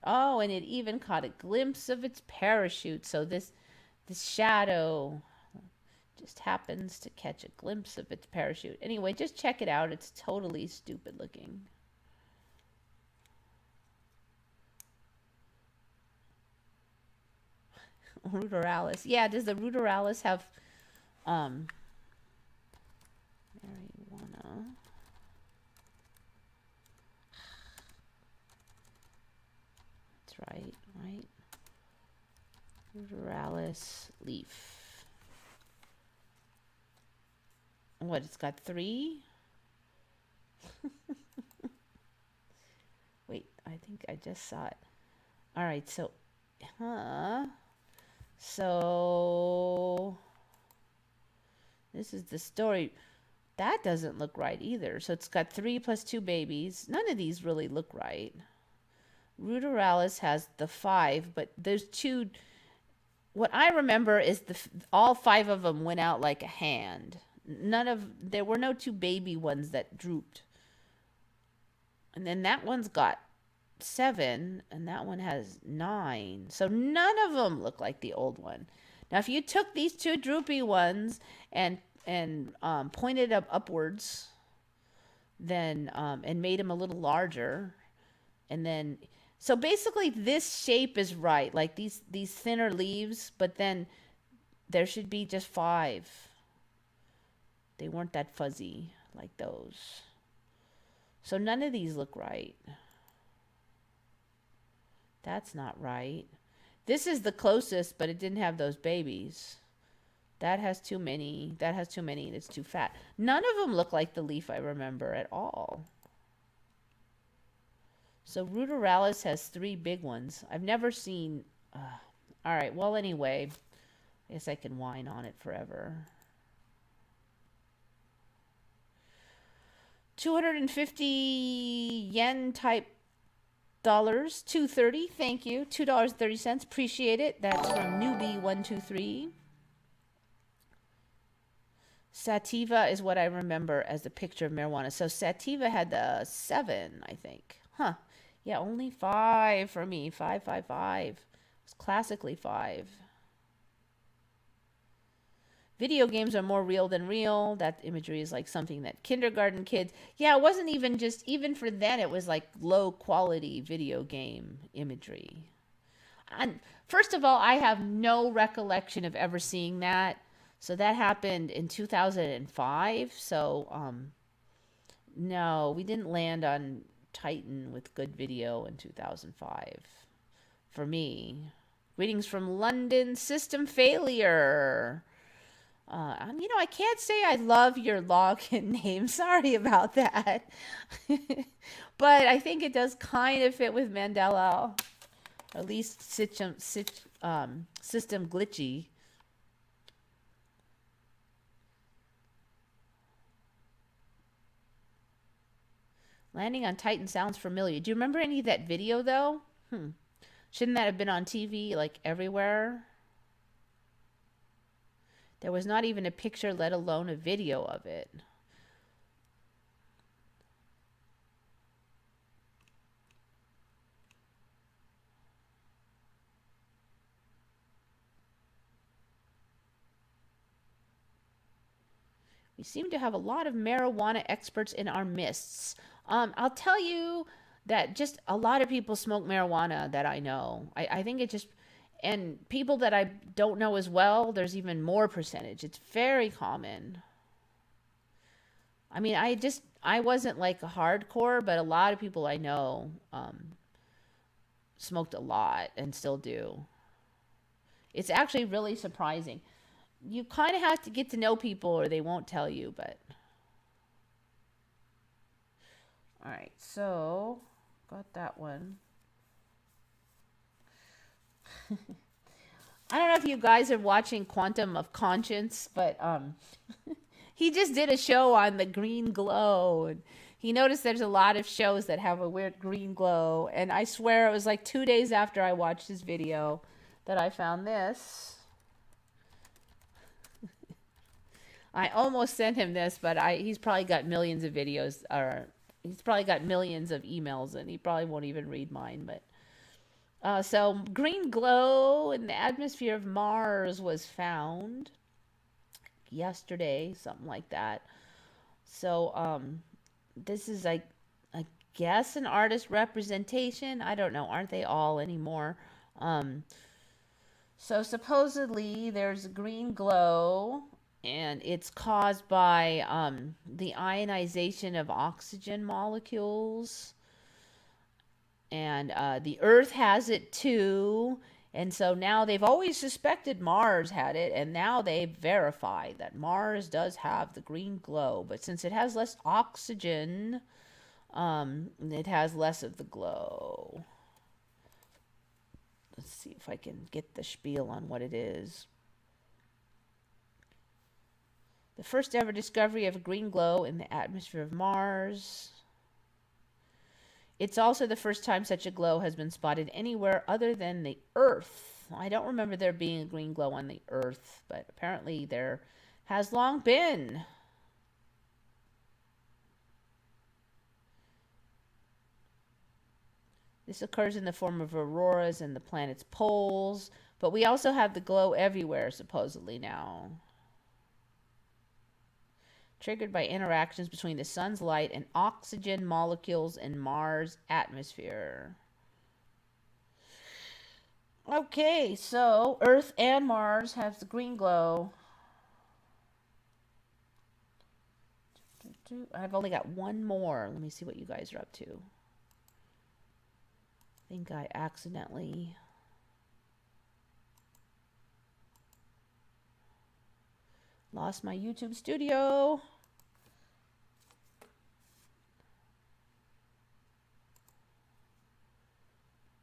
Oh, and it even caught a glimpse of its parachute. So this shadow just happens to catch a glimpse of its parachute. Anyway, just check it out. It's totally stupid looking. Ruderalis. Yeah, does the Ruderalis have marijuana? That's right. Ruderalis leaf. What, it's got 3? Wait, I think I just saw it. All right, so So this is the story. That doesn't look right either. So it's got 3 plus 2 babies. None of these really look right. Ruderalis has the 5, but there's 2. What I remember is all 5 of them went out like a hand. There were no 2 baby ones that drooped. And then that one's got 7 and that one has 9, so none of them look like the old one. Now if you took these 2 droopy ones and pointed up upwards, then and made them a little larger, and then so basically this shape is right, like these thinner leaves, but then there should be just 5. They weren't that fuzzy like those, so none of these look right. That's not right. This is the closest, but it didn't have those babies. That has too many. That has too many, and it's too fat. None of them look like the leaf I remember at all. So Ruderalis has 3 big ones. I've never seen... all right, well, anyway. I guess I can whine on it forever. 250 yen type dollars, 230. Thank you. $2.30. Appreciate it. That's from Newbie123. Sativa is what I remember as the picture of marijuana. So Sativa had the 7, I think. Huh. Yeah, only 5 for me. 5, 5, 5. It was classically 5. Video games are more real than real. That imagery is like something that kindergarten kids. Yeah, it wasn't even just, even for then, it was like low quality video game imagery. And first of all, I have no recollection of ever seeing that. So that happened in 2005. So, no, we didn't land on Titan with good video in 2005 for me. Greetings from London, system failure. I can't say I love your login name. Sorry about that. But I think it does kind of fit with Mandela, or at least system glitchy. Landing on Titan sounds familiar. Do you remember any of that video, though? Shouldn't that have been on TV, like, everywhere? There was not even a picture, let alone a video of it. We seem to have a lot of marijuana experts in our midst. I'll tell you that just a lot of people smoke marijuana that I know. I think it just, and people that I don't know as well, there's even more percentage. It's very common. I mean, I wasn't like a hardcore, but a lot of people I know smoked a lot and still do. It's actually really surprising. You kind of have to get to know people or they won't tell you, but. All right, so got that one. I don't know if you guys are watching Quantum of Conscience, but he just did a show on the green glow, and he noticed there's a lot of shows that have a weird green glow, and I swear it was like 2 days after I watched his video that I found this. I almost sent him this, but he's probably got millions of videos, or he's probably got millions of emails, and he probably won't even read mine. But so green glow in the atmosphere of Mars was found yesterday, something like that. So this is like, I guess, an artist representation. I don't know. Aren't they all anymore? So supposedly there's a green glow, and it's caused by the ionization of oxygen molecules. And the Earth has it too. And so now they've always suspected Mars had it, and now they've verified that Mars does have the green glow. But since it has less oxygen, it has less of the glow. Let's see if I can get the spiel on what it is. The first ever discovery of a green glow in the atmosphere of Mars. It's also the first time such a glow has been spotted anywhere other than the Earth. I don't remember there being a green glow on the Earth, but apparently there has long been. This occurs in the form of auroras and the planet's poles, but we also have the glow everywhere, supposedly now. Triggered by interactions between the sun's light and oxygen molecules in Mars' atmosphere. Okay, so Earth and Mars have the green glow. I've only got one more. Let me see what you guys are up to. I think I accidentally... lost my YouTube studio.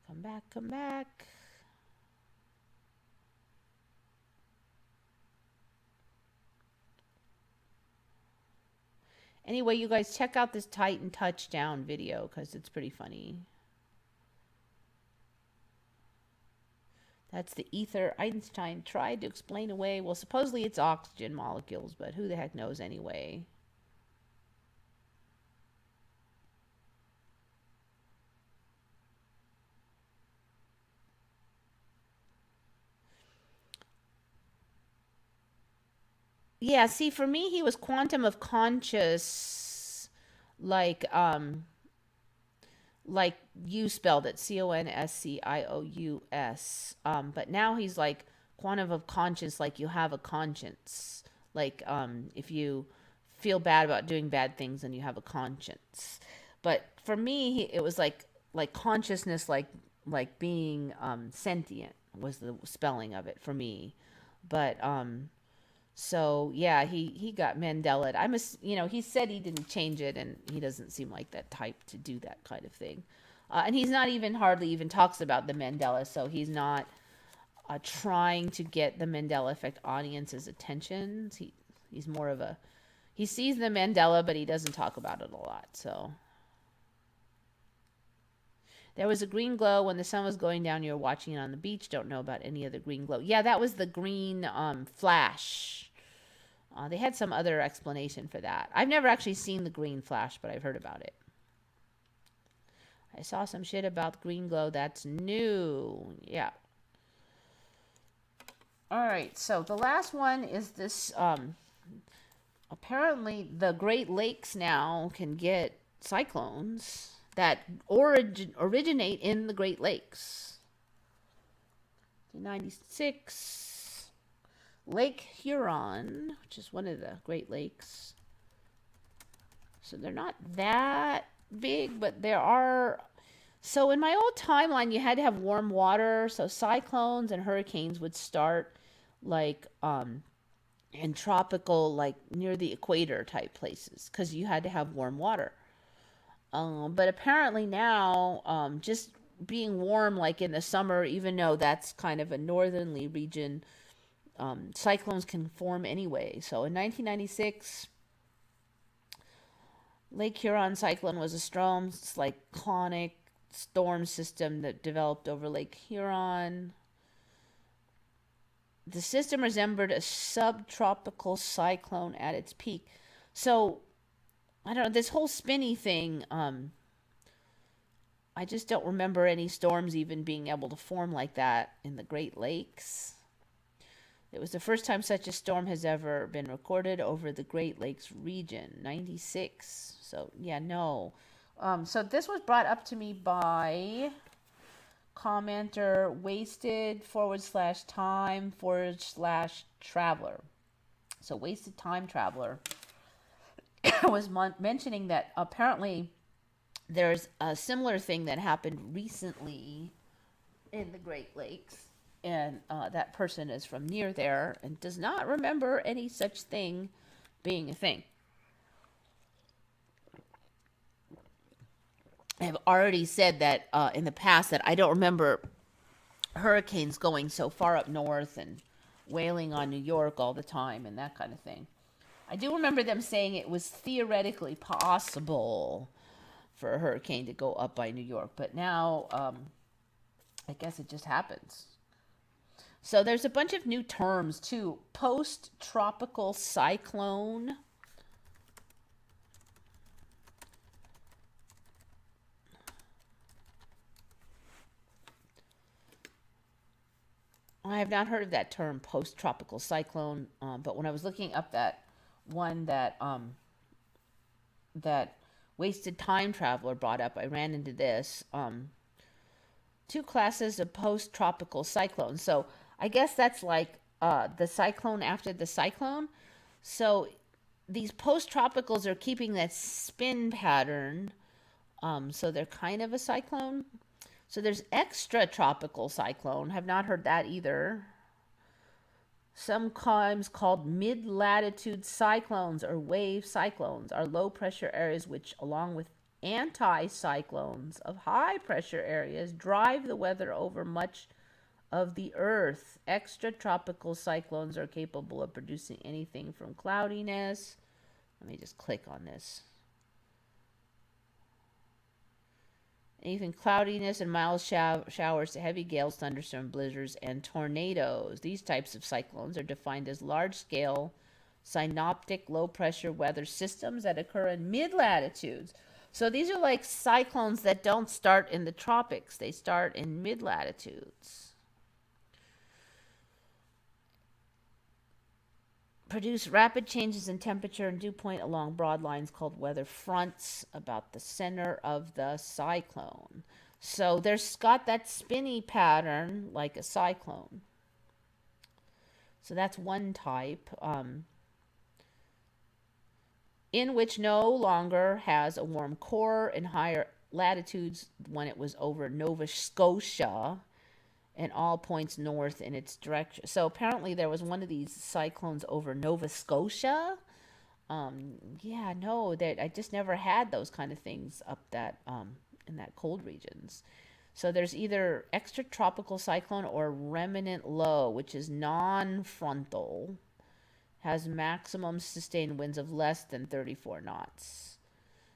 Come back, come back. Anyway, you guys check out this Titan touchdown video because it's pretty funny. That's the ether Einstein tried to explain away. Well, supposedly it's oxygen molecules, but who the heck knows anyway? Yeah, see, for me, he was quantum of conscious, like like you spelled it, CONSCIOUS. But now he's like quantum of conscience, like you have a conscience. Like if you feel bad about doing bad things, and you have a conscience. But for me, it was like consciousness, like being sentient was the spelling of it for me. But so yeah, he got Mandela. He said he didn't change it, and he doesn't seem like that type to do that kind of thing. And he's not even hardly even talks about the Mandela, so he's not trying to get the Mandela effect audience's attention. He's more of a he sees the Mandela, but he doesn't talk about it a lot. So there was a green glow when the sun was going down. You were watching it on the beach. Don't know about any other green glow. Yeah, that was the green flash. They had some other explanation for that. I've never actually seen the green flash, but I've heard about it. I saw some shit about green glow. That's new. Yeah. All right. So the last one is this. Apparently, the Great Lakes now can get cyclones that originate in the Great Lakes. 1996. Lake Huron, which is one of the Great Lakes. So they're not that big, but there are. So in my old timeline, you had to have warm water. So cyclones and hurricanes would start like in tropical, like near the equator type places, because you had to have warm water. But apparently now, just being warm, like in the summer, even though that's kind of a northerly region, cyclones can form anyway. So in 1996, Lake Huron cyclone was a strong, cyclonic storm system that developed over Lake Huron. The system resembled a subtropical cyclone at its peak. So I don't know, this whole spinny thing. I just don't remember any storms even being able to form like that in the Great Lakes. It was the first time such a storm has ever been recorded over the Great Lakes region, 96. So, yeah, no. So this was brought up to me by commenter wasted_time/traveler. So wasted time traveler was mentioning that apparently there's a similar thing that happened recently in the Great Lakes. And that person is from near there and does not remember any such thing being a thing. I have already said that in the past that I don't remember hurricanes going so far up north and wailing on New York all the time and that kind of thing. I do remember them saying it was theoretically possible for a hurricane to go up by New York, but now I guess it just happens. So there's a bunch of new terms too. Post-tropical cyclone. I have not heard of that term, post-tropical cyclone. But when I was looking up that one that wasted time traveler brought up, I ran into this. Two classes of post-tropical cyclones. So I guess that's like the cyclone after the cyclone. So these post-tropicals are keeping that spin pattern. So they're kind of a cyclone. So there's extra-tropical cyclone. Have not heard that either. Sometimes called mid-latitude cyclones or wave cyclones are low-pressure areas which, along with anticyclones of high-pressure areas, drive the weather over much of the Earth. Extratropical cyclones are capable of producing anything from cloudiness. Let me just click on this. Anything cloudiness and mild showers to heavy gales, thunderstorm, blizzards, and tornadoes. These types of cyclones are defined as large-scale, synoptic, low-pressure weather systems that occur in mid-latitudes. So these are like cyclones that don't start in the tropics. They start in mid-latitudes. produce rapid changes in temperature and dew point along broad lines called weather fronts about the center of the cyclone. So there's got that spinny pattern like a cyclone. So that's one type, in which no longer has a warm core in higher latitudes when it was over Nova Scotia and all points north in its direction. So apparently there was one of these cyclones over Nova Scotia. Yeah, no, that I just never had those kind of things up that in that cold regions. So there's either extratropical cyclone or remnant low, which is non-frontal, has maximum sustained winds of less than 34 knots,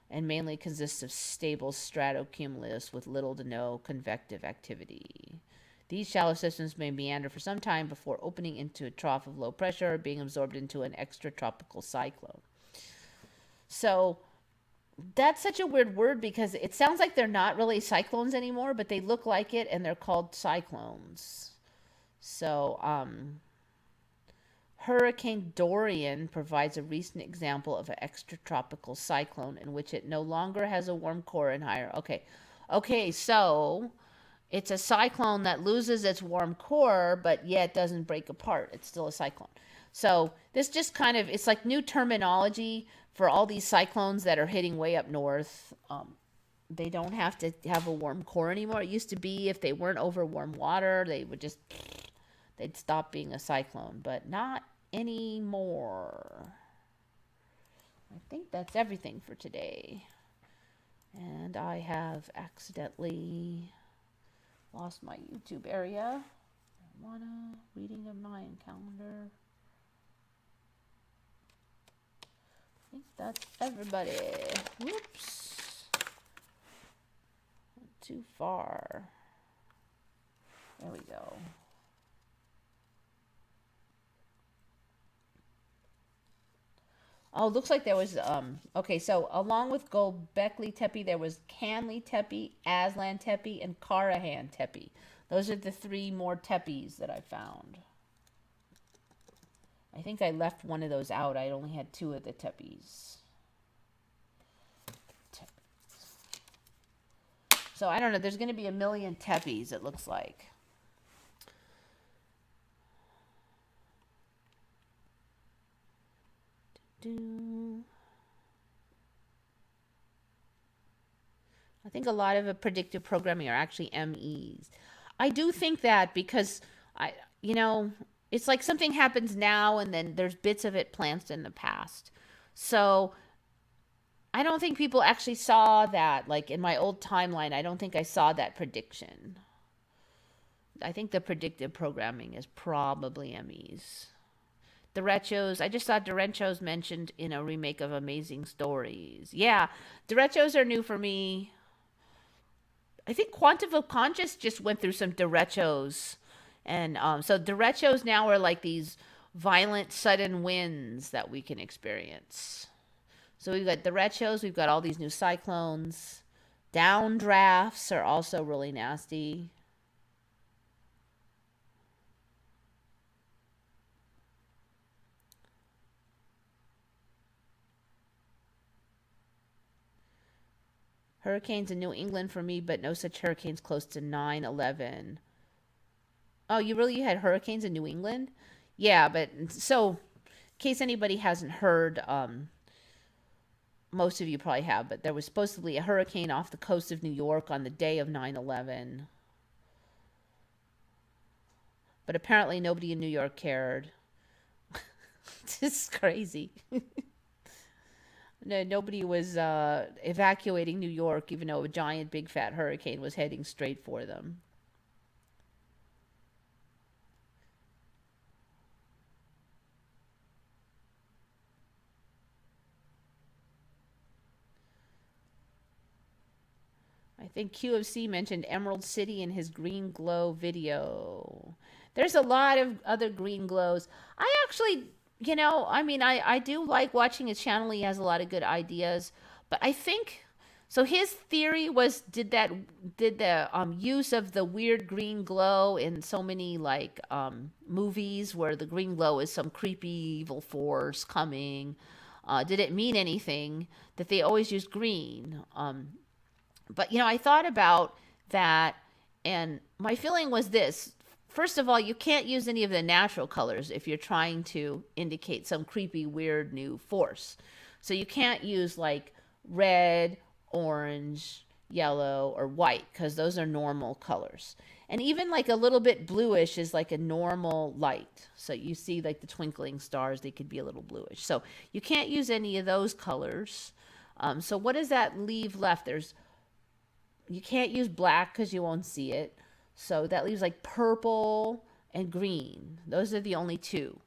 and mainly consists of stable stratocumulus with little to no convective activity. These shallow systems may meander for some time before opening into a trough of low pressure or being absorbed into an extratropical cyclone. So that's such a weird word because it sounds like they're not really cyclones anymore, but they look like it and they're called cyclones. So, Hurricane Dorian provides a recent example of an extratropical cyclone in which it no longer has a warm core and higher. Okay, so it's a cyclone that loses its warm core, but yet doesn't break apart. It's still a cyclone. So this just kind of, it's like new terminology for all these cyclones that are hitting way up north. They don't have to have a warm core anymore. It used to be if they weren't over warm water, they'd stop being a cyclone, but not anymore. I think that's everything for today. And I have accidentally lost my YouTube area. Marijuana, reading a Mayan calendar. I think that's everybody. Whoops. Not too far. There we go. Oh, looks like there was, okay, so along with Gobekli Tepe, there was Kanli Tepe, Aslan Tepe, and Karahan Tepe. Those are the three more tepes that I found. I think I left one of those out. I only had two of the tepes. So I don't know. There's going to be a million tepes, it looks like. I think a lot of predictive programming are actually MEs. I do think that because it's like something happens now and then there's bits of it planted in the past. So I don't think people actually saw that. Like in my old timeline, I don't think I saw that prediction. I think the predictive programming is probably MEs. Derechos. I just saw Derechos mentioned in a remake of Amazing Stories. Yeah, Derechos are new for me. I think Quantum of Conscious just went through some Derechos. And so Derechos now are like these violent, sudden winds that we can experience. So we've got Derechos. We've got all these new cyclones. Downdrafts are also really nasty. Hurricanes in New England for me, but no such hurricanes close to 9/11. Oh, you had hurricanes in New England? Yeah, but so in case anybody hasn't heard, most of you probably have, but there was supposedly a hurricane off the coast of New York on the day of 9/11. But apparently nobody in New York cared. This is crazy. No, nobody was evacuating New York, even though a giant, big, fat hurricane was heading straight for them. I think QFC mentioned Emerald City in his green glow video. There's a lot of other green glows. I actually, I do like watching his channel. He has a lot of good ideas. But I think So his theory was, did the use of the weird green glow in so many like movies where the green glow is some creepy evil force coming, did it mean anything that they always used green? But I thought about that, and my feeling was this. First of all, you can't use any of the natural colors if you're trying to indicate some creepy, weird new force. So you can't use like red, orange, yellow, or white, because those are normal colors. And even like a little bit bluish is like a normal light. So you see like the twinkling stars, they could be a little bluish. So you can't use any of those colors. So what does that leave left? You can't use black because you won't see it. So that leaves like purple and green. Those are the only two.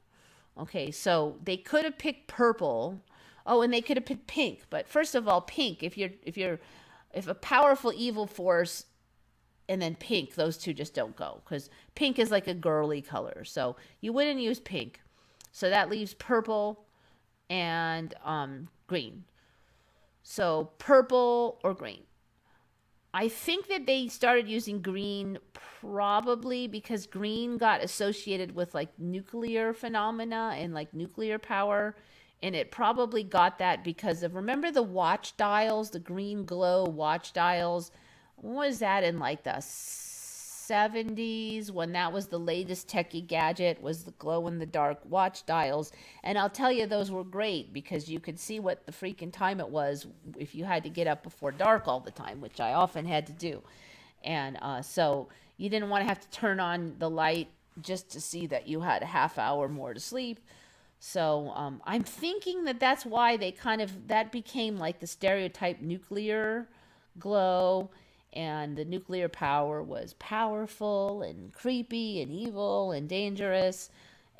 Okay, so they could have picked purple. Oh, and they could have picked pink. But first of all, pink. If a powerful evil force and then pink, those two just don't go, because pink is like a girly color. So you wouldn't use pink. So that leaves purple and green. So purple or green. I think that they started using green probably because green got associated with like nuclear phenomena and like nuclear power. And it probably got that because of, remember the watch dials, the green glow watch dials? When was that, in like the 70s, when that was the latest techie gadget, was the glow in the dark watch dials? And I'll tell you, those were great because you could see what the freaking time it was if you had to get up before dark all the time, which I often had to do. And so you didn't want to have to turn on the light just to see that you had a half hour more to sleep. So I'm thinking that that's why that became like the stereotype nuclear glow, and the nuclear power was powerful and creepy and evil and dangerous.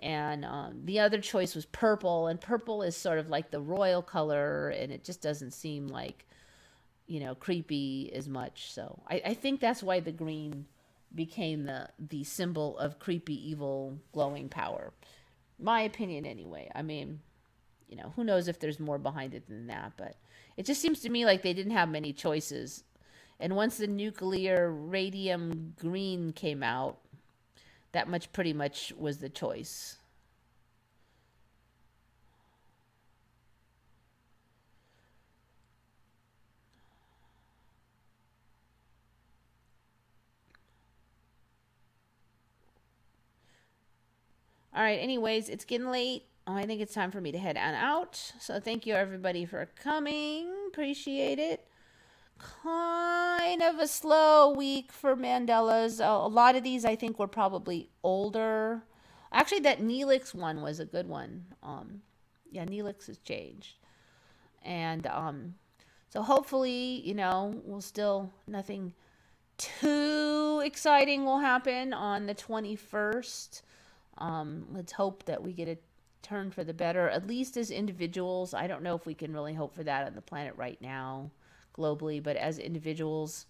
And the other choice was purple, and purple is sort of like the royal color, and it just doesn't seem like, creepy as much. So I think that's why the green became the symbol of creepy, evil, glowing power. My opinion anyway. I mean, who knows if there's more behind it than that, but it just seems to me like they didn't have many choices. And once the nuclear radium green came out, that much pretty much was the choice. All right, anyways, it's getting late. I think it's time for me to head on out. So thank you everybody for coming. Appreciate it. Kind of a slow week for Mandelas. A lot of these I think were probably older. Actually, that Neelix one was a good one. Yeah, Neelix has changed. And so hopefully, we'll still, nothing too exciting will happen on the 21st. Let's hope that we get a turn for the better, at least as individuals. I don't know if we can really hope for that on the planet right now, globally, but as individuals,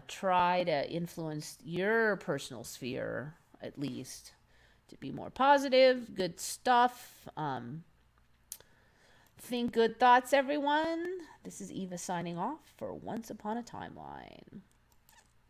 try to influence your personal sphere, at least, to be more positive. Good stuff. Think good thoughts, everyone. This is Eva signing off for Once Upon a Timeline.